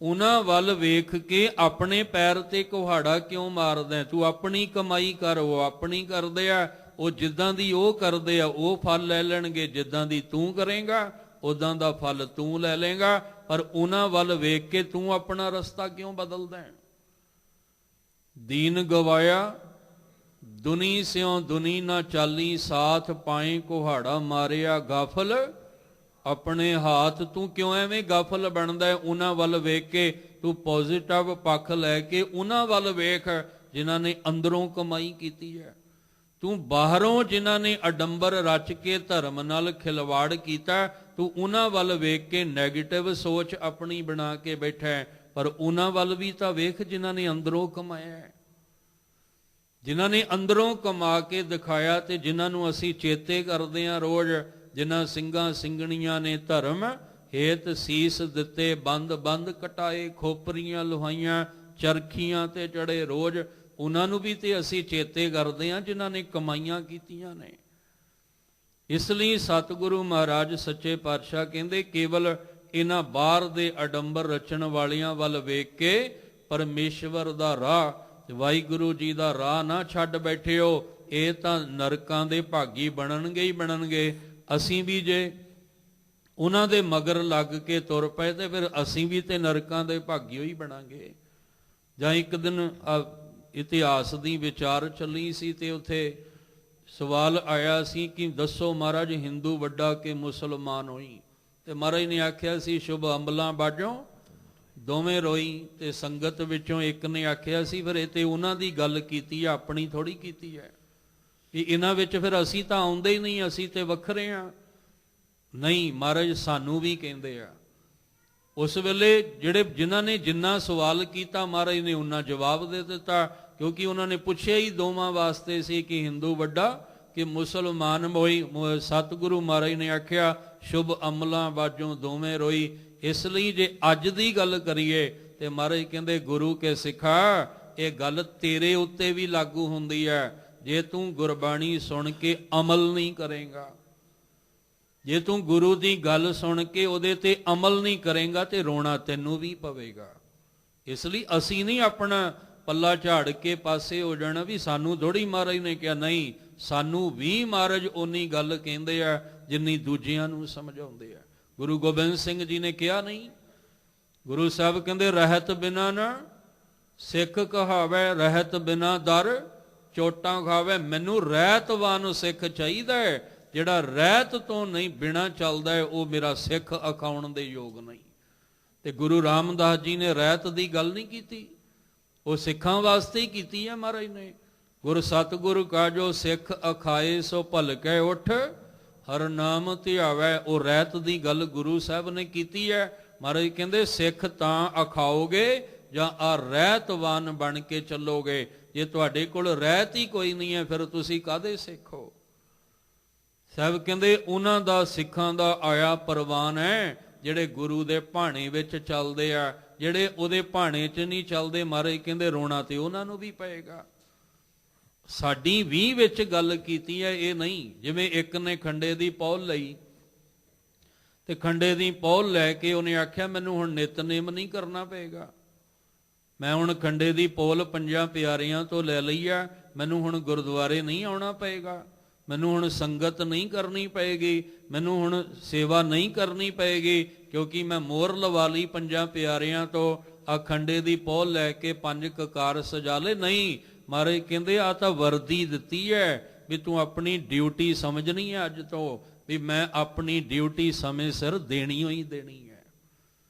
ਉਹਨਾਂ ਵੱਲ ਵੇਖ ਕੇ ਆਪਣੇ ਪੈਰ ਤੇ ਕੁਹਾੜਾ ਕਿਉਂ ਮਾਰਦਾ? ਤੂੰ ਆਪਣੀ ਕਮਾਈ ਕਰ, ਉਹ ਆਪਣੀ ਕਰਦੇ ਆ। ਉਹ ਜਿੱਦਾਂ ਦੀ ਉਹ ਕਰਦੇ ਆ ਉਹ ਫਲ ਲੈ ਲੈਣਗੇ, ਜਿੱਦਾਂ ਦੀ ਤੂੰ ਕਰੇਂਗਾ ਉਦਾਂ ਦਾ ਫਲ ਤੂੰ ਲੈ ਲੇਗਾ। ਪਰ ਉਹਨਾਂ ਵੱਲ ਵੇਖ ਕੇ ਤੂੰ ਆਪਣਾ ਰਸਤਾ ਕਿਉਂ ਬਦਲਦਾ ਹੈ? ਦੀਨ ਗਵਾਇਆ ਦੁਨੀ ਸਿਉ ਦੁਨੀ ਨਾ ਚਾਲੀ, ਸਾਥ ਪਾਏ ਕੁਹਾੜਾ ਮਾਰਿਆ ਗਾਫਲ ਆਪਣੇ ਹਾਥ। ਤੂੰ ਕਿਉਂ ਐਵੇਂ ਗਾਫਲ ਬਣਦਾ ਹੈ? ਉਹਨਾਂ ਵੱਲ ਵੇਖ ਕੇ ਤੂੰ ਪੋਜ਼ਿਟਿਵ ਪੱਖ ਲੈ ਕੇ ਉਹਨਾਂ ਵੱਲ ਵੇਖ ਜਿਨ੍ਹਾਂ ਨੇ ਅੰਦਰੋਂ ਕਮਾਈ ਕੀਤੀ ਹੈ। ਤੂੰ ਬਾਹਰੋਂ ਜਿਨ੍ਹਾਂ ਨੇ ਅਡੰਬਰ ਰਚ ਕੇ ਧਰਮ ਨਾਲ ਖਿਲਵਾੜ ਕੀਤਾ, ਤੂੰ ਉਹਨਾਂ ਵੱਲ ਵੇਖ ਕੇ ਨੈਗੇਟਿਵ ਸੋਚ ਆਪਣੀ ਬਣਾ ਕੇ ਬੈਠਾ ਹੈ। ਪਰ ਉਹਨਾਂ ਵੱਲ ਵੀ ਤਾਂ ਵੇਖ ਜਿਨ੍ਹਾਂ ਨੇ ਅੰਦਰੋਂ ਕਮਾਇਆ ਹੈ, ਜਿਨ੍ਹਾਂ ਨੇ ਅੰਦਰੋਂ ਕਮਾ ਕੇ ਦਿਖਾਇਆ ਤੇ ਜਿਨ੍ਹਾਂ ਨੂੰ ਅਸੀਂ ਚੇਤੇ ਕਰਦੇ ਹਾਂ ਰੋਜ਼, ਜਿਨ੍ਹਾਂ ਸਿੰਘਾਂ ਸਿੰਘਣੀਆਂ ਨੇ ਧਰਮ ਹੇਤ ਸੀਸ ਦਿੱਤੇ, ਬੰਦ ਬੰਦ ਕਟਾਏ, ਖੋਪਰੀਆਂ ਲੁਹਾਈਆਂ, ਚਰਖੀਆਂ ਤੇ ਚੜੇ ਰੋਜ਼। ਉਹਨਾਂ ਨੂੰ ਵੀ ਤੇ ਅਸੀਂ ਚੇਤੇ ਕਰਦੇ ਹਾਂ ਜਿਨ੍ਹਾਂ ਨੇ ਕਮਾਈਆਂ ਕੀਤੀਆਂ ਨੇ। ਇਸ ਲਈ ਸਤਿਗੁਰੂ ਮਹਾਰਾਜ ਸੱਚੇ ਪਾਤਸ਼ਾਹ ਕਹਿੰਦੇ ਕੇਵਲ ਇਹਨਾਂ ਬਾਹਰ ਦੇ ਅਡੰਬਰ ਰਚਣ ਵਾਲਿਆਂ ਵੱਲ ਵੇਖ ਕੇ ਪਰਮੇਸ਼ਵਰ ਦਾ ਰਾਹ, ਵਾਹਿਗੁਰੂ ਜੀ ਦਾ ਰਾਹ ਨਾ ਛੱਡ ਬੈਠਿਓ। ਇਹ ਤਾਂ ਨਰਕਾਂ ਦੇ ਭਾਗੀ ਬਣਨਗੇ ਹੀ ਬਣਨਗੇ। ਅਸੀਂ ਵੀ ਜੇ ਉਹਨਾਂ ਦੇ ਮਗਰ ਲੱਗ ਕੇ ਤੁਰ ਪਏ ਤੇ ਫਿਰ ਅਸੀਂ ਵੀ ਤੇ ਨਰਕਾਂ ਦੇ ਭਾਗੀ ਹੀ ਬਣਾਂਗੇ। ਜਾਂ ਇੱਕ ਦਿਨ ਇਤਿਹਾਸ ਦੀ ਵਿਚਾਰ ਚੱਲੀ ਸੀ ਤੇ ਉੱਥੇ ਸਵਾਲ ਆਇਆ ਸੀ ਕਿ ਦੱਸੋ ਮਹਾਰਾਜ ਹਿੰਦੂ ਵੱਡਾ ਕਿ ਮੁਸਲਮਾਨ ਹੋਈ, ਤੇ ਮਹਾਰਾਜ ਨੇ ਆਖਿਆ ਸੀ ਸ਼ੁਭ ਅੰਬਲਾਂ ਬਾਝੋਂ ਦੋਵੇਂ ਰੋਈ, ਤੇ ਸੰਗਤ ਵਿੱਚੋਂ ਇੱਕ ਨੇ ਆਖਿਆ ਸੀ ਫਿਰ ਇਹ ਤੇ ਉਹਨਾਂ ਦੀ ਗੱਲ ਕੀਤੀ ਆ, ਆਪਣੀ ਥੋੜੀ ਕੀਤੀ ਹੈ, ਕਿ ਇਹਨਾਂ ਵਿੱਚ ਫਿਰ ਅਸੀਂ ਤਾਂ ਆਉਂਦੇ ਹੀ ਨਹੀਂ, ਅਸੀਂ ਤੇ ਵੱਖਰੇ ਆ। ਨਹੀਂ, ਮਹਾਰਾਜ ਸਾਨੂੰ ਵੀ ਕਹਿੰਦੇ ਆ। ਉਸ ਵੇਲੇ ਜਿਨ੍ਹਾਂ ਨੇ ਜਿੰਨਾ ਸਵਾਲ ਕੀਤਾ ਮਹਾਰਾਜ ਨੇ ਉਹਨਾਂ ਜਵਾਬ ਦੇ ਦਿੱਤਾ, ਕਿਉਂਕਿ ਉਹਨਾਂ ਨੇ ਪੁੱਛਿਆ ਹੀ ਦੋਵਾਂ ਵਾਸਤੇ ਸੀ ਕਿ ਹਿੰਦੂ ਵੱਡਾ ਕਿ ਮੁਸਲਮਾਨ ਹੋਈ। ਸਤਿਗੁਰੂ ਮਹਾਰਾਜ ਨੇ ਆਖਿਆ ਸ਼ੁਭ ਅਮਲਾਂ ਬਾਝੋਂ ਦੋਵੇਂ ਰੋਈ। ਇਸ ਲਈ ਜੇ ਅੱਜ ਦੀ ਗੱਲ ਕਰੀਏ ਤੇ ਮਹਾਰਾਜ ਕਹਿੰਦੇ ਗੁਰੂ ਕੇ ਸਿੱਖਾ ਇਹ ਗੱਲ ਤੇਰੇ ਉੱਤੇ ਵੀ ਲਾਗੂ ਹੁੰਦੀ ਹੈ। ਜੇ ਤੂੰ ਗੁਰਬਾਣੀ ਸੁਣ ਕੇ ਅਮਲ ਨਹੀਂ ਕਰੇਗਾ, ਜੇ ਤੂੰ ਗੁਰੂ ਦੀ ਗੱਲ ਸੁਣ ਕੇ ਉਹਦੇ ਤੇ ਅਮਲ ਨਹੀਂ ਕਰੇਗਾ ਤੇ ਰੋਣਾ ਤੈਨੂੰ ਵੀ ਪਵੇਗਾ। ਇਸ ਲਈ ਅਸੀਂ ਨਹੀਂ ਆਪਣਾ ਪੱਲਾ ਝਾੜ ਕੇ ਪਾਸੇ ਹੋ ਜਾਣਾ ਵੀ ਸਾਨੂੰ ਥੋੜੀ ਮਹਾਰਾਜ ਨੇ ਕਿਹਾ। ਨਹੀਂ, ਸਾਨੂੰ ਵੀ ਮਹਾਰਾਜ ਉਨੀ ਗੱਲ ਕਹਿੰਦੇ ਆ ਜਿੰਨੀ ਦੂਜਿਆਂ ਨੂੰ ਸਮਝਾਉਂਦੇ ਆ। ਗੁਰੂ ਗੋਬਿੰਦ ਸਿੰਘ ਜੀ ਨੇ ਕਿਹਾ ਨਹੀਂ, ਗੁਰੂ ਸਾਹਿਬ ਕਹਿੰਦੇ ਰਹਿਤ ਬਿਨਾ ਨਾ ਸਿੱਖ ਕਹਾਵੇ, ਰਹਿਤ ਬਿਨਾ ਦਰ ਚੋਟਾਂ ਖਾਵੇ। ਮੈਨੂੰ ਰਹਿਤਵਾਨ ਸਿੱਖ ਚਾਹੀਦਾ ਹੈ, ਜਿਹੜਾ ਰਹਿਤ ਤੋਂ ਨਹੀਂ ਬਿਨਾ ਚੱਲਦਾ ਹੈ ਉਹ ਮੇਰਾ ਸਿੱਖ ਅਖਾਉਣ ਦੇ ਯੋਗ ਨਹੀਂ। ਤੇ ਗੁਰੂ ਰਾਮਦਾਸ ਜੀ ਨੇ ਰਹਿਤ ਦੀ ਗੱਲ ਨਹੀਂ ਕੀਤੀ, ਉਹ ਸਿੱਖਾਂ ਵਾਸਤੇ ਹੀ ਕੀਤੀ ਹੈ ਮਹਾਰਾਜ ਨੇ। ਗੁਰ ਸਤਿਗੁਰੂ ਕਾਜੋ ਸਿੱਖ ਅਖਾਏ ਸੋ ਭਲਕੇ ਉੱਠ ਹਰ ਨਾਮ ਧਿਆਵੈ। ਉਹ ਰਹਿਤ ਦੀ ਗੱਲ ਗੁਰੂ ਸਾਹਿਬ ਨੇ ਕੀਤੀ ਹੈ। ਮਹਾਰਾਜ ਕਹਿੰਦੇ ਸਿੱਖ ਤਾਂ ਅਖਾਓਗੇ ਜਾਂ ਆ ਰਹਿਤਵਾਨ ਬਣ ਕੇ ਚੱਲੋਗੇ। ਜੇ ਤੁਹਾਡੇ ਕੋਲ ਰਹਿਤ ਹੀ ਕੋਈ ਨਹੀਂ ਹੈ ਫਿਰ ਤੁਸੀਂ ਕਾਹਦੇ ਸਿੱਖ ਹੋ? ਸਾਹਿਬ ਕਹਿੰਦੇ ਉਹਨਾਂ ਦਾ ਸਿੱਖਾਂ ਦਾ ਆਇਆ ਪ੍ਰਵਾਨ ਹੈ ਜਿਹੜੇ ਗੁਰੂ ਦੇ ਭਾਣੇ ਵਿੱਚ ਚੱਲਦੇ ਆ। ਜਿਹੜੇ ਉਹਦੇ ਭਾਣੇ 'ਚ ਨਹੀਂ ਚੱਲਦੇ ਮਹਾਰਾਜ ਕਹਿੰਦੇ ਰੋਣਾ ਤੇ ਉਹਨਾਂ ਨੂੰ ਵੀ ਪਏਗਾ। ਸਾਡੀ ਵੀ ਵਿੱਚ ਗੱਲ ਕੀਤੀ ਹੈ, ਇਹ ਨਹੀਂ ਜਿਵੇਂ ਇੱਕ ਨੇ ਖੰਡੇ ਦੀ ਪੌਲ ਲਈ ਤੇ ਖੰਡੇ ਦੀ ਪੌਲ ਲੈ ਕੇ ਉਹਨੇ ਆਖਿਆ ਮੈਨੂੰ ਹੁਣ ਨਿਤਨੇਮ ਨਹੀਂ ਕਰਨਾ ਪਏਗਾ, ਮੈਂ ਹੁਣ ਖੰਡੇ ਦੀ ਪੌਲ ਪੰਜਾਂ ਪਿਆਰਿਆਂ ਤੋਂ ਲੈ ਲਈ ਆ, ਮੈਨੂੰ ਹੁਣ ਗੁਰਦੁਆਰੇ ਨਹੀਂ ਆਉਣਾ ਪਏਗਾ, ਮੈਨੂੰ ਹੁਣ ਸੰਗਤ ਨਹੀਂ ਕਰਨੀ ਪਏਗੀ, ਮੈਨੂੰ ਹੁਣ ਸੇਵਾ ਨਹੀਂ ਕਰਨੀ ਪਏਗੀ, ਕਿਉਂਕਿ ਮੈਂ ਮੋਹਰ ਲਵਾ ਲਈ ਪੰਜਾਂ ਪਿਆਰਿਆਂ ਤੋਂ। ਆ ਖੰਡੇ ਦੀ ਪੌਲ ਲੈ ਕੇ 5 ਕਕਾਰ ਸਜਾ ਲੈ। ਨਹੀਂ, ਮਹਾਰਾਜ ਕਹਿੰਦੇ ਆ ਤਾਂ ਵਰਦੀ ਦਿੱਤੀ ਹੈ ਵੀ ਤੂੰ ਆਪਣੀ ਡਿਊਟੀ ਸਮਝਣੀ ਹੈ ਅੱਜ ਤੋਂ, ਵੀ ਮੈਂ ਆਪਣੀ ਡਿਊਟੀ ਸਮੇਂ ਸਿਰ ਦੇਣੀ ਹੋਈ ਦੇਣੀ ਹੈ।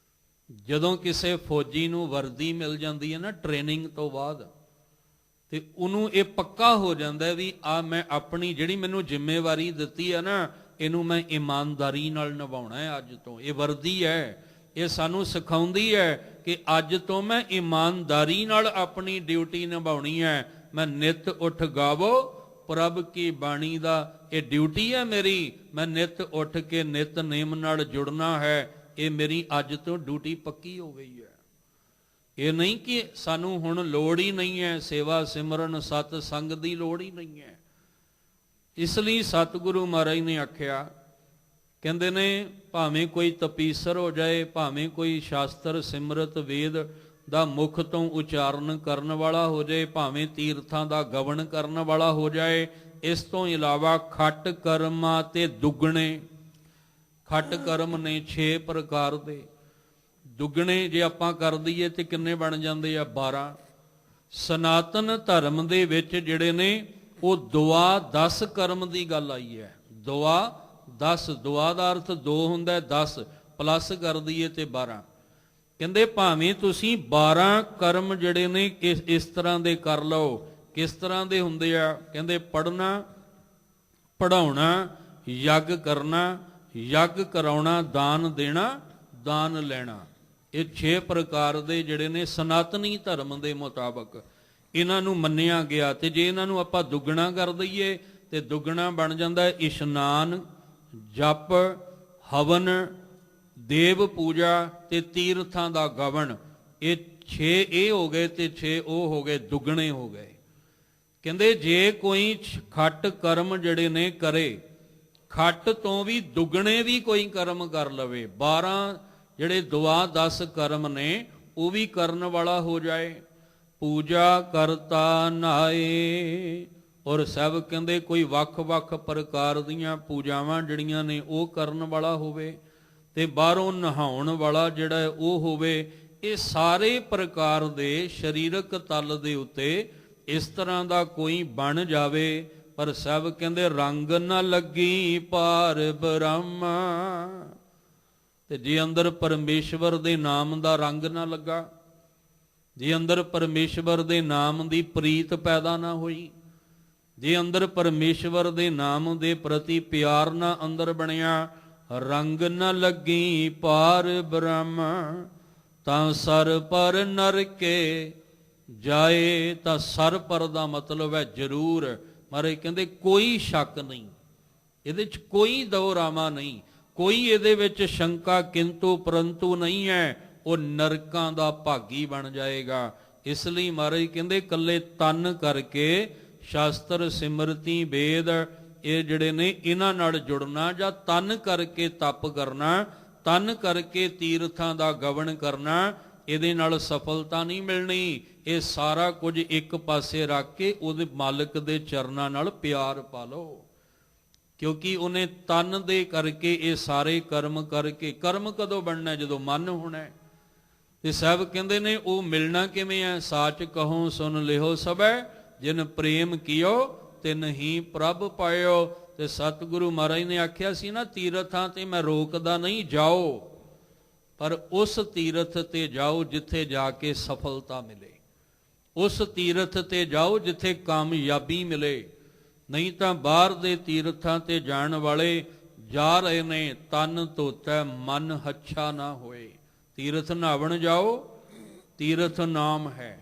ਜਦੋਂ ਕਿਸੇ ਫੌਜੀ ਨੂੰ ਵਰਦੀ ਮਿਲ ਜਾਂਦੀ ਹੈ ਨਾ ਟ੍ਰੇਨਿੰਗ ਤੋਂ ਬਾਅਦ, ਤੇ ਉਹਨੂੰ ਇਹ ਪੱਕਾ ਹੋ ਜਾਂਦਾ ਵੀ ਆ ਮੈਂ ਆਪਣੀ ਜਿਹੜੀ ਮੈਨੂੰ ਜ਼ਿੰਮੇਵਾਰੀ ਦਿੱਤੀ ਹੈ ਨਾ ਇਹਨੂੰ ਮੈਂ ਇਮਾਨਦਾਰੀ ਨਾਲ ਨਿਭਾਉਣਾ ਹੈ ਅੱਜ ਤੋਂ। ਇਹ ਵਰਦੀ ਹੈ, ਇਹ ਸਾਨੂੰ ਸਿਖਾਉਂਦੀ ਹੈ ਕਿ ਅੱਜ ਤੋਂ ਮੈਂ ਇਮਾਨਦਾਰੀ ਨਾਲ ਆਪਣੀ ਡਿਊਟੀ ਨਿਭਾਉਣੀ ਹੈ। ਮੈਂ ਨਿਤ ਉੱਠ ਗਾਵੋ ਪ੍ਰਭ ਕੀ ਬਾਣੀ ਦਾ, ਇਹ ਡਿਊਟੀ ਹੈ ਮੇਰੀ। ਮੈਂ ਨਿਤ ਉੱਠ ਕੇ ਨਿਤਨੇਮ ਨਾਲ ਜੁੜਨਾ ਹੈ, ਇਹ ਮੇਰੀ ਅੱਜ ਤੋਂ ਡਿਊਟੀ ਪੱਕੀ ਹੋ ਗਈ ਹੈ। ਇਹ ਨਹੀਂ ਕਿ ਸਾਨੂੰ ਹੁਣ ਲੋੜ ਹੀ ਨਹੀਂ ਹੈ ਸੇਵਾ ਸਿਮਰਨ ਸਤ ਸੰਗ ਦੀ, ਲੋੜ ਹੀ ਨਹੀਂ ਹੈ। ਇਸ ਲਈ ਸਤਿਗੁਰੂ ਮਹਾਰਾਜ ਨੇ ਆਖਿਆ, ਕਹਿੰਦੇ ਨੇ ਭਾਵੇਂ ਕੋਈ ਤਪੀਸਰ ਹੋ ਜਾਏ, ਭਾਵੇਂ ਕੋਈ ਸ਼ਾਸਤਰ ਸਿਮਰਤ ਵੇਦ ਦਾ ਮੁਖ ਤੋਂ ਉਚਾਰਨ ਕਰਨ ਵਾਲਾ ਹੋ ਜਾਏ, ਭਾਵੇਂ ਤੀਰਥਾਂ ਦਾ ਗਵਨ ਕਰਨ ਵਾਲਾ ਹੋ ਜਾਏ, ਇਸ ਤੋਂ ਇਲਾਵਾ ਖੱਟ ਕਰਮਾਂ ਤੇ ਦੁੱਗਣੇ ਖੱਟ ਕਰਮ ਨੇ 6 ਪ੍ਰਕਾਰ ਦੇ। ਦੁੱਗਣੇ ਜੇ ਆਪਾਂ ਕਰ ਦਈਏ ਤੇ ਕਿੰਨੇ ਬਣ ਜਾਂਦੇ ਆ? 12। ਸਨਾਤਨ ਧਰਮ ਦੇ ਵਿੱਚ ਜਿਹੜੇ ਨੇ ਉਹ ਦੁਆ 10 ਕਰਮ ਦੀ ਗੱਲ ਆਈ ਹੈ। ਦੁਆ 10, ਦੁਆ ਦਾ ਅਰਥ 2 ਹੁੰਦਾ, 10 ਪਲੱਸ ਕਰ ਦਈਏ ਤੇ 12। ਕਹਿੰਦੇ ਭਾਵੇਂ ਤੁਸੀਂ 12 ਕਰਮ ਜਿਹੜੇ ਨੇ ਇਸ ਤਰ੍ਹਾਂ ਦੇ ਕਰ ਲਓ। ਕਿਸ ਤਰ੍ਹਾਂ ਦੇ ਹੁੰਦੇ ਆ? ਕਹਿੰਦੇ ਪੜ੍ਹਨਾ, ਪੜ੍ਹਾਉਣਾ, ਯੱਗ ਕਰਨਾ, ਯੱਗ ਕਰਾਉਣਾ, ਦਾਨ ਦੇਣਾ, ਦਾਨ ਲੈਣਾ। ਇਹ 6 ਪ੍ਰਕਾਰ ਦੇ ਜਿਹੜੇ ਨੇ ਸਨਾਤਨੀ ਧਰਮ ਦੇ ਮੁਤਾਬਕ ਇਹਨਾਂ ਨੂੰ ਮੰਨਿਆ ਗਿਆ। ਤੇ ਜੇ ਇਹਨਾਂ ਨੂੰ ਆਪਾਂ ਦੁੱਗਣਾ ਕਰ ਦਈਏ ਤੇ ਦੁੱਗਣਾ ਬਣ ਜਾਂਦਾ ਇਸ਼ਨਾਨ, ਜਪ, ਹਵਨ, ਦੇਵ ਪੂਜਾ ਤੇ ਤੀਰਥਾਂ ਦਾ ਗਵਨ। ਇਹ 6 ਇਹ ਹੋ ਗਏ ਤੇ 6 ਉਹ ਹੋ ਗਏ, ਦੁੱਗਣੇ ਹੋ ਗਏ। ਕਹਿੰਦੇ ਜੇ ਕੋਈ ਖੱਟ ਕਰਮ ਜਿਹੜੇ ਨੇ ਕਰੇ, ਖੱਟ ਤੋਂ ਵੀ ਦੁੱਗਣੇ ਵੀ ਕੋਈ ਕਰਮ ਕਰ ਲਵੇ, 12 ਜਿਹੜੇ ਦੁਆ 10 ਕਰਮ ਨੇ ਉਹ ਵੀ ਕਰਨ ਵਾਲਾ ਹੋ ਜਾਏ। ਪੂਜਾ ਕਰਤਾ ਨਾਏ, ਔਰ ਸਭ ਕਹਿੰਦੇ ਕੋਈ ਵੱਖ-ਵੱਖ ਪ੍ਰਕਾਰ ਦੀਆਂ ਪੂਜਾਵਾਂ ਜਿਹੜੀਆਂ ਨੇ ਉਹ ਕਰਨ ਵਾਲਾ ਹੋਵੇ, ਤੇ ਬਾਹਰੋਂ ਨਹਾਉਣ ਵਾਲਾ ਜਿਹੜਾ ਹੈ ਉਹ ਹੋਵੇ। ਇਹ ਸਾਰੇ ਪ੍ਰਕਾਰ ਦੇ ਸਰੀਰਕ ਤਲ ਦੇ ਉੱਤੇ ਇਸ ਤਰ੍ਹਾਂ ਦਾ ਕੋਈ ਬਣ ਜਾਵੇ, ਪਰ ਸਭ ਕਹਿੰਦੇ ਰੰਗ ਨਾ ਲੱਗੀ ਪਾਰ ਬ੍ਰਹਮ। ਤੇ ਜੇ ਅੰਦਰ ਪਰਮੇਸ਼ਵਰ ਦੇ ਨਾਮ ਦਾ ਰੰਗ ਨਾ ਲੱਗਾ, ਜੇ ਅੰਦਰ ਪਰਮੇਸ਼ਵਰ ਦੇ ਨਾਮ ਦੀ ਪ੍ਰੀਤ ਪੈਦਾ ਨਾ ਹੋਈ, ਜੇ ਅੰਦਰ ਪਰਮੇਸ਼ਵਰ ਦੇ ਨਾਮ ਦੇ ਪ੍ਰਤੀ ਪਿਆਰ ਨਾ ਅੰਦਰ ਬਣਿਆ, ਰੰਗ ਨਾ ਲੱਗੀ ਪਾਰ ਬ੍ਰਹਮ, ਤਾਂ ਸਰ ਪਰ ਨਰਕੇ ਜਾਏ। ਤਾਂ ਸਰ ਪਰ ਦਾ ਮਤਲਬ ਹੈ ਜ਼ਰੂਰ। ਮਹਾਰਾਜ ਕਹਿੰਦੇ ਕੋਈ ਸ਼ੱਕ ਨਹੀਂ, ਇਹਦੇ 'ਚ ਕੋਈ ਦੋਰਾਵਾ ਨਹੀਂ, ਕੋਈ ਇਹਦੇ ਵਿੱਚ ਸ਼ੰਕਾ ਕਿੰਤੂ ਪਰੰਤੂ ਨਹੀਂ ਹੈ, ਉਹ ਨਰਕਾਂ ਦਾ ਭਾਗੀ ਬਣ ਜਾਏਗਾ। ਇਸ ਲਈ ਮਹਾਰਾਜ ਕਹਿੰਦੇ ਇਕੱਲੇ ਤਨ ਕਰਕੇ ਸ਼ਾਸਤਰ ਸਿਮਰਤੀ ਵੇਦ ਇਹ ਜਿਹੜੇ ਨੇ ਇਹਨਾਂ ਨਾਲ ਜੁੜਨਾ, ਜਾਂ ਤਨ ਕਰਕੇ ਤਪ ਕਰਨਾ, ਤਨ ਕਰਕੇ ਤੀਰਥਾਂ ਦਾ ਗਵਨ ਕਰਨਾ, ਇਹਦੇ ਨਾਲ ਸਫਲਤਾ ਨਹੀਂ ਮਿਲਣੀ। ਇਹ ਸਾਰਾ ਕੁਝ ਇੱਕ ਪਾਸੇ ਰੱਖ ਕੇ ਉਹਦੇ ਮਾਲਕ ਦੇ ਚਰਨਾਂ ਨਾਲ ਪਿਆਰ ਪਾ ਲਓ, ਕਿਉਂਕਿ ਉਹਨੇ ਤਨ ਦੇ ਕਰਕੇ ਇਹ ਸਾਰੇ ਕਰਮ ਕਰਕੇ। ਕਰਮ ਕਦੋਂ ਬਣਨਾ? ਜਦੋਂ ਮਨ ਹੋਣਾ। ਤੇ ਸਾਹਿਬ ਕਹਿੰਦੇ ਨੇ ਉਹ ਮਿਲਣਾ ਕਿਵੇਂ ਹੈ? ਸਾਚ ਕਹੋ ਸੁਨ ਲਿਓ ਸਭੈ, ਜਿਨ ਪ੍ਰੇਮ ਕੀਓ ਤਿਨ ਹੀ ਪ੍ਰਭ ਪਾਇਓ। ਤੇ ਸਤਿਗੁਰੂ ਮਹਾਰਾਜ ਨੇ ਆਖਿਆ ਸੀ ਨਾ, ਤੀਰਥਾਂ ਤੇ ਮੈਂ ਰੋਕਦਾ ਨਹੀਂ, ਜਾਓ, ਪਰ ਉਸ ਤੀਰਥ ਤੇ ਜਾਓ ਜਿੱਥੇ ਜਾ ਕੇ ਸਫਲਤਾ ਮਿਲੇ, ਉਸ ਤੀਰਥ ਤੇ ਜਾਓ ਜਿੱਥੇ ਕਾਮਯਾਬੀ ਮਿਲੇ। ਨਹੀਂ ਤਾਂ ਬਾਹਰ ਦੇ ਤੀਰਥਾਂ ਤੇ ਜਾਣ ਵਾਲੇ ਜਾ ਰਹੇ ਨੇ ਤਨ ਧੋਤਾ ਮਨ ਹੱਛਾ ਨਾ ਹੋਏ। ਤੀਰਥ ਨਹਾਵਣ ਜਾਓ, ਤੀਰਥ ਨਾਮ ਹੈ।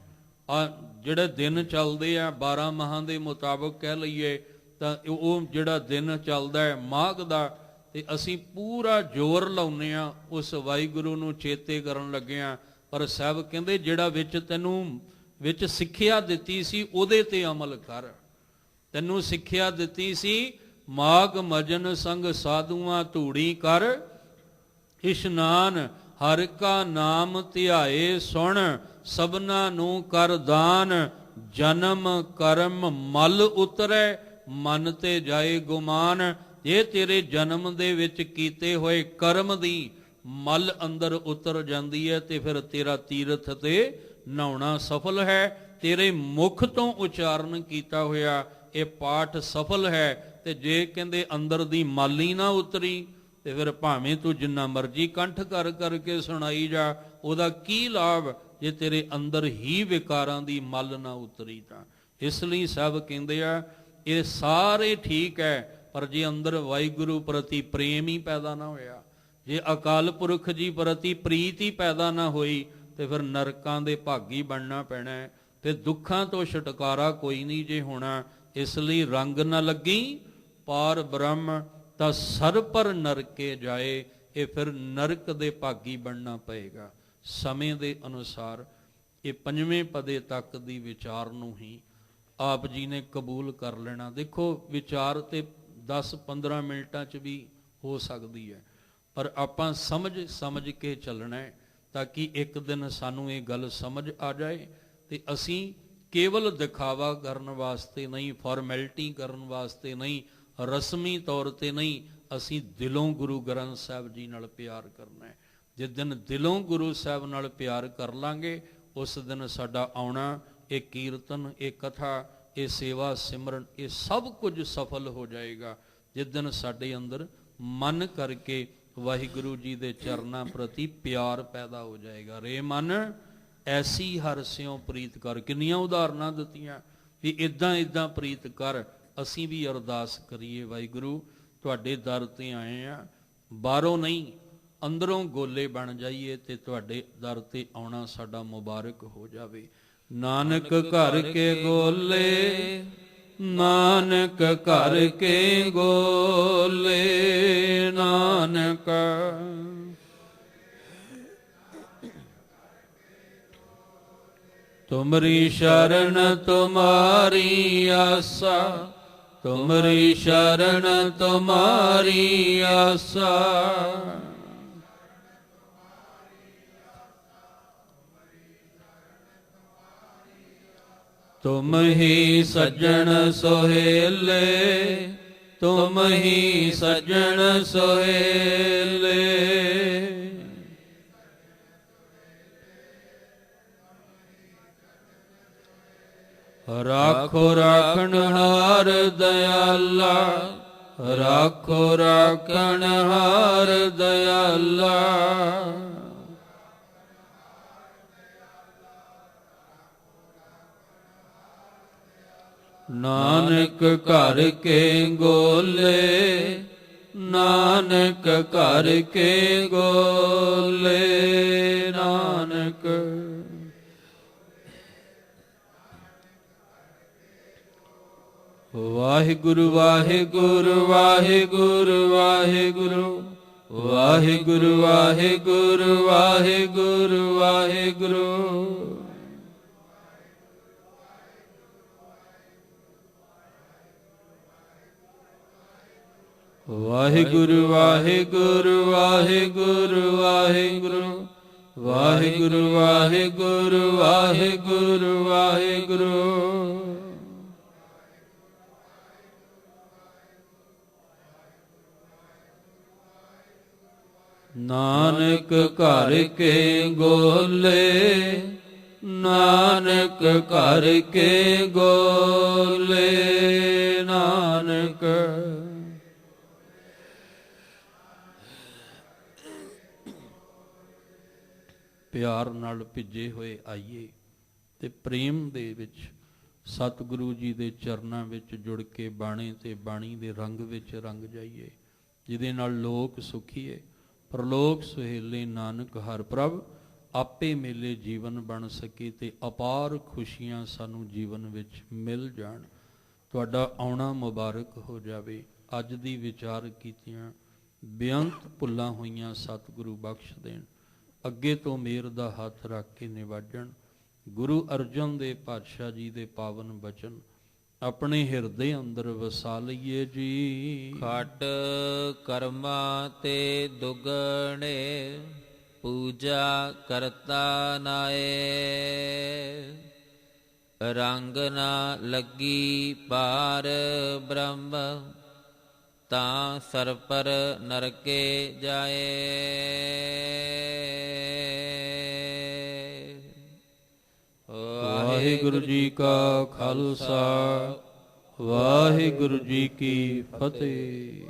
ਆ ਜਿਹੜੇ ਦਿਨ ਚੱਲਦੇ ਆ 12 ਮਾਹਾਂ ਦੇ ਮੁਤਾਬਕ ਕਹਿ ਲਈਏ ਤਾਂ ਉਹ ਜਿਹੜਾ ਦਿਨ ਚੱਲਦਾ ਹੈ ਮਾਘ ਦਾ, ਤੇ ਅਸੀਂ ਪੂਰਾ ਜ਼ੋਰ ਲਾਉਂਦੇ ਆ ਉਸ ਵਾਹਿਗੁਰੂ ਨੂੰ ਚੇਤੇ ਕਰਨ ਲੱਗੇ ਆ। ਪਰ ਸਾਹਿਬ ਕਹਿੰਦੇ ਜਿਹੜਾ ਤੈਨੂੰ ਵਿੱਚ ਸਿੱਖਿਆ ਦਿੱਤੀ ਸੀ ਉਹਦੇ ਤੇ ਅਮਲ ਕਰ। ਤੈਨੂੰ ਸਿੱਖਿਆ ਦਿੱਤੀ ਸੀ ਮਾਘ ਮਜਨ ਸੰਗ ਸਾਧੂਆਂ ਧੂੜੀ ਕਰ, ਇਸ਼ਨਾਨ ਹਰਿ ਕਾ ਨਾਮ ਧਿਆਏ ਸੁਣ, ਸਭਨਾ ਨੂੰ ਕਰ ਦਾਨ, ਜਨਮ ਕਰਮ ਮਲ ਉਤਰੈ, ਮਨ ਤੇ ਜਾਏ ਗੁਮਾਨ। ਜੇ ਤੇਰੇ ਜਨਮ ਦੇ ਵਿੱਚ ਕੀਤੇ ਹੋਏ ਕਰਮ ਦੀ ਮਲ ਅੰਦਰ ਉਤਰ ਜਾਂਦੀ ਹੈ ਤੇ ਫਿਰ ਤੇਰਾ ਤੀਰਥ ਤੇ ਨਹਾਉਣਾ ਸਫਲ ਹੈ। ਤੇਰੇ ਮੁਖ ਤੋਂ ਉਚਾਰਨ ਕੀਤਾ ਹੋਇਆ ਇਹ ਪਾਠ ਸਫਲ ਹੈ। ਤੇ ਜੇ ਕਹਿੰਦੇ ਅੰਦਰ ਦੀ ਮਾਲੀ ਨਾ ਉਤਰੀ ਤੇ ਫਿਰ ਭਾਵੇਂ ਤੂੰ ਜਿੰਨਾ ਮਰਜ਼ੀ ਕੰਠ ਕਰ ਕਰਕੇ ਸੁਣਾਈ ਜਾ, ਉਹਦਾ ਕੀ ਲਾਭ ਜੇ ਤੇਰੇ ਅੰਦਰ ਹੀ ਵਿਕਾਰਾਂ ਦੀ ਮਲ ਨਾ ਉਤਰੀ ਤਾਂ। ਇਸ ਲਈ ਸਭ ਕਹਿੰਦੇ ਆ ਇਹ ਸਾਰੇ ਠੀਕ ਹੈ, ਪਰ ਜੇ ਅੰਦਰ ਵਾਹਿਗੁਰੂ ਪ੍ਰਤੀ ਪ੍ਰੇਮ ਹੀ ਪੈਦਾ ਨਾ ਹੋਇਆ, ਜੇ ਅਕਾਲ ਪੁਰਖ ਜੀ ਪ੍ਰਤੀ ਪ੍ਰੀਤ ਹੀ ਪੈਦਾ ਨਾ ਹੋਈ, ਤੇ ਫਿਰ ਨਰਕਾਂ ਦੇ ਭਾਗੀ ਬਣਨਾ ਪੈਣਾ ਹੈ। ਤੇ ਦੁੱਖਾਂ ਤੋਂ ਛੁਟਕਾਰਾ ਕੋਈ ਨਹੀਂ ਜੇ ਹੋਣਾ। ਇਸ ਲਈ ਰੰਗ ਨਾ ਲੱਗੀ ਪਾਰ ਬ੍ਰਹਮ, ਤਾਂ ਸਰ ਪਰ ਨਰਕੇ ਜਾਏ। ਇਹ ਫਿਰ ਨਰਕ ਦੇ ਭਾਗੀ ਬਣਨਾ ਪਏਗਾ। ਸਮੇਂ ਦੇ ਅਨੁਸਾਰ ਇਹ 5ਵੇਂ ਪਦੇ ਤੱਕ ਦੀ ਵਿਚਾਰ ਨੂੰ ਹੀ ਆਪ ਜੀ ਨੇ ਕਬੂਲ ਕਰ ਲੈਣਾ। ਦੇਖੋ ਵਿਚਾਰ ਤੇ 10-15 ਮਿੰਟਾਂ 'ਚ ਵੀ ਹੋ ਸਕਦੀ ਹੈ, ਪਰ ਆਪਾਂ ਸਮਝ ਕੇ ਚੱਲਣਾ ਹੈ, ਤਾਂ ਕਿ ਇੱਕ ਦਿਨ ਸਾਨੂੰ ਇਹ ਗੱਲ ਸਮਝ ਆ ਜਾਏ ਤੇ ਅਸੀਂ ਕੇਵਲ ਦਿਖਾਵਾ ਕਰਨ ਵਾਸਤੇ ਨਹੀਂ, ਫਾਰਮੈਲਿਟੀ ਕਰਨ ਵਾਸਤੇ ਨਹੀਂ, ਰਸਮੀ ਤੌਰ ਤੇ ਨਹੀਂ, ਅਸੀਂ ਦਿਲੋਂ ਗੁਰੂ ਗ੍ਰੰਥ ਸਾਹਿਬ ਜੀ ਨਾਲ ਪਿਆਰ ਕਰਨਾ ਹੈ। ਜਿਸ ਦਿਨ ਦਿਲੋਂ ਗੁਰੂ ਸਾਹਿਬ ਨਾਲ ਪਿਆਰ ਕਰ ਲਾਂਗੇ, ਉਸ ਦਿਨ ਸਾਡਾ ਆਉਣਾ, ਇਹ ਕੀਰਤਨ, ਇਹ ਕਥਾ, ਇਹ ਸੇਵਾ ਸਿਮਰਨ, ਇਹ ਸਭ ਕੁਝ ਸਫਲ ਹੋ ਜਾਏਗਾ। ਜਿਸ ਦਿਨ ਸਾਡੇ ਅੰਦਰ ਮਨ ਕਰਕੇ ਵਾਹਿਗੁਰੂ ਜੀ ਦੇ ਚਰਨਾਂ ਪ੍ਰਤੀ ਪਿਆਰ ਪੈਦਾ ਹੋ ਜਾਏਗਾ। ਰੇ ਮਨ ਐਸੀ ਹਰਿ ਸਿਉ ਪ੍ਰੀਤ ਕਰ। ਕਿੰਨੀਆਂ ਉਦਾਹਰਨਾਂ ਦਿੱਤੀਆਂ ਵੀ ਇਦਾਂ ਪ੍ਰੀਤ ਕਰ। ਅਸੀਂ ਵੀ ਅਰਦਾਸ ਕਰੀਏ, ਵਾਹਿਗੁਰੂ ਤੁਹਾਡੇ ਦਰ ਤੇ ਆਏ ਆ, ਬਾਹਰੋਂ ਨਹੀਂ ਅੰਦਰੋਂ ਗੋਲੇ ਬਣ ਜਾਈਏ ਤੇ ਤੁਹਾਡੇ ਦਰ ਤੇ ਆਉਣਾ ਸਾਡਾ ਮੁਬਾਰਕ ਹੋ ਜਾਵੇ। ਨਾਨਕ ਘਰ ਕੇ ਗੋਲੇ, ਨਾਨਕ ਘਰ ਕੇ ਗੋਲੇ, ਨਾਨਕ ਤੁਮਰੀ ਸ਼ਰਨ ਤੁਮਾਰੀ ਆਸਾ, ਤੁਮਰੀ ਸ਼ਰਨ ਤੁਮਾਰੀ ਆਸਾ। ਤੁਮ ਹੀ ਸੱਜਣ ਸੋਹੇਲੇ, ਤੁਮ ਹੀ ਸੱਜਣ ਸੋਹੇਲੇ। ਰਾਖੋ ਰਾਖਣਹਾਰ ਦਇਆਲਾ, ਰਾਖੋ ਰਾਖਣਹਾਰ ਦਇਆਲਾ। ਨਾਨਕ ਘਰ ਕੇ ਗੋਲੇ, ਨਾਨਕ ਘਰ ਕੇ ਗੋਲੇ, ਨਾਨਕ। ਵਾਹਿਗੁਰੂ ਵਾਹਿਗੁਰੂ ਵਾਹਿਗੁਰੂ ਵਾਹਿਗੁਰੂ, ਵਾਹਿਗੁਰੂ ਵਾਹਿਗੁਰੂ ਵਾਹਿਗੁਰੂ ਵਾਹਿਗੁਰੂ। ਵਾਹਿਗੁਰੂ ਵਾਹਿਗੁਰੂ ਵਾਹਿਗੁਰੂ ਵਾਹਿਗੁਰੂ, ਵਾਹਿਗੁਰੂ ਵਾਹਿਗੁਰੂ ਵਾਹਿਗੁਰੂ ਵਾਹਿਗੁਰੂ। ਨਾਨਕ ਘਰ ਕੇ ਗੋਲੇ, ਨਾਨਕ ਘਰ ਕੇ ਗੋਲੇ, ਨਾਨਕ। ਪਿਆਰ ਨਾਲ ਭਿੱਜੇ ਹੋਏ ਆਈਏ ਤੇ ਪ੍ਰੇਮ ਦੇ ਵਿੱਚ ਸਤਿਗੁਰੂ ਜੀ ਦੇ ਚਰਨਾਂ ਵਿੱਚ ਜੁੜ ਕੇ ਬਾਣੇ ਤੇ ਬਾਣੀ ਦੇ ਰੰਗ ਵਿੱਚ ਰੰਗ ਜਾਈਏ, ਜਿਹਦੇ ਨਾਲ ਲੋਕ ਸੁਖੀਏ ਪਰਲੋਕ ਸੁਹੇਲੇ। ਨਾਨਕ ਹਰ ਪ੍ਰਭ ਆਪੇ ਮੇਲੇ ਜੀਵਨ ਬਣ ਸਕੇ ਤੇ ਅਪਾਰ ਖੁਸ਼ੀਆਂ ਸਾਨੂੰ ਜੀਵਨ ਵਿੱਚ ਮਿਲ ਜਾਣ। ਤੁਹਾਡਾ ਆਉਣਾ ਮੁਬਾਰਕ ਹੋ ਜਾਵੇ। ਅੱਜ ਦੀ ਵਿਚਾਰ ਕੀਤੀਆਂ ਬੇਅੰਤ ਭੁੱਲਾਂ ਹੋਈਆਂ ਸਤਿਗੁਰੂ ਬਖਸ਼ ਦੇਣ। ਅੱਗੇ ਤੋਂ ਮੇਰ ਦਾ ਹੱਥ ਰੱਖ ਕੇ ਨਿਵਾਜਣ। ਗੁਰੂ ਅਰਜਨ ਦੇਵ ਪਾਤਸ਼ਾਹ ਜੀ ਦੇ ਪਾਵਨ ਬਚਨ ਆਪਣੇ ਹਿਰਦੇ ਅੰਦਰ ਵਸਾ ਲਈਏ ਜੀ।
ਖਟ ਕਰਮਾਂ ਤੇ ਦੁਗਣੇ, ਪੂਜਾ ਕਰਤਾ ਨਾਏ। ਰੰਗ ਨਾ ਲੱਗੀ ਪਾਰ ਬ੍ਰਹਮ, ਤਾਂ ਸਰਪਰ ਨਰਕੇ ਜਾਏ।
ਵਾਹਿਗੁਰੂ ਜੀ ਕਾ ਖਾਲਸਾ, ਵਾਹਿਗੁਰੂ ਜੀ ਕੀ ਫਤਿਹ।